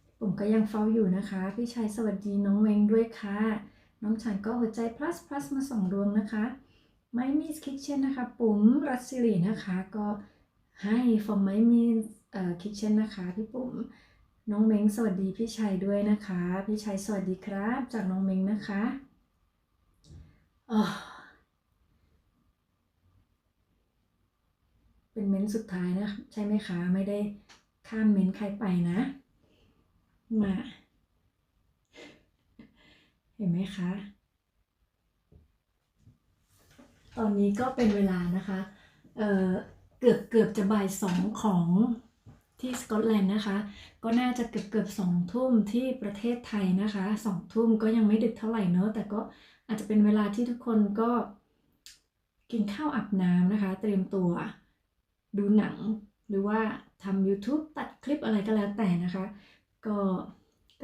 พี่ปุ่มก็ยังเฝ้าอยู่นะคะพี่ชายสวัสดีน้องเวงด้วยค่ะน้องฉันก็หัวใจ plus มา2 ดวงนะคะไม่มี kitchen นะคะปุ่มรัสซิลีนะคะก็ให้ from ไม่มีkitchen นะคะพี่ปุ่มน้องเม้งสวัสดีพี่ชัยด้วยนะคะพี่ชัยสวัสดีครับจากน้องเม้งนะคะเป็นเม้นสุดท้ายนะใช่ไหมคะไม่ได้ข้ามเม้นใครไปนะมาเห็นไหมคะตอนนี้ก็เป็นเวลานะคะเกือบจะบ่าย2ของที่สกอตแลนด์นะคะก็น่าจะเกือบ2 ทุ่มที่ประเทศไทยนะคะ2 ทุ่มก็ยังไม่ดึกเท่าไหร่เนอะแต่ก็อาจจะเป็นเวลาที่ทุกคนก็กินข้าวอาบน้ำนะคะเตรียมตัวดูหนังหรือว่าทำ YouTube ตัดคลิปอะไรก็แล้วแต่นะคะก็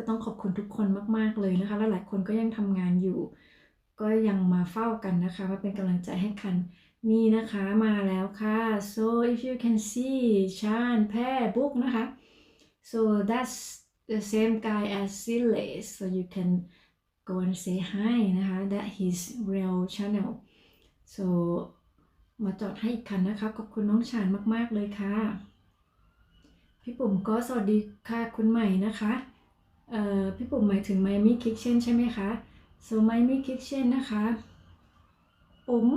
ต้องขอบคุณทุกคนมากๆเลยนะคะและหลายคนก็ยังทำงานอยู่ก็ยังมาเฝ้ากันนะคะมาเป็นกำลังใจให้กันนี่นะคะมาแล้วค่ะ so if you can see Chan Pair Book นะคะ so that's the same guy as Sile so you can go and say hi นะคะ that his real channel so มาจอดให้อีกคันนะคะขอบคุณน้องชานมากๆเลยค่ะพี่ปุ่มก็สวัสดีค่ะคุณใหม่นะคะพี่ปุ่มหมายถึง Miami Kitchen ใช่ไหมคะ so Miami Kitchen นะคะปุ่ม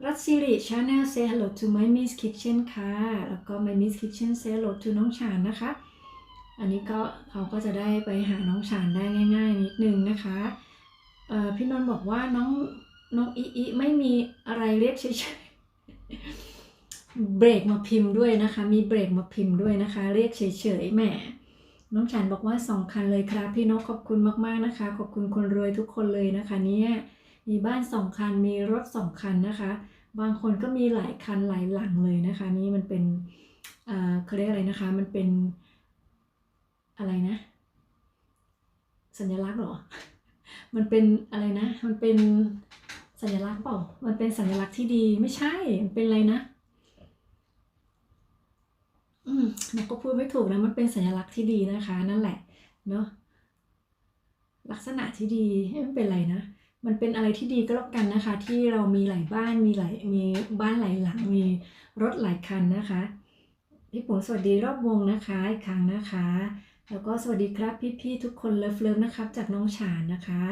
รัตซิริ Channel say hello to Miami's Kitchen ค่ะแล้วก็ Miami's Kitchen say hello to น้องชานนะคะอันนี้ก็เขาก็จะได้ไปหาน้องชานได้ง่ายๆนิดนึงนะคะพี่นนท์บอกว่าน้องอีไม่มีอะไรเรียกเฉยๆเบรกมาพิมพ์ด้วยนะคะมีเบรกมาพิมพ์ด้วยนะคะเรียกเฉยๆแหมน้องฉันบอกว่า2 คันเลยครับพี่นกขอบคุณมากๆนะคะขอบคุณคนรวยทุกคนเลยนะคะเนี่ยมีบ้าน2 คันมีรถ2 คันนะคะบางคนก็มีหลายคันหลายหลังเลยนะคะนี่มันเป็นเขาเรียกอะไรนะคะมันเป็นอะไรนะสัญลักษณ์หรอมันเป็นอะไรนะมันเป็นสัญลักษณ์เปล่ามันเป็นสัญลักษณ์ที่ดีไม่ใช่มันเป็นอะไรนะเราก็พูดไม่ถูกนะมันเป็นสัญลักษณ์ที่ดีนะคะนั่นแหละเนาะลักษณะที่ดีไม่เป็นไรนะมันเป็นอะไรที่ดีก็แล้วกันนะคะที่เรามีหลายบ้านมีบ้านหลายหลังมีรถหลายคันนะคะพี่ปุ๋มสวัสดีรอบวงนะคะอีกครั้งนะคะแล้วก็สวัสดีครับพี่ๆทุกคนเลิฟนะครับจากน้องฉานนะคะ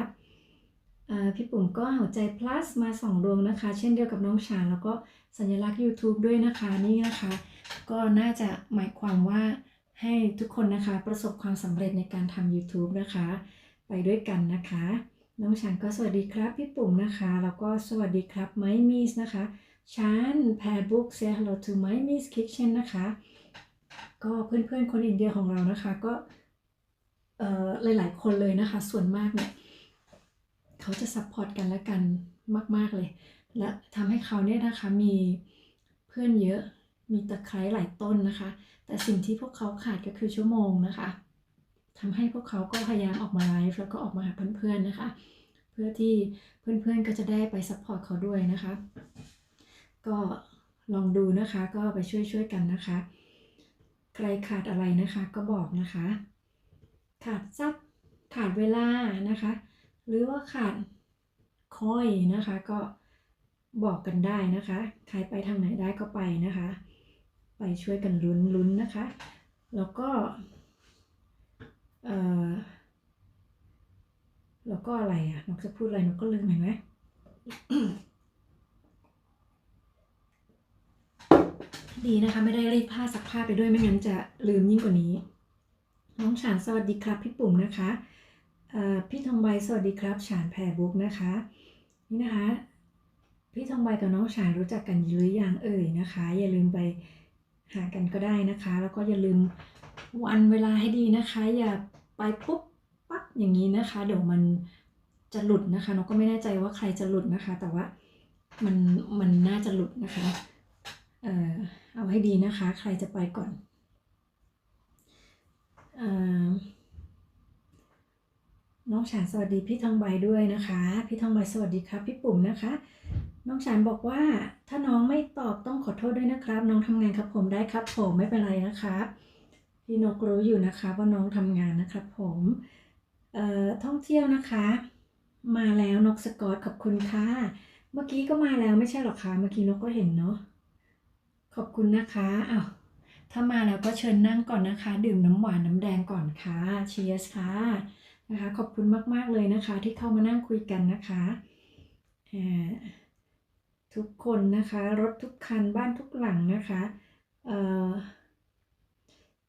พี่ปุ๋มก็หัวใจ plus มา2 ดวงนะคะเช่นเดียวกับน้องฉานแล้วก็สัญลักษณ์ YouTube ด้วยนะคะนี่นะคะก็น่าจะหมายความว่าให้ทุกคนนะคะประสบความสำเร็จในการทำ YouTube นะคะไปด้วยกันนะคะน้องฉานก็สวัสดีครับพี่ปุ๋มนะคะแล้วก็สวัสดีครับไมมี่นะคะฉันแพรบุ๊กเซฮัลโหลทูไมมี่คิทเช่นนะคะก็เพื่อนๆคนอินเดียของเรานะคะก็หลายๆคนเลยนะคะส่วนมากเนี่ยเขาจะซัพพอร์ตกันและกันมากๆเลยและทำให้เขาเนี่ยนะคะมีเพื่อนเยอะมีตะไคร้หลายต้นนะคะแต่สิ่งที่พวกเขาขาดก็คือชั่วโมงนะคะทำให้พวกเขาก็พยายามออกมาไลฟ์แล้วก็ออกมาหาเพื่อนๆนะคะเพื่อที่เพื่อนๆก็จะได้ไปซัพพอร์ตเขาด้วยนะคะก็ลองดูนะคะก็ไปช่วยกันนะคะใครขาดอะไรนะคะก็บอกนะคะขาดซับขาดเวลานะคะหรือว่าขาดคอยนะคะก็บอกกันได้นะคะใครไปทางไหนได้ก็ไปนะคะไปช่วยกันลุ้นนะคะแล้วก็อะไรอ่ะนกจะพูดอะไรนกก็ลืมเห็นไหม ดีนะคะไม่ได้รีดผ้าซักผ้าไปด้วยไม่งั้นจะลืมยิ่งกว่านี้น้องฉานสวัสดีครับพี่ปุ่มนะคะพี่ทองใบสวัสดีครับฉานแพรบุ๊กนะคะนี่นะคะพี่ทองใบกับน้องฉานรู้จักกันหรือยังนะคะอย่าลืมไปหากันก็ได้นะคะแล้วก็อย่าลืม วันเวลาให้ดีนะคะ อย่าไปปุ๊บปั๊บอย่างนี้นะคะเดี๋ยวมันจะหลุดนะคะนกก็ไม่แน่ใจว่าใครจะหลุดนะคะ แต่ว่ามันมันน่าจะหลุดนะคะเอาให้ดีนะคะใครจะไปก่อนน้องฉานสวัสดีพี่ทองใบด้วยนะคะพี่ทองใบสวัสดีครับพี่ปุ่มนะคะน้องฉานบอกว่าถ้าน้องไม่ตอบต้องขอโทษด้วยนะครับน้องทำงานครับผมได้ครับผมไม่เป็นไรนะครับพี่นกรู้อยู่นะคะว่าน้องทำงานนะครับผมท่องเที่ยวนะคะมาแล้วนกสกอตขอบคุณค่ะเมื่อกี้ก็มาแล้วไม่ใช่หรอคะเมื่อกี้นกก็เห็นเนาะขอบคุณนะคะอ้าวถ้ามาแล้วก็เชิญนั่งก่อนนะคะดื่มน้ำหวานน้ำแดงก่อนค่ะเชียร์ค่ะนะคะขอบคุณมากๆเลยนะคะที่เข้ามานั่งคุยกันนะคะทุกคนนะคะรถทุกคันบ้านทุกหลังนะคะ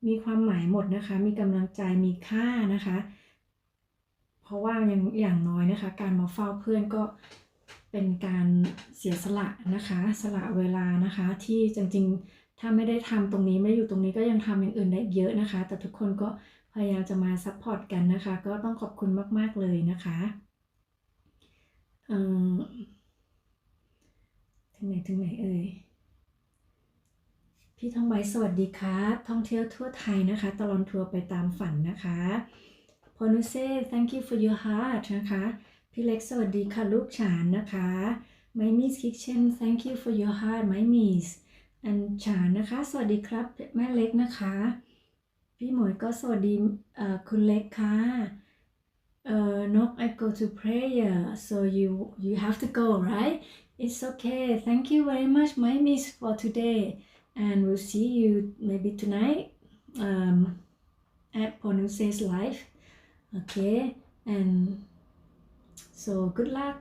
มีความหมายหมดนะคะมีกำลังใจมีค่านะคะเพราะว่าอย่างน้อยนะคะการมาเฝ้าเพื่อนก็เป็นการเสียสละนะคะสละเวลานะคะที่จริงๆถ้าไม่ได้ทำตรงนี้ไม่อยู่ตรงนี้ก็ยังทำอย่างอื่นได้เยอะนะคะแต่ทุกคนก็พยายามจะมาซัพพอร์ตกันนะคะก็ต้องขอบคุณมากๆเลยนะคะถึงไหนเอ่ยพี่ทองใบสวัสดีครับท่องเที่ยวทั่วไทยนะคะตลอดทัวร์ไปตามฝันนะคะพอนุเซ่ thank you for your heart นะคะพี่เล็กสวัสดีค่ะลูกฉานนะคะ My Miss Kitchen thank you for your heart My Miss อันฉานนะคะสวัสดีครับแม่เล็กนะคะพี่หมวยก็สวัสดีคุณเล็กค่ะนก I go to prayer so you have to go right it's okay thank you very much My Miss for today and we'll see you maybe tonight at Ponuse's live okay and so good luck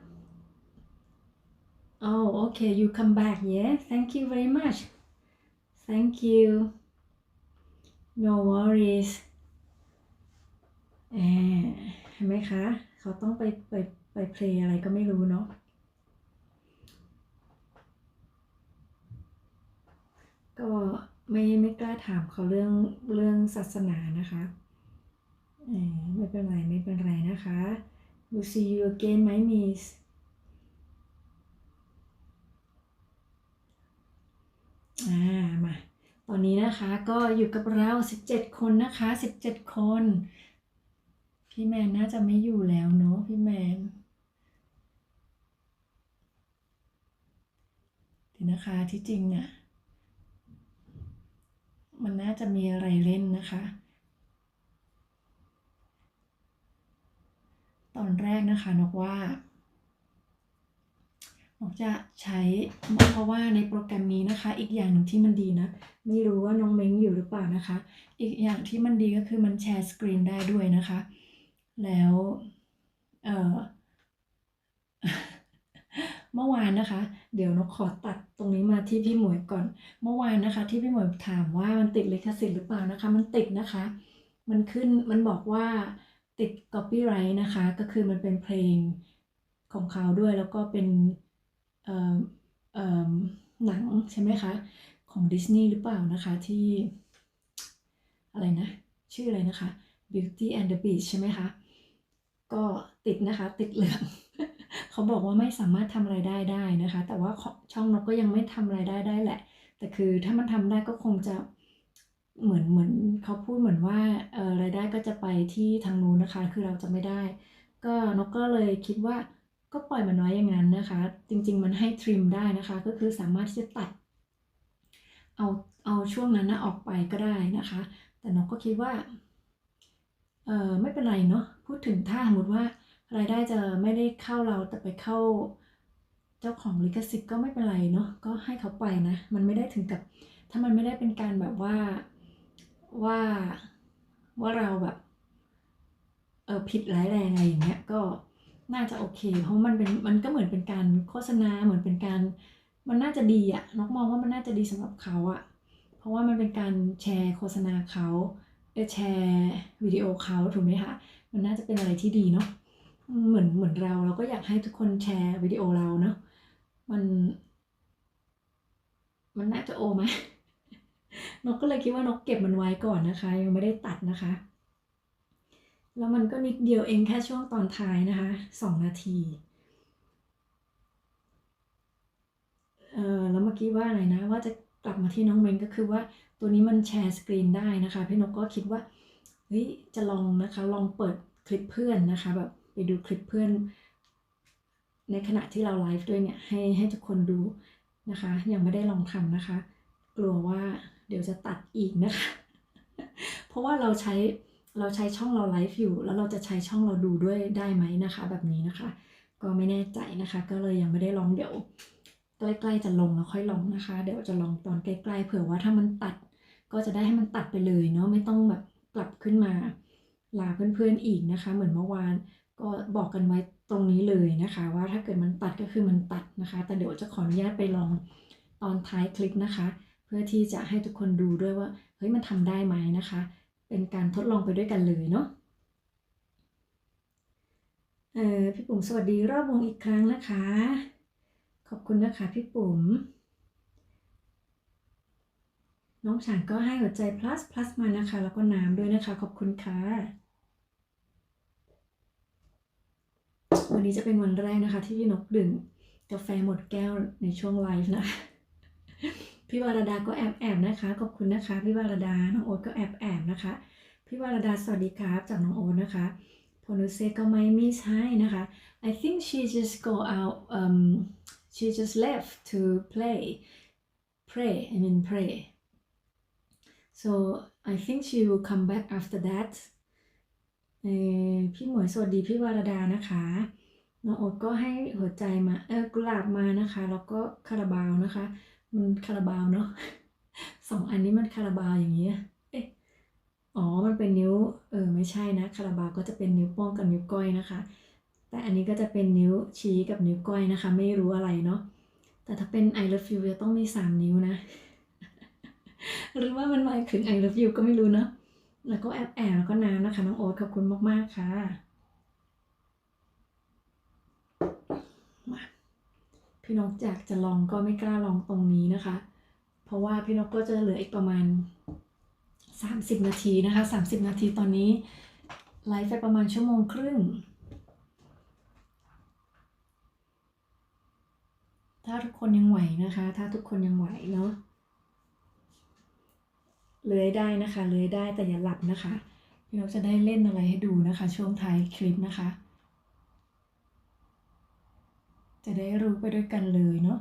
oh okay you come back yeah thank you very much thank you no worries เห็นไหมคะเขาต้องไปเพลย์อะไรก็ไม่รู้เนาะก็ไม่กล้าถามเขาเรื่องศาสนานะคะไม่เป็นไรนะคะ we'll see you again my miss มาตอนนี้นะคะก็อยู่กับเรา17คนนะคะ17คนพี่แมนน่าจะไม่อยู่แล้วเนาะพี่แมนเดี๋ยวนะคะที่จริงเนี่ยมันน่าจะมีอะไรเล่นนะคะตอนแรกนะคะนกว่านกจะใช้เพราะว่าในโปรแกรมนี้นะคะอีกอย่างหนึ่งที่มันดีนะไม่รู้ว่าน้องเม้งอยู่หรือเปล่านะคะอีกอย่างที่มันดีก็คือมันแชร์สกรีนได้ด้วยนะคะแล้วเมื่อวานนะคะเดี๋ยวนกขอตัดตรงนี้มาที่พี่หมวยก่อนเมื่อวานนะคะที่พี่หมวยถามว่ามันติดลิขสิทธิ์หรือเปล่านะคะมันติดนะคะมันขึ้นมันบอกว่าติด copyright นะคะก็คือมันเป็นเพลงของเขาด้วยแล้วก็เป็นหนังใช่ไหมคะของดิสนีย์หรือเปล่านะคะที่อะไรนะชื่ออะไรนะคะ Beauty and the Beast ใช่ไหมคะก็ติดนะคะติดเหลือง เขาบอกว่าไม่สามารถทำรายได้ได้นะคะแต่ว่าช่องนกก็ยังไม่ทำรายได้ได้แหละแต่คือถ้ามันทำได้ก็คงจะเหมือนเขาพูดเหมือนว่ารายได้ก็จะไปที่ทางนู้นนะคะคือเราจะไม่ได้ก็นกก็เลยคิดว่าก็ปล่อยมันน้อยอย่างนั้นนะคะจริงๆมันให้ทริมได้นะคะก็คือสามารถที่จะตัดเอาช่วงนั้นนะออกไปก็ได้นะคะแต่นกก็คิดว่าไม่เป็นไรเนาะพูดถึงถ้าสมมติว่ารายได้จะไม่ได้เข้าเราแต่ไปเข้าเจ้าของลิขสิทธิ์ก็ไม่เป็นไรเนาะก็ให้เขาไปนะมันไม่ได้ถึงกับถ้ามันไม่ได้เป็นการแบบว่าเราแบบผิดร้ายแรงอะไรอย่างเงี้ยก็น่าจะโอเคเพราะมันก็เหมือนเป็นการโฆษณาเหมือนเป็นการมันน่าจะดีอะนกมองว่ามันน่าจะดีสำหรับเขาอะเพราะว่ามันเป็นการแชร์โฆษณาเขาแชร์วิดีโอเขาถูกไหมคะมันน่าจะเป็นอะไรที่ดีเนาะเหมือนเราก็อยากให้ทุกคนแชร์วิดีโอเราเนาะมันน่าจะโอไหม นกก็เลยคิดว่านกเก็บมันไว้ก่อนนะคะยังไม่ได้ตัดนะคะแล้วมันก็นิดเดียวเองแค่ช่วงตอนท้ายนะคะ2 นาทีแล้วเมื่อกี้ว่าอะไรนะว่าจะกลับมาที่น้องเมนก็คือว่าตัวนี้มันแชร์สกรีนได้นะคะพี่นกก็คิดว่าเฮ้ยจะลองนะคะลองเปิดคลิปเพื่อนนะคะแบบไปดูคลิปเพื่อนในขณะที่เราไลฟ์ด้วยเนี่ยให้ทุกคนดูนะคะยังไม่ได้ลองทำนะคะกลัวว่าเดี๋ยวจะตัดอีกนะคะเพราะว่าเราใช้ช่องเราไลฟ์อยู่แล้วเราจะใช้ช่องเราดูด้วยได้ไหมนะคะแบบนี้นะคะก็ไม่แน่ใจนะคะก็เลยยังไม่ได้ลองเดี๋ยวใกล้ๆจะลงแล้วค่อยลองนะคะเดี๋ยวจะลองตอนใกล้ๆเผื่อว่าถ้ามันตัดก็จะได้ให้มันตัดไปเลยเนาะไม่ต้องแบบกลับขึ้นมาลาเพื่อนๆอีกนะคะเหมือนเมื่อวานก็บอกกันไว้ตรงนี้เลยนะคะว่าถ้าเกิดมันตัดก็คือมันตัดนะคะแต่เดี๋ยวจะขออนุญาตไปลองตอนท้ายคลิปนะคะเพื่อที่จะให้ทุกคนดูด้วยว่าเฮ้ยมันทำได้ไหมนะคะเป็นการทดลองไปด้วยกันเลยเนาะพี่ปุ๋มสวัสดีรอบวงอีกครั้งนะคะขอบคุณนะคะพี่ปุ๋มน้องฉานก็ให้หัวใจ plus มานะคะแล้วก็น้ำด้วยนะคะขอบคุณค่ะวันนี้จะเป็นวันแรกนะคะที่พี่นกดื่มกาแฟหมดแก้วในช่วงไลฟ์นะพี่วรดาก็แอบนะคะขอบคุณนะคะพี่วรดาน้องโอ๊ตก็แอบนะคะพี่วรดาสวัสดีครับจากน้องโอ๊ตนะคะพนุเซก็ไม่มีใช่นะคะ I think she just go out she just left to pray so I think she will come back after that พี่หมวยสวัสดีพี่วรดานะคะน้องโอ๊ตก็ให้หัวใจมากุหลาบมานะคะแล้วก็คาราบาวนะคะมันคาราบาวเนาะ2 อันนี้มันคาราบาวอย่างนี้เอ๊ะอ๋อมันเป็นนิ้วไม่ใช่นะคาราบาวก็จะเป็นนิ้วโป้งกับนิ้วก้อยนะคะแต่อันนี้ก็จะเป็นนิ้วชี้กับนิ้วก้อยนะคะไม่รู้อะไรเนาะแต่ถ้าเป็น I love you จะต้องมี3 นิ้วนะหรือว่ามันหมายถึง I love you ก็ไม่รู้เนาะแล้วก็แอบแล้วก็น้ำนะคะน้องโอ๊ตขอบคุณมากๆค่ะมาพี่นกอยากจะลองก็ไม่กล้าลองตรงนี้นะคะเพราะว่าพี่นกก็จะเหลืออีกประมาณ30 นาทีนะคะ30 นาทีตอนนี้ไลฟ์ไปประมาณ1 ชั่วโมงครึ่งถ้าทุกคนยังไหวนะคะถ้าทุกคนยังไหวเนาะเลื้อยได้นะคะเลื้อยได้แต่อย่าหลับนะคะพี่นกจะได้เล่นอะไรให้ดูนะคะช่วงท้ายคลิปนะคะจะได้รู้ไปด้วยกันเลยเนาะ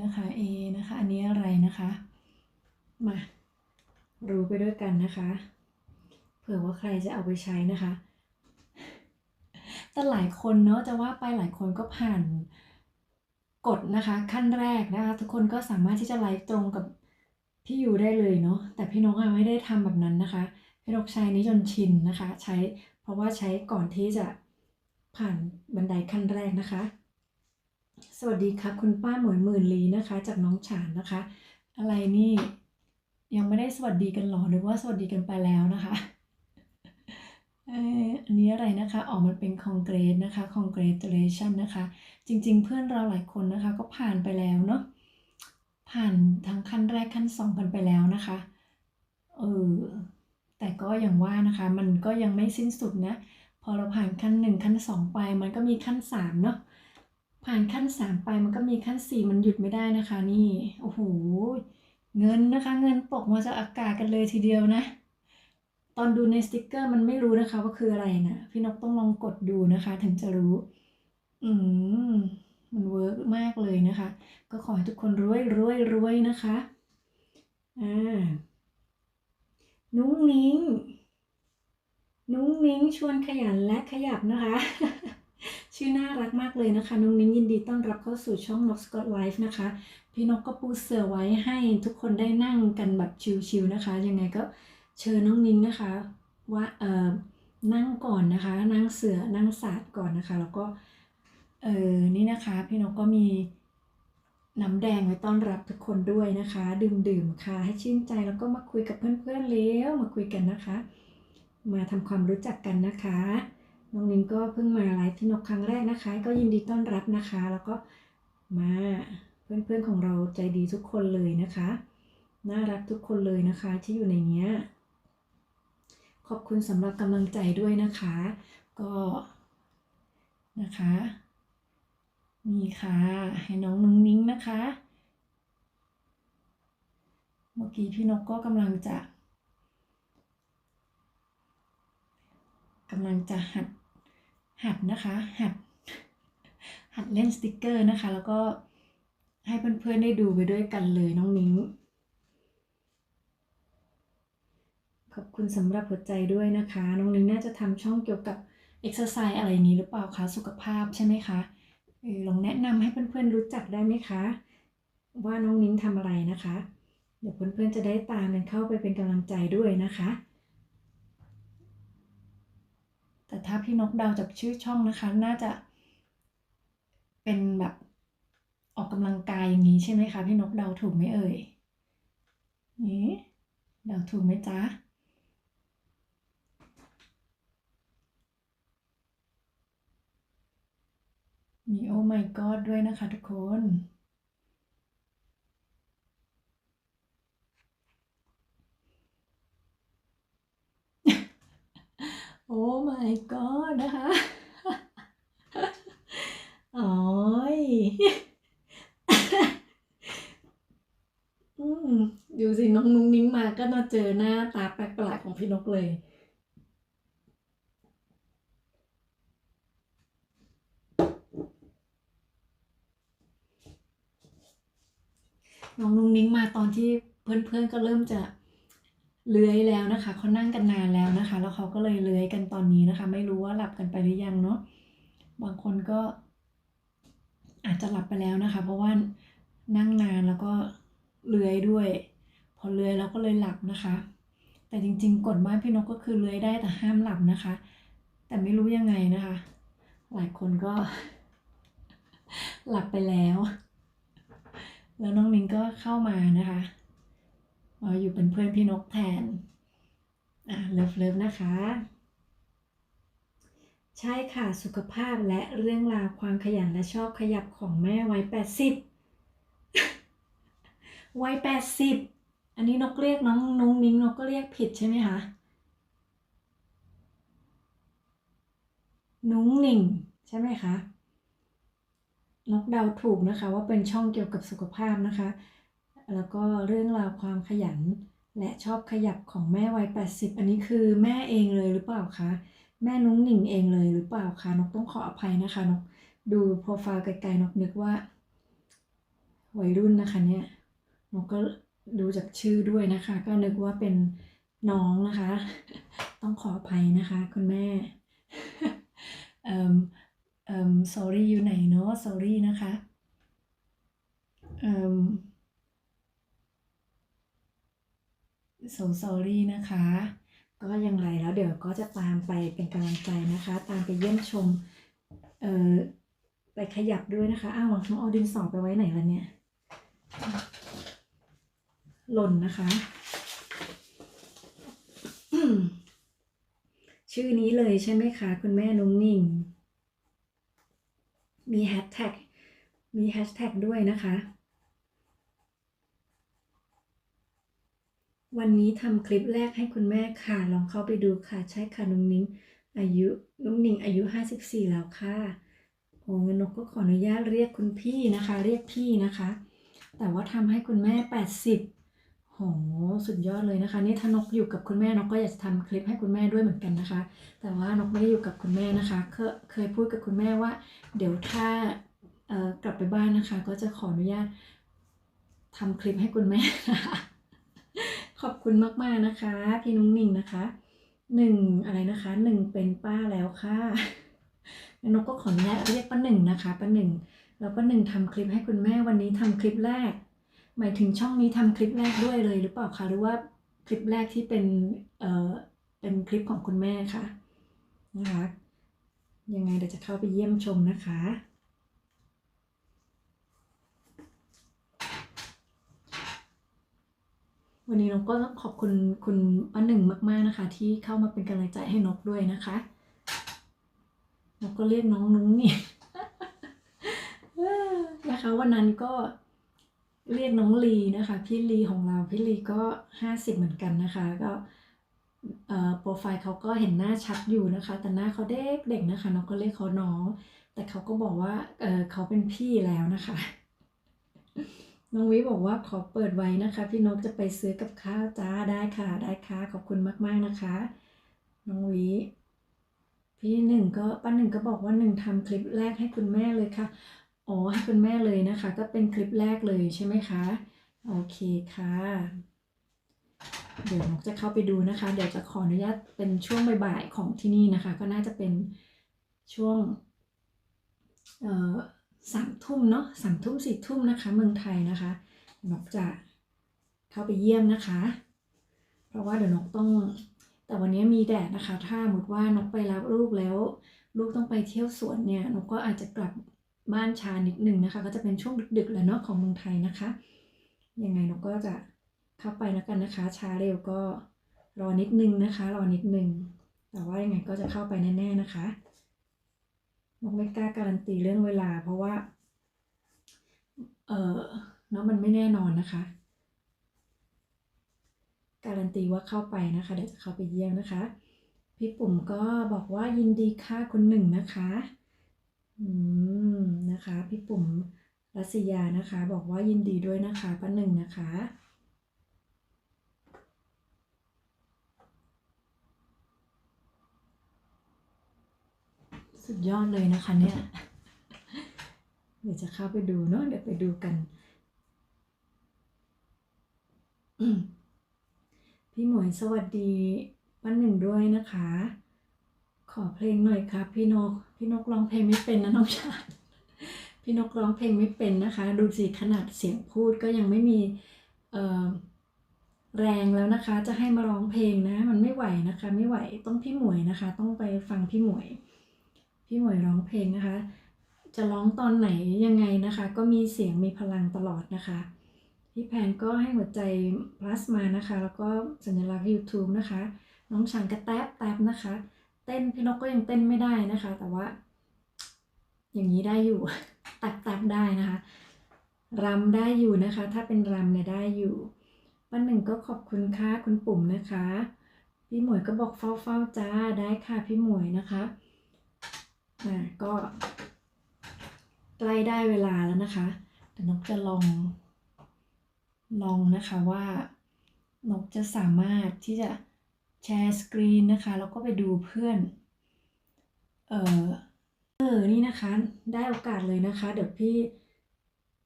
นะคะนะคะอันนี้อะไรนะคะมารู้ไปด้วยกันนะคะเผื่อว่าใครจะเอาไปใช้นะคะแต่หลายคนเนาะจะว่าไปหลายคนก็ผ่านกฎนะคะขั้นแรกนะคะทุกคนก็สามารถที่จะไลฟ์ตรงกับพี่ยูได้เลยเนาะแต่พี่นกไม่ได้ทำแบบนั้นนะคะพี่นกใช้นี้จนชินนะคะใช้เพราะว่าใช้ก่อนที่จะผ่านบันไดขั้นแรกนะคะสวัสดีครับคุณป้าหมวยหมื่นลีนะคะจากน้องฉานนะคะอะไรนี่ยังไม่ได้สวัสดีกันหรอหรือว่าสวัสดีกันไปแล้วนะคะอันนี้อะไรนะคะออกมันเป็น Congress นะคะ Congratulation นะคะจริงๆเพื่อนเราหลายคนนะคะก็ผ่านไปแล้วเนาะผ่านทั้งขั้นแรกขั้น2กันไปแล้วนะคะแต่ก็อย่างว่านะคะมันก็ยังไม่สิ้นสุดนะพอเราผ่านขั้น1ขั้น2ไปมันก็มีขั้น3เนาะผ่านขั้น3ไปมันก็มีขั้น4มันหยุดไม่ได้นะคะนี่โอ้โหเงินนะคะเงินตกมาจากอากาศกันเลยทีเดียวนะตอนดูในสติกเกอร์มันไม่รู้นะคะว่าคืออะไรนะพี่นกต้องลองกดดูนะคะถึงจะรู้มันเวิร์กมากเลยนะคะก็ขอให้ทุกคนรวยนะคะนุ้งนิ้งชวนขยันและขยับนะคะชื่อน่ารักมากเลยนะคะนุ้งนิ้งยินดีต้อนรับเข้าสู่ช่องนกสกอตไลฟ์นะคะพี่นกก็ปูเสือไว้ให้ทุกคนได้นั่งกันแบบชิลๆนะคะยังไงก็เชิญน้องนิ้งนะคะว่านั่งก่อนนะคะนั่งเสือนั่งศาสตร์ก่อนนะคะแล้วก็นี่นะคะพี่นกก็มีน้ำแดงไว้ต้อนรับทุกคนด้วยนะคะดื่มค่ะให้ชื่นใจแล้วก็มาคุยกับเพื่อนๆแล้วมาคุยกันนะคะมาทำความรู้จักกันนะคะน้องนิ้งก็เพิ่งมาไลฟ์พี่นกครั้งแรกนะคะก็ยินดีต้อนรับนะคะแล้วก็มาเ เพื่อนๆของเราใจดีทุกคนเลยนะคะน่ารักทุกคนเลยนะคะที่อยู่ในเนี้ยขอบคุณสำหรับกำลังใจด้วยนะคะก็นะคะนี่ค่ะให้น้องนุ้งนิ้งนะคะเมื่อกี้พี่นกก็กำลังจะหัดนะคะหัดเล่นสติกเกอร์นะคะแล้วก็ให้เพื่อนๆได้ดูไปด้วยกันเลยน้องนิ้งขอบคุณสำหรับหัวใจด้วยนะคะน้องนิ้งน่าจะทำช่องเกี่ยวกับเอ็กซ์ไซส์อะไรนี้หรือเปล่าคะสุขภาพใช่ไหมคะลองแนะนำให้เพื่อนๆรู้จักได้ไหมคะว่าน้องนิ้งทำอะไรนะคะเดี๋ยวเพื่อนๆจะได้ตามกันเข้าไปเป็นกำลังใจด้วยนะคะแต่ถ้าพี่นกเดาจากชื่อช่องนะคะน่าจะเป็นแบบออกกำลังกายอย่างนี้ใช่ไหมคะพี่นกเดาถูกไหมเอ่ยนี่เดาถูกไหมจ๊ะมีโอ้ my god ด้วยนะคะทุกคนโอ้ my god นะคะอ๋อยดูสิน้องนุ้งนิ้งมาก็มาเจอหน้าตาแปลกๆของพี่นกเลยน้องนุ้งนิ้งมาตอนที่เพื่อนๆก็เริ่มจะเลื้อยแล้วนะคะเขานั่งกันนานแล้วนะคะแล้วเขาก็เลยเลื้อยกันตอนนี้นะคะไม่รู้ว่าหลับกันไปหรือยังเนาะบางคนก็อาจจะหลับไปแล้วนะคะเพราะว่านั่งนานแล้วก็เลื้อยด้วยพอเลื้อยแล้วก็เลยหลับนะคะแต่จริงๆกฎบ้านพี่นกก็คือเลื้อยได้แต่ห้ามหลับนะคะแต่ไม่รู้ยังไงนะคะหลายคนก็หลับไปแล้วแล้วน้องนิ้งก็เข้ามานะคะมาอยู่เป็นเพื่อนพี่นกแทนเลิฟนะคะใช่ค่ะสุขภาพและเรื่องราวความขยันและชอบขยับของแม่วัย80วัย80อันนี้นกเรียกน้องนิ้งนกก็เรียกผิดใช่ไหมคะนุ้งหนิ่งใช่ไหมคะนกเดาถูกนะคะว่าเป็นช่องเกี่ยวกับสุขภาพนะคะแล้วก็เรื่องราวความขยันและชอบขยับของแม่วัย80อันนี้คือแม่เองเลยหรือเปล่าคะแม่นุ้งหนิ่งเองเลยหรือเปล่าคะนกต้องขออภัยนะคะนกดูโปรไฟล์ไกลๆนกนึกว่าวัยรุ่นนะคะเนี่ยนกก็ดูจากชื่อด้วยนะคะก็นึกว่าเป็นน้องนะคะต้องขออภัยนะคะคุณแม่เอ่อsorry อยู่ไหนเนาะ sorry นะคะso sorry นะคะก็อย่างไรแล้วเดี๋ยวก็จะตามไปเป็นกำลังใจนะคะตามไปเยี่ยมชมไปขยับด้วยนะคะอ้าวน้องเอาดินสอไปไว้ไหนล่ะเนี่ยหล่นนะคะชื่อนี้เลยใช่ไหมคะคุณแม่นุ้งนิ่งมีแฮชแท็กด้วยนะคะวันนี้ทำคลิปแรกให้คุณแม่ค่ะลองเข้าไปดูค่ะใช่ค่ะนุ้งนิ่งอายุ54แล้วค่ะโอ้งั้นนกก็ขออนุญาตเรียกคุณพี่นะคะเรียกพี่นะคะแต่ว่าทำให้คุณแม่80โหสุดยอดเลยนะคะนี่ถ้านกอยู่กับคุณแม่นกก็อยากจะทำคลิปให้คุณแม่ด้วยเหมือนกันนะคะแต่ว่านกไม่ได้อยู่กับคุณแม่นะคะเคยพูดกับคุณแม่ว่าเดี๋ยวถ้ากลับไปบ้านนะคะก็จะขออนุญาตทำคลิปให้คุณแม่นะคะขอบคุณมากๆนะคะพี่นุ้งนิ่งนะคะอะไรนะคะ1เป็นป้าแล้วค่ะนกก็ขออนุญาตเรียกป้าหนึ่งนะคะป้าหนึ่งแล้วป้าหนึ่งทำคลิปให้คุณแม่วันนี้ทำคลิปแรกหมายถึงช่องนี้ทำคลิปแรกด้วยเลยหรือเปล่าคะหรือว่าคลิปแรกที่เป็นคลิปของคุณแม่คะนะคะยังไงเดี๋ยวจะเข้าไปเยี่ยมชมนะคะวันนี้นกก็ต้องขอบคุณคุณป้าหนึ่งมากๆนะคะที่เข้ามาเป็นกำลังใจให้นกด้วยนะคะนกก็เรียกน้องนุ้งนี่นะคะวันนั้นก็ เรียกน้องลีนะคะพี่ลีของเราพี่ลีก็50เหมือนกันนะคะก็โปรไฟล์เขาก็เห็นหน้าชัดอยู่นะคะแต่หน้าเขาเด็กเด็กนะคะน้องก็เรียกเขาน้องแต่เขาก็บอกว่าเขาเป็นพี่แล้วนะคะน้องวิบอกว่าขอเปิดไว้นะคะพี่นกจะไปซื้อกับข้าวจ้าได้ค่ะได้ค่ะขอบคุณมากๆนะคะน้องวิพี่หนึ่งก็ป้าหนึ่งก็บอกว่าหนึ่งทำคลิปแรกให้คุณแม่เลยค่ะอ๋อให้คุณแม่เลยนะคะก็เป็นคลิปแรกเลยใช่ไหมคะโอเคค่ะเดี๋ยวนกจะเข้าไปดูนะคะเดี๋ยวจะขออนุญาตเป็นช่วงบ่ายๆของที่นี่นะคะก็น่าจะเป็นช่วง3 ทุ่มเนาะ3 ทุ่ม4 ทุ่มนะคะเมืองไทยนะคะนกจะเข้าไปเยี่ยมนะคะเพราะว่าเดี๋ยวนกต้องแต่วันนี้มีแดดนะคะถ้าสมมติว่านกไปรับลูกแล้วลูกต้องไปเที่ยวสวนเนี่ยนกก็อาจจะกลับบ้านช้านิดนึงนะคะก็จะเป็นช่วงดึกๆแล้วเนาะของเมืองไทยนะคะยังไงนกก็จะเข้าไปแล้วกันนะคะช้าเร็วก็รอนิดนึงนะคะรอนิดนึงแต่ว่ายังไงก็จะเข้าไปแน่ๆนะคะนกไม่กล้าการันตีเรื่องเวลาเพราะว่าเนาะมันไม่แน่นอนนะคะการันตีว่าเข้าไปนะคะเดี๋ยวจะเข้าไปเยี่ยมนะคะพี่ปุ่มก็บอกว่ายินดีค่ะคุณหนึ่งนะคะอืนะคะพี่ปุ่มรัศยานะคะบอกว่ายินดีด้วยนะคะป้าหนึ่งนะคะสุดยอดเลยนะคะเนี่ยเดี๋ยวจะเข้าไปดูเนาะเดี๋ยวไปดูกันพี่หมวยสวัสดีป้าหนึ่งด้วยนะคะขอเพลงหน่อยครับพี่นกร้องเพลงไม่เป็นนะน้องชาย พี่นกร้องเพลงไม่เป็นนะคะดูสิขนาดเสียงพูดก็ยังไม่มีแรงแล้วนะคะจะให้มาร้องเพลงนะมันไม่ไหวนะคะไม่ไหวต้องพี่หมวยนะคะต้องไปฟังพี่หมวยร้องเพลงนะคะจะร้องตอนไหนยังไงนะคะก็มีเสียงมีพลังตลอดนะคะพี่แพนก็ให้หัวใจ plus มานะคะแล้วก็สัญลักษณ์ YouTube นะคะน้องฉันก็แท็บนะคะเต้นพี่นกก็ยังเต้นไม่ได้นะคะแต่ว่าอย่างนี้ได้อยู่ ตับได้นะคะรำได้อยู่นะคะถ้าเป็นรำเนี่ยได้อยู่ป้าหนึ่งก็ขอบคุณค่ะคุณปุ่มนะคะพี่หมวยก็บอกเฝ้าจ้าได้ค่ะพี่หมวยนะคะก็ใกล้ได้เวลาแล้วนะคะแต่นกจะลองนะคะว่านกจะสามารถที่จะแชร์สกรีนนะคะแล้วก็ไปดูเพื่อนนี่นะคะได้โอกาสเลยนะคะเดี๋ยวพี่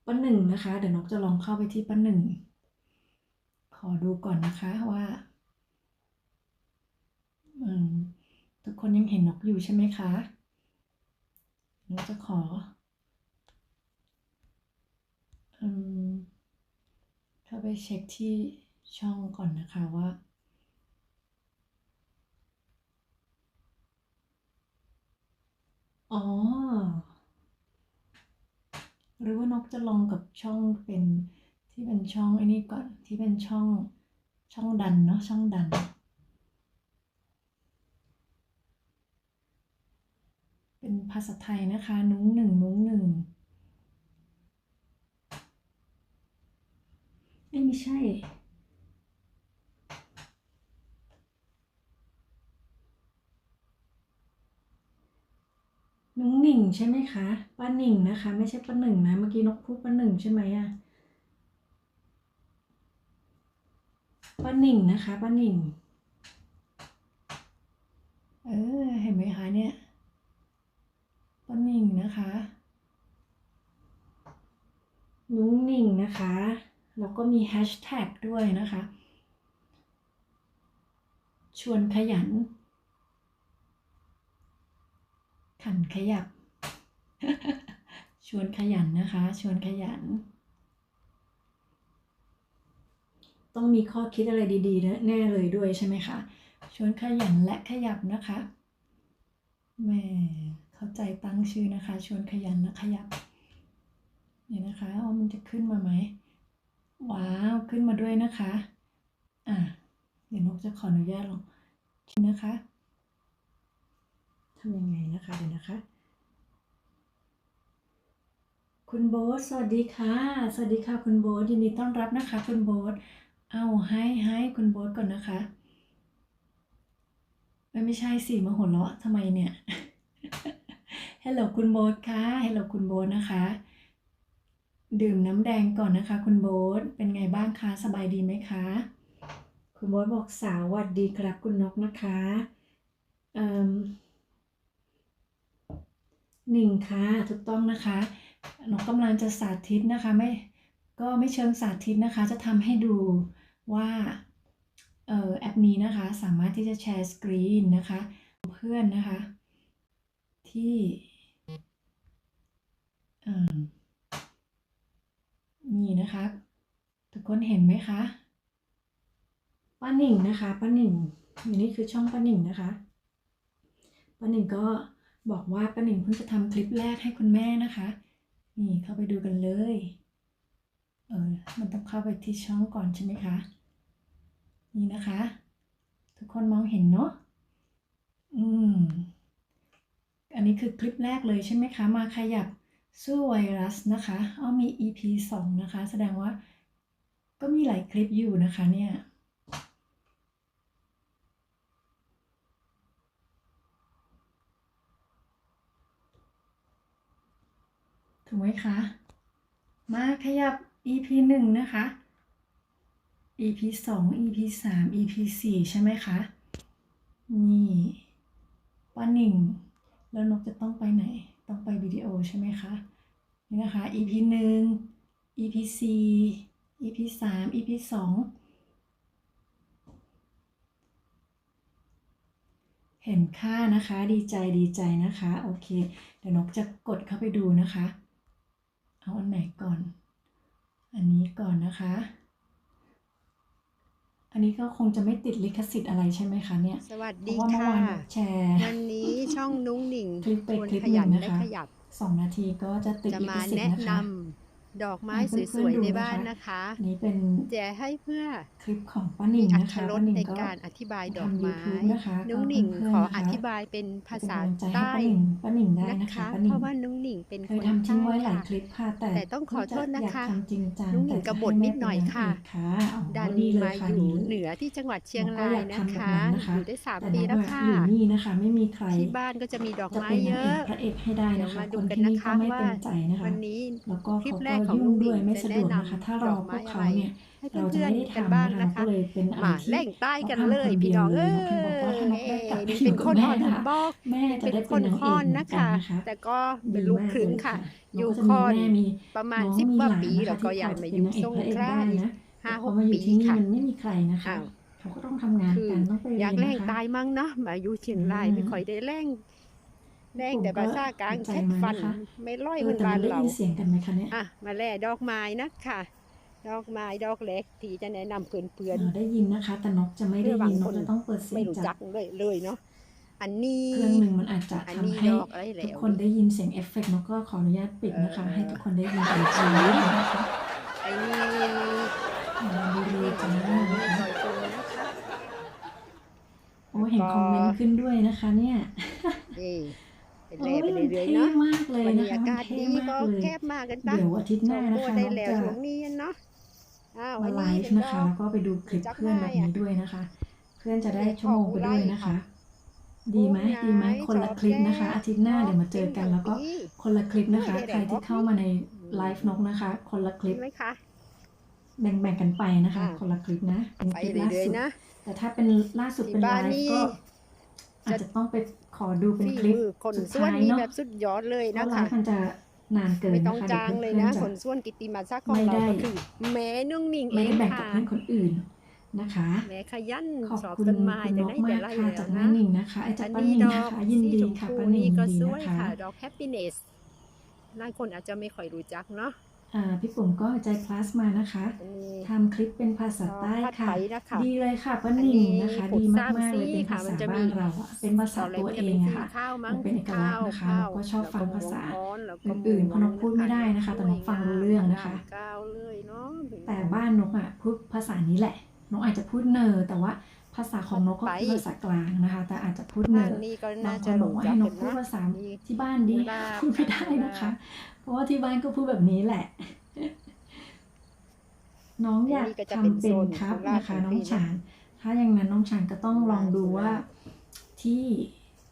ป้าหนึ่งนะคะเดี๋ยวนกจะลองเข้าไปที่ป้าหนึ่งขอดูก่อนนะคะว่าทุกคนยังเห็นนกอยู่ใช่ไหมคะนกจะขอเข้าไปเช็คที่ช่องก่อนนะคะว่าอ๋อหรือว่านกจะลองกับช่องเป็นที่เป็นช่องไอ้นี่ก่อนที่เป็นช่องดันเนาะช่องดันเป็นภาษาไทยนะคะนุ้งหนึ่งไม่ใช่นุ้งหนิ่งใช่ไหมคะป้าหนิ่งนะคะไม่ใช่ป้าหนึ่งนะเมื่อกี้นกพูดป้าหนึ่งใช่ไหมอะป้าหนิ่งนะคะป้าหนิ่งเห็นไหมคะเนี่ยป้าหนิ่งนะคะนุ้งหนิ่งนะคะแล้วก็มีแฮชแท็กด้วยนะคะชวนขยันขันขยับชวนขยันนะคะชวนขยันต้องมีข้อคิดอะไรดีๆแน่เลยด้วยใช่ไหมคะชวนขยันและขยับนะคะแม่เข้าใจตั้งชื่อนะคะชวนขยันและขยับเนี่ยนะคะมันจะขึ้นมาไหมว้าวขึ้นมาด้วยนะคะเดี๋ยวนกจะขออนุญาตลองนะคะทำยังไงนะคะเดี๋ยวนะคะคุ คุณโบ๊ทสวัสดีค่ะสวัสดีค่ะคุณโบ๊ทยินดีต้อนรับนะคะคุณโบ๊ทเอาให้คุณโบ๊ทก่อนนะคะไม่ใช่สิมาหัวเราะทำไมเนี่ย ฮัลโหลคุณโบ๊ทค่ะฮัลโหลคุณโบ๊ทนะคะดื่มน้ำแดงก่อนนะคะคุณโบ๊ทเป็นไงบ้างคะสบายดีไหมคะคุณโบ๊ทบอกสวัสดีครับคุณนกนะคะหนึ่งค่ะถูกต้องนะคะนกกำลังจะสาธิตนะคะไม่เชิงสาธิตนะคะจะทำให้ดูว่าแอปนี้นะคะสามารถที่จะแชร์สกรีนนะคะเพื่อนนะคะที่นี่นะคะทุกคนเห็นไหมคะป้าหนิงนะคะป้าหนิงนี่คือช่องป้าหนิงนะคะป้าหนิงก็บอกว่าป้าหนิงเพิ่งจะทำคลิปแรกให้คุณแม่นะคะนี่เข้าไปดูกันเลยมันต้องเข้าไปที่ช่องก่อนใช่ไหมคะนี่นะคะทุกคนมองเห็นเนาะอันนี้คือคลิปแรกเลยใช่ไหมคะมาขยับสู้ไวรัสนะคะมี EP 2นะคะแสดงว่าก็มีหลายคลิปอยู่นะคะเนี่ยถูกไหมคะมาขยับ EP 1นะคะ EP 2 EP 3 EP 4ใช่ไหมคะนี่ป้าหนิงแล้วนกจะต้องไปไหนต้องไปวิดีโอใช่ไหมคะนี่นะคะ EP 1 EP 4 EP 3 EP 2เห็นค่านะคะดีใจนะคะโอเคเดี๋ยวนกจะกดเข้าไปดูนะคะเอาอันไหนก่อนอันนี้ก่อนนะคะอันนี้ก็คงจะไม่ติดลิขสิทธิ์อะไรใช่ไหมคะเนี่ยสวัสดีเพราะว่าเมื่อค่ะวานแชร์วันนี้ช่องนุ้งหนิง คลิปไปคลิปหนึ่งนะคะ2 นาทีก็จะติดลิขสิทธิ์นะคะดอกไม้สวยๆในบ้านนะคะนี่เป็นแจกให้เพื่อคลิปของป้าหนิงนะคะป้าหนิงในการอธิบายดอกไม้นุ้งหนิงขออธิบายเป็นภาษาใต้ป้าหนิงได้นะคะเพราะว่านุ้งหนิงเป็นคนใต้ค่ะแต่ต้องขอโทษนะคะนุ้งหนิงกบฏนิดหน่อยค่ะดันมาอยู่เหนือที่จังหวัดเชียงรายนะคะอยู่ได้3 ปีแล้วค่ะอยู่นี่นะคะไม่มีใครที่บ้านก็จะมีดอกไม้เยอะพระเอกให้ได้นะคะมาดูกันนะคะว่าวันนี้คลิปแรกของนุ้งหนิงจะแนะนำดอกไม้อะไรให้เพื่อนๆกันบ้างนะคะมาแล่งใต้กันเลยพี่น้องเป็นคนฮอนบอกเป็นคนฮอนนะคะแต่ก็เป็นลูกครึ่งค่ะอยู่คอนประมาณ10 กว่าปีแล้วก็ย้ายมาอยู่สงขลา5-6 ปีค่ะไม่มีใครนะคะเขาก็ต้องทำงานกันต้องไปอยากแล่งตายมั้งเนาะมาอยู่เชียงรายไม่ค่อยได้แล่งแต่ภาษากลางแค่ฟันไม่ร้อยเหมือนบ้านเราเสียงกันไหมคะเนี่ยมาแล่ดอกไม้นะคะดอกไม้ดอกเล็กที่จะแนะนำเพื่อนๆได้ยินนะคะแต่นกจะไม่ได้ยินนกจะต้องเปิดเสียงไม่รู้จักเลยเนาะอันนี้เครื่องหนึ่งมันอาจจะทำให้ทุกคนได้ยินเสียงเอฟเฟกต์นกก็ขออนุญาตปิดนะคะให้ทุกคนได้ยินกันจริงนะคะไอ้นี่ดูจังนะคะโอ้เห็นคอมเมนต์ขึ้นด้วยนะคะเนี่ยเป็นเล่ไปเรื่อยๆเนาะมากเลยนะคะอากาศดีก็แคบมากกันเดี๋ยวอาทิตย์หน้านะคะได้แล้วช่วงนี้เนาะมาไลฟ์นะคะแล้วก็ไปดูคลิปเพื่อนแบบนี้ด้วยนะคะเพื่อนจะได้ชั่วโมงไปด้วยนะคะดีไหมคนละคลิปนะคะอาทิตย์หน้าเดี๋ยวมาเจอกันแล้วก็คนละคลิปนะคะใครที่เข้ามาในไลฟ์นกนะคะคนละคลิปแบ่งกันไปนะคะคนละคลิปนะเป็นคลิปล่าสุดแต่ถ้าเป็นล่าสุดเป็นไลฟ์ก็อาจจะต้องไปขอดูเป็นคลิปสุดท้ายเนาะแบบสุดยอดเลยนะคะมันจะนานเกินไม่ต้องจางเลยนะคนส่วนกิติมาซักของเราก็คือแม่นุ่งนิ่งเองค่ะไม่ได้แบ่งกับเพื่อนคนอื่นนะคะแม่ขยันขอบคุณคุณนกมากค่ะจากแม่หนิงนะคะไอ้จากป้าหนิงนะคะยินดีค่ะป้าหนิงก็ดีสวยนะคะค่ะดอกแฮปปี้เนสหลายคนอาจจะไม่ค่อยรู้จักเนาะพี่ปุ๋มก็ใจคลาสมานะคะทำคลิปเป็นภาษาใต้ค่ะดีเลยค่ะป้าหนิงนะคะดีมากๆเลยเป็นภาษาบ้านเราเป็นภาษาตัวเองค่ะมันเป็นเอกลักษณ์นะคะเราก็ชอบฟังภาษาอื่นๆเพราะนกพูดไม่ได้นะคะแต่นกฟังรู้เรื่องนะคะแต่บ้านนกพูดภาษานี้แหละนกอาจจะพูดเนอแต่ว่าภ ภาษาของนกก็คือภาษากลางนะคะ แต่อาจจะพูดเหนื ทาง อ นี้ก็ บา น่าง ค จะ นบ หล อก ง ว่า จั ให้ ก น กั ก น พูด นะ ภาษา มี ที่บ้านดี ลาบ พูดไม่ได้ ลา นะคะ บ เพราะว่าที่บ้านก็พูดแบบนี้แหละ น้องอยาก นี่ก็จะเป็น ทำ โซ เป็น น ครั โค บ ราช นะ ข คะ อง น้อง พี่ ฉา นะ น ถ้าอย่างนั้นน้องฉานก็ต้อง โค ล รอาช งดูว่า ที่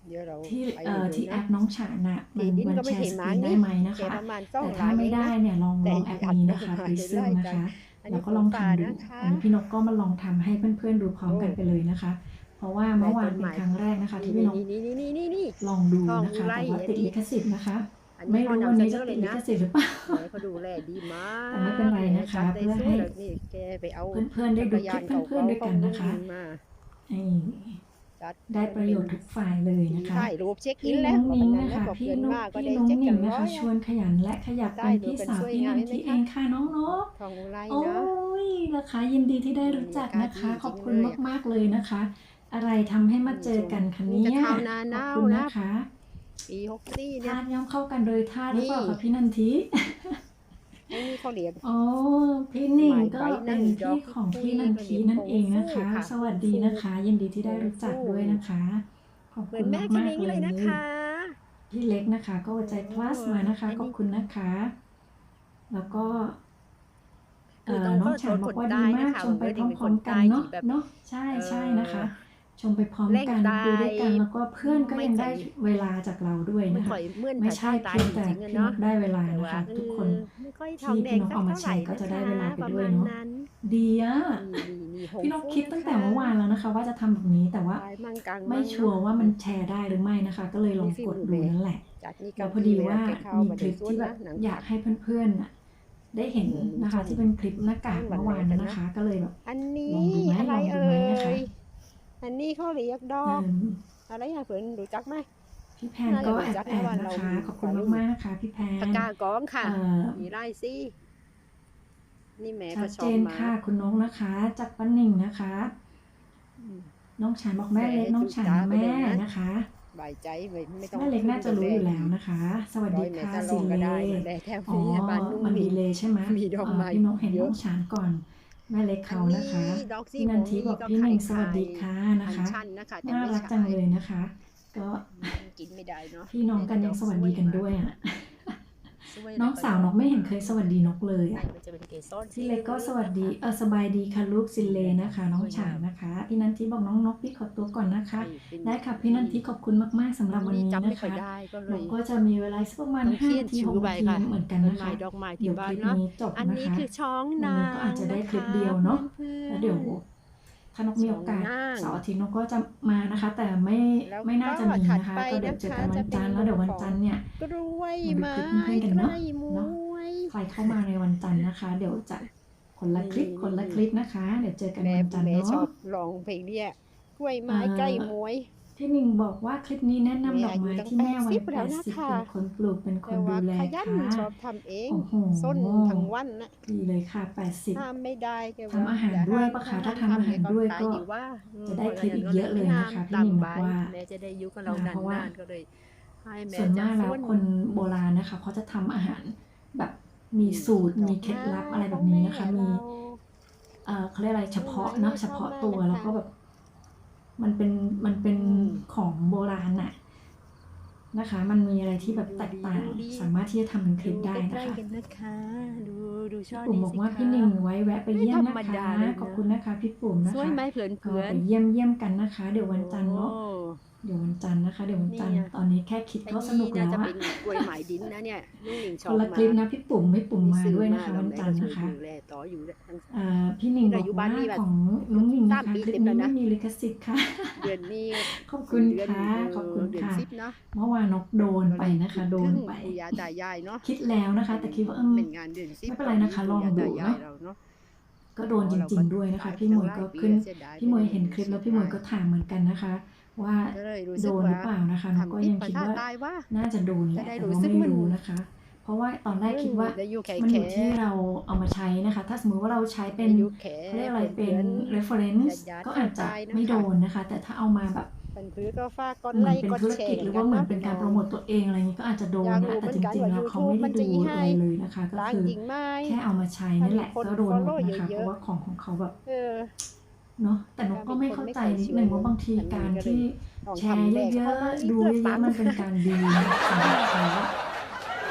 เดี๋ยวเรา ที่ ไปดู ที่ นะ แอปน้องฉานน่ะ มั ที่ น ดิน มัน ก็ แช ไม่ ร์ ใช่ ส ห ก มา รีนได้ นี่ ไหมนะ แค่ คะ ประมาณ แต่ 2 ถ้า ลาย ไม่ เอง ได้ นะ เนี่ยลอง แต่ แอป อัด นี้ ไป นะคะ หน่อย Prism ไล่ นะ กัน คะ อัน แล้ นี้ วก็ ข ล อ อง ง ป่า ทำดู นะคะ อันนี้พี่นกก็มาลองทำให้เพื่อนๆดูพร้อม โอ้ กันไปเลยนะคะ เพราะว่า ได้ เมื่อวา ต้ น น เป็ ไม นครั้งแรกนะคะ ที่ นี่ พี่นก นี่ ลองดู ทอง นะ อุ คะ ไร แต่ว่า อัน ติด นี้ ลิขสิทธิ์นะคะ อัน ไม่ นี้เขา รู้วัน นำเส นี้ น จะ อเล ติด ย ลิ นะ ขสิทธิ์หรือเปล่า แหมเขาดูแลดีมาก แต่ไม่เป็นไร แหม นะคะ จัดได้ เพื่อ สว ให้ ยแล้วนี่แกไปเอา เพื่อนๆได้ จั ดู กร ค ยา ลิ น ปเพื่อนๆด้วย เก่า กัน ๆข นะ อง คะ ลุงมา นี่ จัด ได้ประโยชน์ทุกฝ่ายเลยนะ ที่ คะ ถ่ายรูปเช็คอิ พี่ นแล้ นุ้ ว ง บอก นิ้ง นั้น นะ นะคะ บอก พี่ เพื่อน นุ้ง มาก็ พี่ ได้ นุ้ง เช็ค นิ้ กั ง น นะ ร้อ คะ ย ชวนขยันและขยับ ได้ เป็น ดู พี่ กัน สาว สวย พี่ งา นั ม น ไหม ทิเอ คะ งค่ะน้องนก ทองอุไร โอ้ เนาะ ยนะคะยินดีที่ได้รู้จัก บรรยากาศ นะคะ ดี ขอบ จริง คุณ เลยอะ มากๆเลยนะคะ อะไรทำให้มาเจอกันคะ นี่ เนี่ จะ ย ข้าวนา ข ห อบ นาว คุณ นะ นะคะ ปี64เนี่ ธาย ตุย่อมเข้ากันโดยธาตุหรือเปล่า นี่ คะพี่นันทิ อันนี้เขาเรียก อ๋อพี่หนิงก็ หมายใบ เป็ นั่ น งดอ พี่ ก ของ คุย พี่นันทีนั่นเองนะคะ ค่ะ สวัสดีนะคะ ยินดีที่ได้รู้จัก ฟู ด้วยนะคะ ขอบ เหมื คุ อน ณ แม่ค มา ณิ้ ก ง ๆเล เลย ยนะคะ พี่เล็กนะคะ ก็หัวใจพลัสมานะคะ อันนี้ ขอบคุณนะคะ แล้วก็ คือต้อง น้องฉานบอกว่าดีมาก ชมไปพร้อมๆกันเนาะใช่ใช่นะคะ ชมไปพร้อมกันดูด้วยกันแล้วก็เพื่อนก็ยังได้เวลาจากเราด้วย มัน นะคะ ค่อยเหมือน ไม่ ภา ใช่ ษาใต้ เพียง จ แต่ ริงๆอะ พี่น เนาะ กได้เวลา แต่ นะ ว่า คะ ทุกคน ไม่ค่อยทองแดง ที่พี่นกเอามาแชร์ก็จะได้เวลาไปด้วยเนอะ ประมณนั้น ดีอะ นี่ พี่นกคิดตั้งแต่เมื่อวานแล้วนะคะ ว่าจะทำแบบนี้แต่ว่า ปลายมั่งกลาง ไม่ชัวร์ว่ามันแชร์ได้หรือไม่นะคะ ก็เลยลองกดดูนั่นแหละ จัดนี่ แล้วพอดีว่ามีคลิปที่แบบอยากให้เพื่อนๆน่ะได้เห็นนะคะ ที่เป็นคลิปหน้ากากเมื่อวานนะคะ ก็เลยแบบ อันนี้ ลองดูไหม อะไร ลองดู เอ่ ไหมนะคะ ยอันนี้เขาเรียกดอ เอิ่ ก ม อะไรอย่างเพื่อนรู้จักไหม พี่แพนก็แอบนะคะ ขอบคุณมากๆนะคะ พี่แพน ปากกากองค่ะ เอ่อ มีไร่สินี่แม่ ชั ก็ ด ช เจ อบ น มา ค่ะคุณนกนะคะ จากป้าหนิงนะคะ น้องฉานบอกแม่เล็กน้องฉานแม่นะคะ ใบใจไม่ต้อง แม่เล็กน่าจะรู้อยู่แล้วนะคะ สวัสดีค่ะ สิ สิ ก็ เล ได้แม่แถว อ๋อ นี้บ้านนุ่ง มัน มี ดีเลยใช่ไหม มีดอกไม้ พี่นกเห็น เย น้ อะ องฉานก่อน แม่เล็กเขานะคะ ดอกสี พี่นันทิบอกพี่หนิงสวัสดีค่ะ อั นะ น คะ ชันนะคะแต่ น่า ไม่ รัก ใช่ จังเลยนะคะ ก็ กินไม่ได้เนาะ พี่น้องกันยังสวัสดีกันด้วยอ่ะ สวย น้องสาวนกไม่เห็นเคยสวัสดีนกเลย ไหน อ่ะ มันจะเป็นเกสร พี่เล็กก็สวัสดีสบายดีค่ะลูกซินเลนะคะ น้องฉานนะคะพี่นันทิบอกน้องนกพี่ขอตัวก่อนนะคะ ได้ค่ะพี่นันทิขอบคุณมากๆสำหรับวันนี้ จำไม่ นะ ค่อย คะ ได้ก็เล น ย กก็จะมีเวลาสักประมาณ ต้องเขียน 5 นาที ชื่อ 6 ใบ นาที ค่ะ เหมือนกัน ต้น นะ ไม้ คะ ดอกไม้ เดี๋ ที่ ยวค บ้าน ลิป เนาะ นี้จบ อัน นะ นี้ คะ คือช้อง วัน นา นี้ก็อาจจะได้คลิปเดียวเนาะ แล้วเดี๋ยวถ้านกมีโอกาส ช้องนาง เสาร์อาทิตย์นกก็จะมานะคะ แต่ไม่น่าจะมีนะคะ ก็เดี๋ยวเจอกันวันจันทร์แล้วเดี๋ยววันจันทร์เนี่ย กล้วย มา ไม้ ดูคลิปเพื่อนๆกันเนอะ ไก่มวย ใครเข้ามาในวันจันทร์นะคะ เดี๋ยวจะคนละคลิปนะคะ เดี๋ยวเจอกัน แม่ วันจันทร์ แม่ชอ เนาะ บร้องเพลงเนี่ยกล้วยไม้ไก่มวย พี่หนิงบอกว่าคลิปนี้แนะนำดอกไม้ที่แม่วัย แม่อายุตั้ง80 80เป็นคนปลูกเป็นค แต่ นดู ว่า แล ขยัน ค่ะ ชอบทำเอง โอ้โห ส้นทั้งวันนะ ดีเลยค่ะ 80 ห้ามไม่ได้แกว่า ทำอาหารด้วยปะคะถ้าทำอาหารด้วยก็ ดีว่า จะได้คลิปอีกเยอะเลยนะคะพี่หนิงบอกว่า แม่จะได้อยู่กับเรา เพราะว่า นานๆก็เลยให้แม่ ส่วนมากแล้ว จะ คนโบราณนะคะเขาจะทำอาหารแบบมีสูตรมีเคล็ดลับอะไรแบบนี้นะคะมีเขาเรียกอะไรเฉพาะเนาะเฉพาะตัวแล้วก็แบบมันเป็นของโบราณน่ะนะคะ มันมีอะไรที่แบบแตกต่างสามารถที่จะทำเป็นคลิปได้ ดู นะ ใกล้ คะ ๆกันนะคะดูช่อ ปุ่ม นี้ บอก สิ ว่า คะ พี่หนึ่งไว้แวะไปเยี่ยม ไม่ธร นะ รม คะ ดาเลยนะ ขอบคุณนะคะพี่ปุ่มนะ สวย คะ ไหมเผื่อน ก็ เผื่อ ไปเยี่ยมกันนะคะ เดี๋ยววันจันทร์เนาะเดี๋ยววันจันทร์นะคะ เดี๋ยววันจันทร์ นี่ไง ตอนนี้แค่คิดก็สนุกแล้ว จะ อะ เป็นกล้วยไหมดินนะเนี่ยลุงหนิงช ค อบ นละคลิปนะพี่ปุ่มไม่ปุ่มมา ซื้อ ด้วยนะคะ วันจันทร์นะคะ ดูแลต่ออยู่ทั้ง พี่หนิงบอก อยู่บ้า ว่าน นี่แบบ ของลุงหนิงนะคะ 3 ปี คลิป เต็มแล้ นี้ วนะ ไม่มีลิขสิทธิ์ค่ะ เดือนนี้ ขอบคุณ เดือน ค่ะขอบคุณ เดือน ค่ะ 10เนาะ เมื่อวานนกโดนไปนะคะ โดนไป ปู่ย่าตายายเนาะ คิดแล้วนะคะ แต่คิดว่า เป็นงานเดือน10 ไม่เป็นไรนะคะลองดู ปู่ย่าตายายเราเนาะ ก็โดนจริงๆด้วยนะคะ พี่หมวยก็ขึ้นพี่หมวยเห็นคลิปแล้วพี่หมวยก็ถามเหมือนกันนะคะ ว่า ก็เลยรู้ โด สึก นหรือ ว่า เปล่านะคะนกก็ยังคิดว่า ตายว่า น่าจะโดนแหละ จะได้ แต่ รู้ ว่า สึก ไม่ มัน รู้นะคะ เพราะว่าตอนแรกคิดว่า ได้อยู่แค่ มันอยู่ที่เราเอามาใช้นะคะ ถ้าสมมติว่าเราใช้เป็น อยู่แค่ เขาเรียกอะไรเป็น reference ก็อาจจะไม่โดนนะคะ แต่ถ้าเอามาแบบ เป็นพื้นก็ฝากกด เหมื ไล อน ค์ เป็น กด ธุร แช กิจ ร์ หรือว่าเหมือนเป็นการโปรโมตตัวเองอะไรอย่างนี้ก็อาจจะโดน อยาก นะ รู้ แต่จ เหมือนกัน ริงๆ ว่า แล้วเขาไม่ได้ YouTube ดู มันจะ อะไรเลยนะคะ ก็ ล้าง คือ จริงไหม แค่เอามาใช้นี่แหละ คน ก็โดนหมด follow นะคะ เย เพ อะๆ ราะว่าของเขาแบบ เออ เนาะแต่นกก็ไม่เข้าใจนิดนึงว่าบางทีการที่แชร์เยอะๆดูเยอะๆมันเป็นการดีสำหรับเขา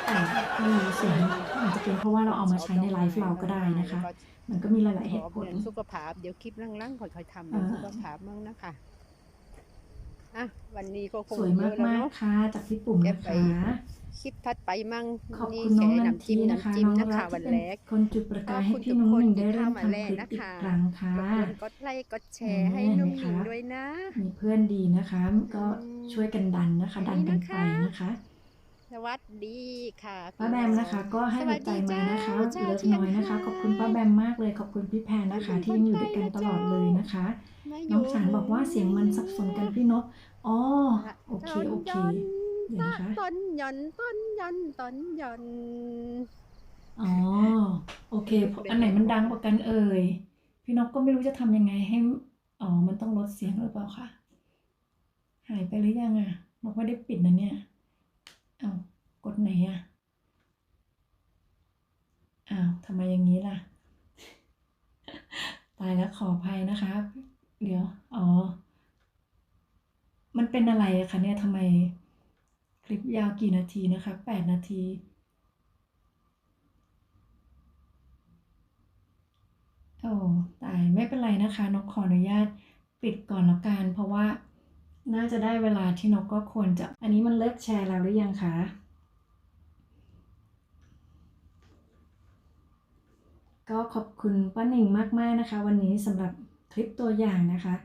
แต่ไม่รู้สิมันจะเป็นเพราะว่าเราเอามาใช้ในไลฟ์เราก็ได้นะคะมันก็มีหลายๆเหตุผล เดือนสุขภาพเดี๋ยวคลิปล่างๆค่อยๆทำเดือนสุขภาพมั่งนะคะอ่ะวันนี้ก็คง สวย เยอะแล้ว มาก เนาะ ๆค่ะจากพี่ปุ่มนะคะ คลิปถัดไปมั่ง ขอบ นี่ คุณน้อง แค่ นัน น้ำ ที จิ้ม นะคะ น้ำจิ้ม น้อง นะ รั คะ ก วั ที่ น เป็น แรก คนจุดประกายให้ ขอบคุณ พี่น้อง ทุกคน หนึ่งได้ ที่ เริ่ม เข้ามา ทำ แล คลิป นะ อีก คะ ครั้งค่ะ รบกวนกดไลค์กดแชร์ให้น้องหนิงด้วยนะ มีเพื่อนดีนะคะ ก็ช่วยกันดันนะคะ ดันกันไปนะคะ สวัสดีค่ะ ป้าแบมนะคะ ก็ให้หัวใจมานะคะ สวัสดีจ้า เลิฟน้อยนะคะ ขอบคุณป้าแบมมากเลย ขอบคุณพี่แพนนะคะ ที่ยังอยู่ด้วยกันตลอดเลยนะคะ น้องสารบอกว่าเสียงมันสับสนกันพี่นกอ๋อโอเคโอเคเดี๋ยวนะคะ ต้นหย่อนต้นหย่อนต้นหย่อน อ๋อโอเคอันไหนมันดังกว่ากันเอ่ยพี่นกก็ไม่รู้จะทำยังไงให้อ๋อมันต้องลดเสียงหรือเปล่าคะหายไปหรือยังอ่ะนกไม่ได้ปิดนะเนี่ยอ้าวกดไหนอ่ะอ้าวทำไมอย่างนี้ล่ะตายแล้วขออภัยนะคะเดี๋ยวอ๋อมันเป็นอะไรอะคะเนี่ยทำไมคลิปยาวกี่นาทีนะคะ8 นาทีโอ้ตายไม่เป็นไรนะคะนกขออนุญาตปิดก่อนละกันเพราะว่าน่าจะได้เวลาที่นกก็ควรจะอันนี้มันเลิกแชร์แล้วหรือยังคะก็ขอบคุณป้าหนิงมากๆนะคะวันนี้สำหรับคลิปตัวอย่างนะคะ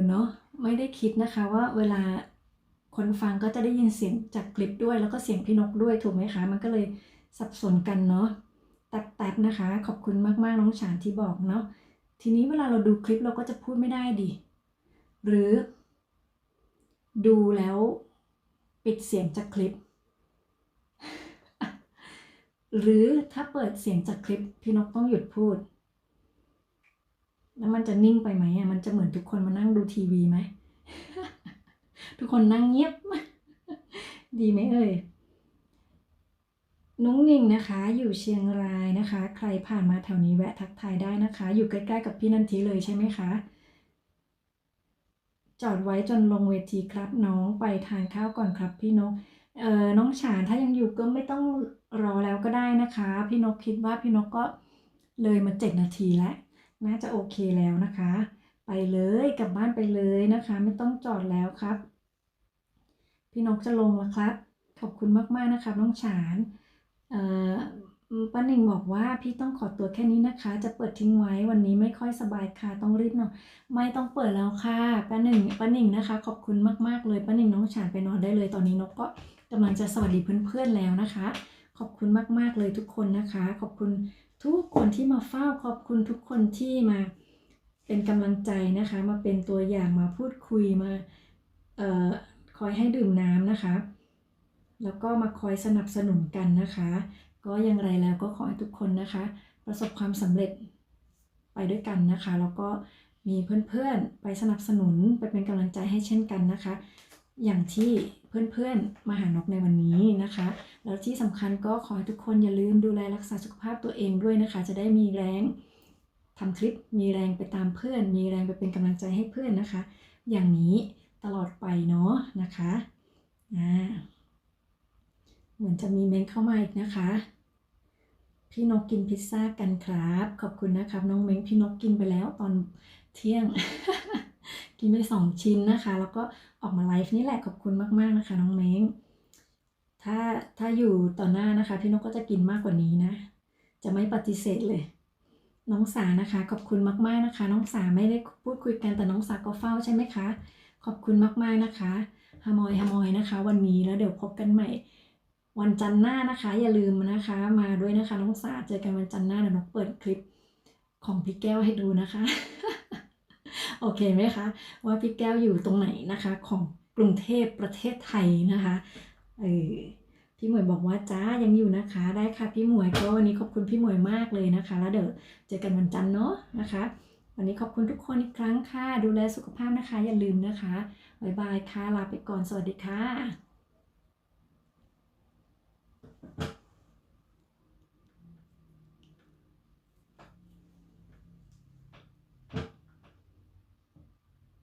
เนาะไม่ได้คิดนะคะว่าเวลาคนฟังก็จะได้ยินเสียงจากคลิปด้วยแล้วก็เสียงพี่นกด้วยถูกไหมคะมันก็เลยสับสนกันเนาะแต๊บๆนะคะขอบคุณมากๆน้องฉานที่บอกเนาะทีนี้เวลาเราดูคลิปเราก็จะพูดไม่ได้ดิหรือดูแล้วปิดเสียงจากคลิป หรือถ้าเปิดเสียงจากคลิปพี่นกต้องหยุดพูดแล้วมันจะนิ่งไปไหมอ่ะมันจะเหมือนทุกคนมานั่งดูทีวีไหม ทุกคนนั่งเงียบ ดีไหมเอ่ยนุ้งนิ่งนะคะอยู่เชียงรายนะคะใครผ่านมาแถวนี้แวะทักทายได้นะคะอยู่ใกล้ๆกับพี่นันทีเลยใช่ไหมคะจอดไว้จนลงเวทีครับน้องไปทานข้าวก่อนครับพี่นกน้องฉานถ้ายังอยู่ก็ไม่ต้องรอแล้วก็ได้นะคะพี่นกคิดว่าพี่นกก็เลยมา7 นาทีแล้วน่าจะโอเคแล้วนะคะไปเลยกลับบ้านไปเลยนะคะไม่ต้องจอดแล้วครับพี่นกจะลงแล้วครับขอบคุณมากๆนะคะน้องฉานป้าหนิงบอกว่าพี่ต้องขอตัวแค่นี้นะคะจะเปิดทิ้งไว้วันนี้ไม่ค่อยสบายค่ะต้องรีบหน่อยไม่ต้องเปิดแล้วค่ะป้าหนิงนะคะขอบคุณมากๆเลยป้าหนิงน้องฉานไปนอนได้เลยตอนนี้นกก็กำลังจะสวัสดีเพื่อนๆแล้วนะคะขอบคุณมากๆเลยทุกคนนะคะขอบคุณทุกคนที่มาเฝ้าขอบคุณทุกคนที่มาเป็นกำลังใจนะคะมาเป็นตัวอย่างมาพูดคุยมาคอยให้ดื่มน้ำนะคะแล้วก็มาคอยสนับสนุนกันนะคะก็อย่างไรแล้วก็ขอให้ทุกคนนะคะประสบความสำเร็จไปด้วยกันนะคะแล้วก็มีเพื่อนๆไปสนับสนุนไปเป็นกำลังใจให้เช่นกันนะคะอย่างที่เพื่อนๆมาหานกในวันนี้นะคะแล้วที่สำคัญก็ขอให้ทุกคนอย่าลืมดูแลรักษาสุขภาพตัวเองด้วยนะคะจะได้มีแรงทำคลิปมีแรงไปตามเพื่อนมีแรงไปเป็นกำลังใจให้เพื่อนนะคะอย่างนี้ตลอดไปเนาะนะคะเหมือนจะมีเมนเข้ามาอีกนะคะพี่นกกินพิซซ่ากันครับขอบคุณนะครับน้องเม้งพี่นกกินไปแล้วตอนเที่ยง กินไป2 ชิ้นนะคะแล้วก็ออกมาไลฟ์นี่แหละขอบคุณมากๆนะคะน้องเม้งถ้าอยู่ต่อหน้านะคะพี่นกก็จะกินมากกว่านี้นะจะไม่ปฏิเสธเลยน้องสานะคะขอบคุณมากๆนะคะน้องสาไม่ได้พูดคุยกันแต่น้องสาก็เฝ้าใช่ไหมคะขอบคุณมากๆนะคะฮามอยนะคะวันนี้แล้วเดี๋ยวพบกันใหม่วันจันทร์หน้านะคะอย่าลืมนะคะมาด้วยนะคะน้องสาเจอกันวันจันทร์หน้าเดี๋ยวนกเปิดคลิปของพี่แก้วให้ดูนะคะ โอเคไหมคะว่าพี่แก้วอยู่ตรงไหนนะคะของกรุงเทพประเทศไทยนะคะพี่หมวยบอกว่าจ้ายังอยู่นะคะได้ค่ะพี่หมวยก็วันนี้ขอบคุณพี่หมวยมากเลยนะคะแล้วเดี๋ยวเจอกันวันจันทร์เนาะนะคะวันนี้ขอบคุณทุกคนอีกครั้งค่ะดูแลสุขภาพนะคะอย่าลืมนะคะบ๊ายบายค่ะลาไปก่อนสวัสดีค่ะ